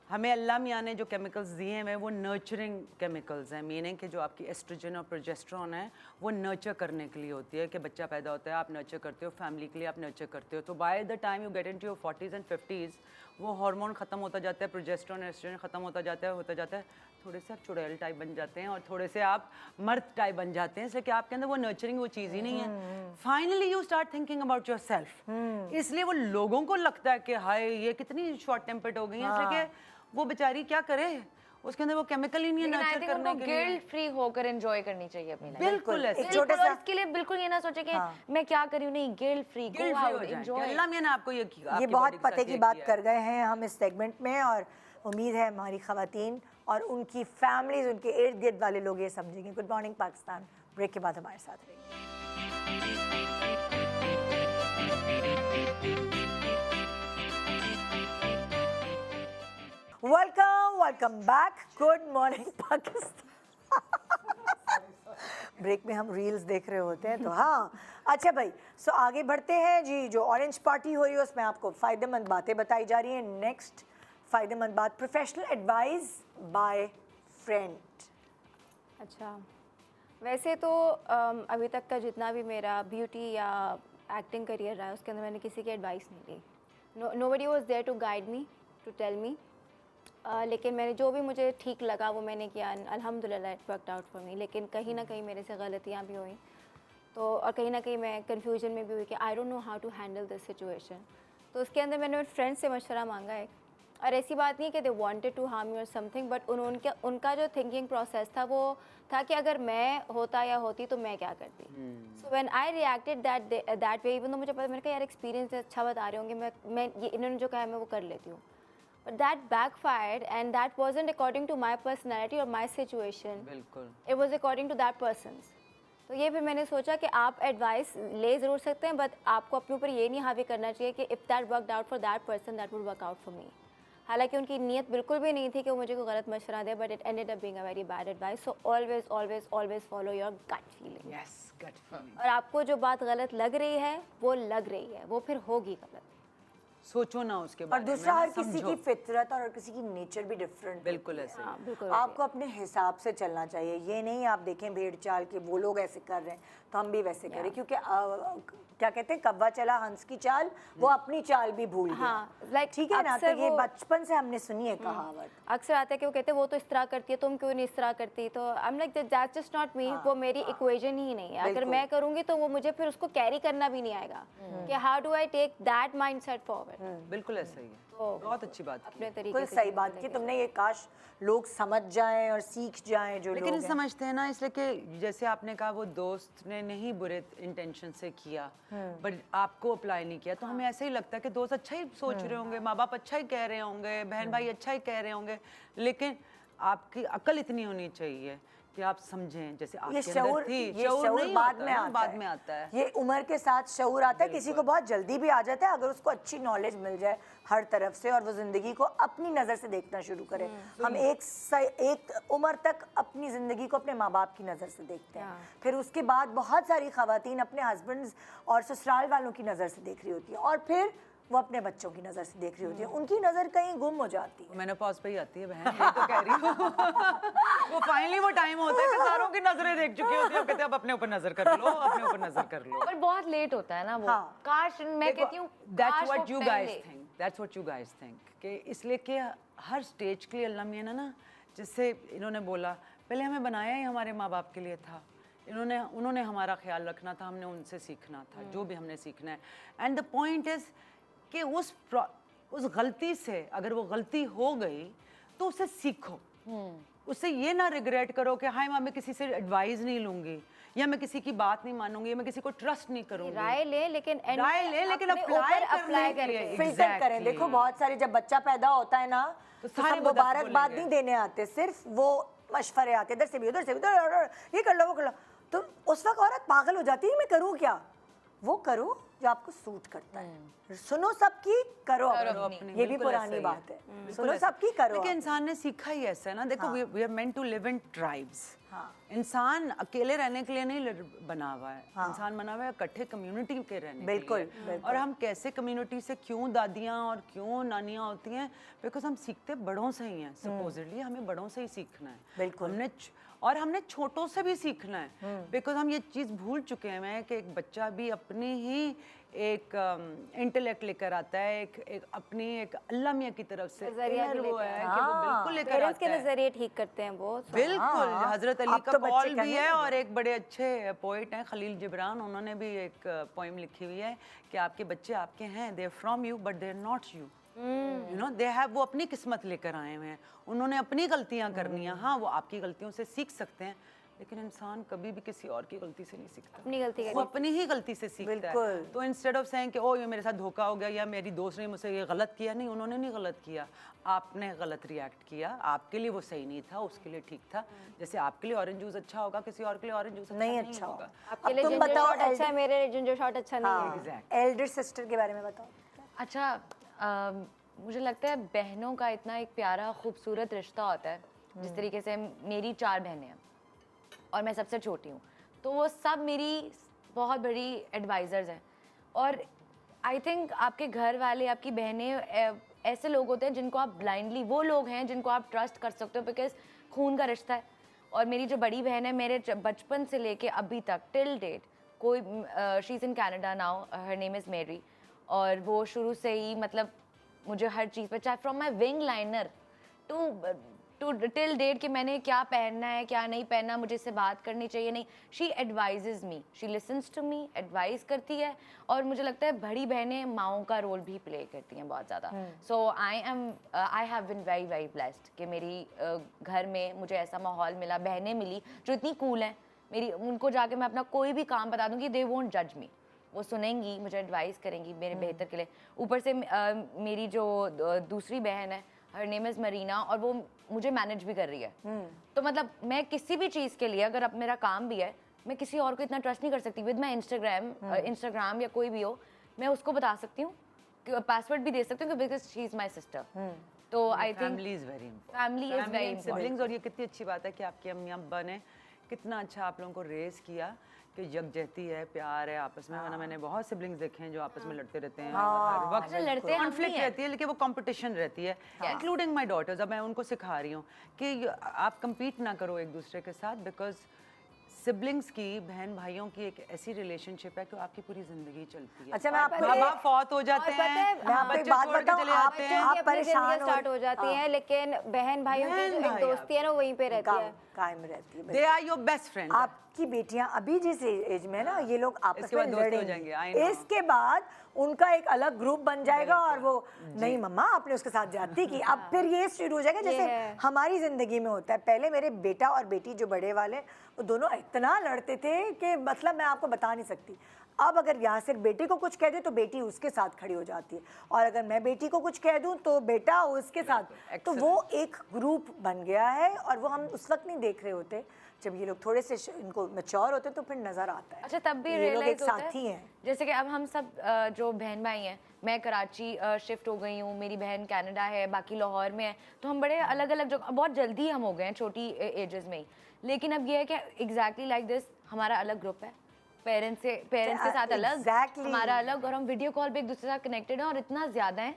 हमें अल्लाह मियाँ ने जो केमिकल्स दिए हैं वो नर्चरिंग केमिकल्स हैं, मीनिंग कि जो आपकी एस्ट्रोजन और प्रोजेस्टेरोन है वो नर्चर करने के लिए होती है कि बच्चा पैदा होता है, आप नर्चर करते हो, फैमिली के लिए आप नर्चर करते हो। तो by the time you get into your 40s and 50s वो हार्मोन ख़त्म होता जाता है, प्रोजेस्टेरोन एस्ट्रोजन ख़त्म होता जाता है, थोड़े से आप चुड़ैल टाइप बन जाते हैं और थोड़े से आप मर्द टाइप बन जाते हैं, इसलिए कि आपके अंदर वो नर्चरिंग वो चीज़ ही नहीं है। Finally you start thinking about your self, इसलिए वो लोगों को लगता है कि हाय ये कितनी शॉर्ट टेम्पर्ड हो गई है, इसलिए कि वो बेचारी क्या करे, उसके अंदर वो केमिकल ही नहीं है नर्चर करने के लिए। गिल्ट फ्री होकर एंजॉय करनी चाहिए अपनी लाइफ। बिल्कुल ऐसे एक छोटा सा इसके लिए बिल्कुल ये ना सोचे कि मैं क्या करी हूँ, नहीं, गिल्ट फ्री, गिल्ट फ्री हो जाए। अल्लाह मियां ने आपको ये बहुत पते की बात कर गए हैं हम इस सेगमेंट में, और उम्मीद है हमारी खवातीन और उनकी फैमिलीज, उनके इर्द गिर्द वाले लोग ये समझेंगे। गुड मॉर्निंग पाकिस्तान ब्रेक के बाद हमारे साथ रहिए। Welcome back. Good morning Pakistan. Break में हम रील्स देख रहे होते हैं तो हाँ, अच्छा भाई, सो आगे बढ़ते हैं जी। जो ऑरेंज पार्टी हो रही है उसमें आपको फ़ायदेमंद बातें बताई जा रही हैं। नेक्स्ट फ़ायदेमंद बात, प्रोफेशनल एडवाइस बाय फ्रेंड। अच्छा, वैसे तो अभी तक का जितना भी मेरा ब्यूटी या एक्टिंग करियर रहा है उसके अंदर मैंने किसी की एडवाइस नहीं ली। Nobody was there to guide me, to tell me. लेकिन मैंने जो भी मुझे ठीक लगा वो मैंने किया, अल्हम्दुलिल्लाह it worked out for me. लेकिन कहीं ना कहीं मेरे से गलतियाँ भी हुई, तो और कहीं ना कहीं मैं कन्फ्यूजन में भी हुई कि I don't know how to handle this situation. तो उसके अंदर मैंने मेरे फ्रेंड से मशवरा मांगा है। और ऐसी बात नहीं है कि they wanted to harm you और समथिंग, बट उनका जो थिंकिंग प्रोसेस था वो था कि अगर मैं होता या होती तो मैं क्या करती। So when I reacted that way, even तो मुझे पता, मैंने कहा यार एक्सपीरियंस अच्छा बता रहे होंगे, मैं ये इन्होंने जो कहा है मैं वो कर लेती हूँ। But that backfired and that wasn't according to my personality or my situation. बिल्कुल, It was according to that person's. तो ये फिर मैंने सोचा कि आप एडवाइस ले ज़रूर सकते हैं, बट आपको अपने ऊपर ये नहीं हावी करना चाहिए कि if that worked out for that person that would work out for me. हालांकि उनकी नीयत बिल्कुल भी नहीं थी कि वो मुझे कोई गलत मशवरा दे, but it ended up being a very bad advice. So always always always follow your gut feeling. Yes, gut feeling. और आपको जो बात गलत लग रही है वो लग रही है, वो फिर होगी गलत। सोचो ना उसके और बारे में, दूसरा, ना हर किसी समझो। की फितरत और हर किसी की नेचर भी डिफरेंट। बिल्कुल ऐसे ही। हाँ, बिल्कुल। आपको अपने हिसाब से चलना चाहिए। ये नहीं आप देखें भेड़ चाल के वो लोग ऐसे कर रहे हैं तो हम भी वैसे करें, क्योंकि क्या कहते हैं, कब्बा चला हंस की चाल, वो अपनी चाल भी भूल गया। हाँ, like ठीक है ना, तो अक्सर ये वो- बचपन से हमने सुनी है कहावत। अक्सर आते हैं कि वो कहते हैं वो तो इस तरह करती है, तुम क्यों नहीं इस तरह करती। तो I am like that's just not me. वो मेरी इक्वेशन ही नहीं है। अगर बिल्कुल। मैं करूंगी तो वो मुझे फिर उसको कैरी करना भी नहीं आएगा कि how do I take that mindset forward. बिल्कुल ऐसा ही है। तो बहुत अच्छी बात की। अपने तरीके बिल्कुल से सही जीने बात के की लिए। तुमने। ये काश लोग समझ जाएं और सीख जाएं जो लेकिन लोग हैं। समझते हैं ना, इसलिए कि जैसे आपने कहा वो दोस्त ने नहीं बुरे इंटेंशन से किया, बट आपको अप्लाई नहीं किया, तो हमें ऐसे ही लगता है कि दोस्त अच्छा ही सोच रहे होंगे, माँ बाप अच्छा ही कह रहे होंगे, बहन भाई अच्छा ही कह रहे होंगे, लेकिन आपकी अकल इतनी होनी चाहिए कि आप समझें। जैसे ये आपके शऊर, अंदर थी, ये शऊर शऊर नहीं बाद होता में ना, आता बाद है। में आता है। ये उम्र के साथ शऊर आता है। किसी को बहुत जल्दी भी आ जाता है अगर उसको अच्छी नॉलेज मिल जाए हर तरफ से, और वो ज़िंदगी को अपनी नज़र से देखना शुरू करे। हम एक उम्र तक अपनी ज़िंदगी को अपने माँ बाप की नज़र से देखते हैं, फिर उसके बाद बहुत सारी ख़वातीन अपने हस्बैंड्स और ससुराल वालों की नज़र से देख रही होती है, और फिर वो अपने बच्चों की नज़र से देख रही होती है। उनकी नज़र कहीं गुम हो जाती है। मेनोपॉज पे ही आती है बहन, ये तो कह रही हूँ। वो फाइनली वो टाइम होता है कि सारों की नजरें देख चुकी होती है, वो कहते हैं अब अपने ऊपर नजर कर लो, अपने ऊपर नजर कर लो। पर बहुत लेट होता है ना वो। हाँ। काश, मैं कहती हूँ That's काश what वो you पहले- guys think. That's what you guys think. कि इसलिए कि हर स्टेज के लिए अल्लाह मियां ने ना, जिससे इन्होंने बोला, पहले हमें बनाया ही हमारे माँ बाप के लिए था। उन्होंने हमारा ख्याल रखना था, हमने उनसे सीखना था जो भी हमने सीखना है। एंड द पॉइंट इज़ कि उस गलती से अगर वो गलती हो गई तो उससे सीखो। उससे ये ना रिग्रेट करो कि हाय मैं किसी से एडवाइस नहीं लूंगी, या मैं किसी की बात नहीं मानूंगी, या मैं किसी को ट्रस्ट नहीं करूंगी। राय ले, लेकिन लेकिन अपने ऊपर अप्लाई करके फिल्टर करें। देखो बहुत सारे जब बच्चा पैदा होता है ना तो सारे सब वो दस मुबारकबाद बोलेंगे। नहीं देने आते, सिर्फ वो मशवरे आते, इधर से भी उधर से भी, उधर ये कर लो वो कर लो। तो उस वक्त औरत पागल हो जाती है, मैं करूँ क्या, वो करो जो आपको सूट करता है। सुनो सबकी, करो अपनी। ये भी बिल्कुल पुरानी ऐसा ही बात है। है, सुनो सबकी, करो देखिए अपनी। इंसान ने सीखा ही ऐसा है ना, देखो we are meant to live in tribes. इंसान अकेले रहने के लिए नहीं बना हुआ है, इंसान बना हुआ है इकट्ठे कम्युनिटी के रहने बिल्कुल, के लिए। और हम कैसे कम्युनिटी से क्यों दादियाँ और क्यों नानियाँ होती हैं, बिकॉज हम सीखते बड़ों से ही हैं। सपोजिटली हमें बड़ों से ही सीखना है। बिल्कुल। हमने छोटों से भी सीखना है, बिकॉज हम ये चीज़ भूल चुके हैं कि एक बच्चा भी अपनी ही एक इंटेलेक्ट लेकर आता है, एक अपनी एक अल्लाह मियाँ की तरफ से inner वो है कि वो बिल्कुल लेकर पेरेंट्स आता के है। नजरिए ठीक करते हैं वो। बिल्कुल, हजरत अली अब का तो बच्चे कॉल भी करने है लगे। और एक बड़े अच्छे पोइट हैं खलील जिब्रान, उन्होंने भी एक पोइम लिखी हुई है कि आपके बच्चे आपके हैं, they are from you but they are not you. You know they have, वो अपनी किस्मत लेकर आए हुए हैं, उन्होंने अपनी गलतियां करनी है। हाँ, वो आपकी गलतियों से सीख सकते हैं, लेकिन इंसान कभी भी किसी और की गलती से नहीं सीखता, अपनी गलती वो अपनी ही गलती से सीखता है। बिल्कुल। तो इंस्टेड ऑफ सेइंग कि ओ ये मेरे साथ धोखा हो गया या मेरी दोस्त ने मुझसे ये गलत किया, नहीं, उन्होंने नहीं गलत किया, आपने गलत रिएक्ट किया, आपके लिए वो सही नहीं था, उसके लिए ठीक था। जैसे आपके लिए ऑरेंज जूस अच्छा होगा, किसी और के लिए ऑरेंज जूस नहीं अच्छा होगा। आपके लिए तुम जिंजर बताओ शॉट अच्छा है, मेरे लिए जिंजर शॉट अच्छा नहीं है। एल्डर सिस्टर के बारे में बताओ। अच्छा, मुझे लगता है बहनों का इतना एक प्यारा खूबसूरत रिश्ता होता है। जिस तरीके से मेरी 4 बहनें हैं और मैं सबसे छोटी हूँ, तो वो सब मेरी बहुत बड़ी एडवाइज़र्स हैं। और आई थिंक आपके घर वाले, आपकी बहनें ऐसे लोग होते हैं जिनको आप ब्लाइंडली, वो लोग हैं जिनको आप ट्रस्ट कर सकते हो, बिकॉज खून का रिश्ता है। और मेरी जो बड़ी बहन है, मेरे बचपन से लेके अभी तक टिल डेट, कोई she is in Canada now, her name is मेरी, और वो शुरू से ही मतलब मुझे हर चीज़ पे, चाहे from my wing liner to till date कि मैंने क्या पहनना है क्या नहीं पहनना, मुझे इससे बात करनी चाहिए नहीं, she advises me, she listens to me, advice करती है। और मुझे लगता है बड़ी बहनें माओं का रोल भी प्ले करती हैं बहुत ज़्यादा। So I have been very very blessed कि मेरी घर में मुझे ऐसा माहौल मिला, बहनें मिली जो इतनी कूल हैं। मेरी उनको जाके मैं अपना कोई भी काम बता दूँगी, दे वोंट जज मी, वो सुनेंगी, मुझे एडवाइस करेंगी मेरे बेहतर के लिए। ऊपर से मेरी जो दूसरी बहन है, हर नेम इज़ मरीना, और वो मुझे मैनेज भी कर रही है। तो मतलब मैं किसी भी चीज़ के लिए, अगर अब मेरा काम भी है, मैं किसी और को इतना ट्रस्ट नहीं कर सकती। विद माई इंस्टाग्राम या कोई भी हो, मैं उसको बता सकती हूँ, पासवर्ड भी दे सकती हूँ, because she is my sister. तो I think family is very family is very siblings. और ये कितनी अच्छी बात है कि आपके अम्मी अब्बा ने कितना अच्छा आप लोगों को रेस किया कि यकजहती है, प्यार है आपस में। वरना मैंने बहुत सिबलिंग्स देखे हैं जो आपस में लड़ते रहते हैं, हर वक्त लड़ते हम कॉन्फ्लिक्ट भी हैं। रहती है, लेकिन वो कंपटीशन रहती है, इंक्लूडिंग माय डॉटर्स। अब मैं उनको सिखा रही हूँ कि आप compete ना करो एक दूसरे के साथ, बिकॉज सिबलिंग्स की, बहन भाइयों की एक ऐसी रिलेशनशिप है कि आपकी पूरी जिंदगी चलती है। अच्छा, मैं आपको माँ बाप फौत हो जाते और पता हैं, है, मैं आपको एक बच्चे बात छोड़ के बताऊं, चले आप- जाते हैं। आप अपनी परेशान जिंदगी हो- स्टार्ट हो जाती हैं, लेकिन बहन भाइयों की जो बहन एक भाई दोस्ती है ना, वो वहीं पे रहती है। कायम रहती है। They are your best friend. आपकी बेटियां अभी जिस एज में ना, ये लोग आपस इसके में बाद दोस्त हो लड़ेंगे, जाएंगे, I know। इसके बाद उनका एक अलग ग्रुप बन जाएगा और वो नहीं मम्मा आपने उसके साथ जाती की, अब फिर ये शुरू हो जाएगा जैसे है। हमारी जिंदगी में होता है। पहले मेरे बेटा और बेटी जो बड़े वाले, वो दोनों इतना लड़ते थे कि मतलब मैं आपको बता नहीं सकती। अब अगर यहाँ से बेटे को कुछ कह दे तो बेटी उसके साथ खड़ी हो जाती है, और अगर मैं बेटी को कुछ कह दूँ तो बेटा उसके साथ। तो वो एक ग्रुप बन गया है, और वो हम उस वक्त नहीं देख रहे होते। जब ये लोग थोड़े से इनको मैच्योर होते हैं तो फिर नजर आता है। अच्छा, तब भी ये लोग एक रियलाइज होता साथी है, हैं। जैसे कि अब हम सब जो बहन भाई हैं, मैं कराची शिफ्ट हो गई हूँ, मेरी बहन कनाडा है, बाकी लाहौर में है, तो हम बड़े अलग अलग जगह, बहुत जल्दी हम हो गए हैं छोटी एजेस में ही। लेकिन अब ये है कि एग्जैक्टली लाइक दिस, हमारा अलग ग्रुप है, पेरेंट्स के साथ अलग, Exactly। हमारा अलग, और हम वीडियो कॉल पे एक दूसरे के साथ कनेक्टेड हैं, और इतना ज़्यादा है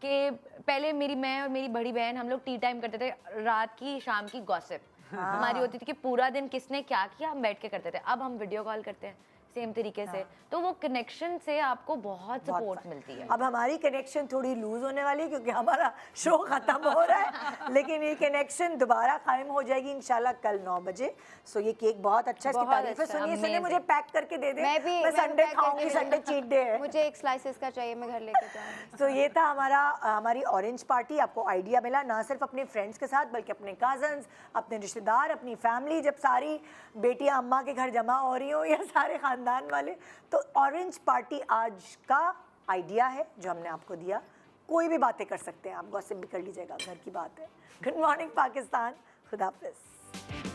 कि पहले मैं और मेरी बड़ी बहन हम लोग टी टाइम करते थे, रात की शाम की गॉसिप हमारी होती थी कि पूरा दिन किसने क्या किया, हम बैठ के करते थे। अब हम वीडियो कॉल करते हैं सेम तरीके से, तो वो कनेक्शन से आपको बहुत सपोर्ट मिलती है। अब हमारी कनेक्शन थोड़ी लूज होने वाली है क्योंकि हमारा शो खत्म हो रहा है, लेकिन ये कनेक्शन दोबारा कायम हो जाएगी इंशाल्लाह कल 9 बजे। सो ये केक बहुत अच्छा है, इसकी बहुत तारीफें अच्छा, सुनिए। सुनिए, मुझे पैक करके दे दे, मैं मैं संडे पैक खाऊंगी, करके संडे चीट डे है। मुझे एक स्लाइसेस का चाहिए, मैं घर लेके जाऊंगी। तो ये था हमारी ऑरेंज पार्टी। आपको आइडिया मिला ना सिर्फ अपने फ्रेंड्स के साथ, बल्कि अपने कजन्स, अपने रिश्तेदार, अपनी फैमिली, जब सारी बेटियां अम्मा के घर जमा हो रही हो या सारे ख़ानदान वाले, तो ऑरेंज पार्टी आज का आइडिया है जो हमने आपको दिया। कोई भी बातें कर सकते हैं आप, गॉसिप भी कर लीजिएगा, घर की बात है। गुड मॉर्निंग पाकिस्तान, खुदा हाफिज़।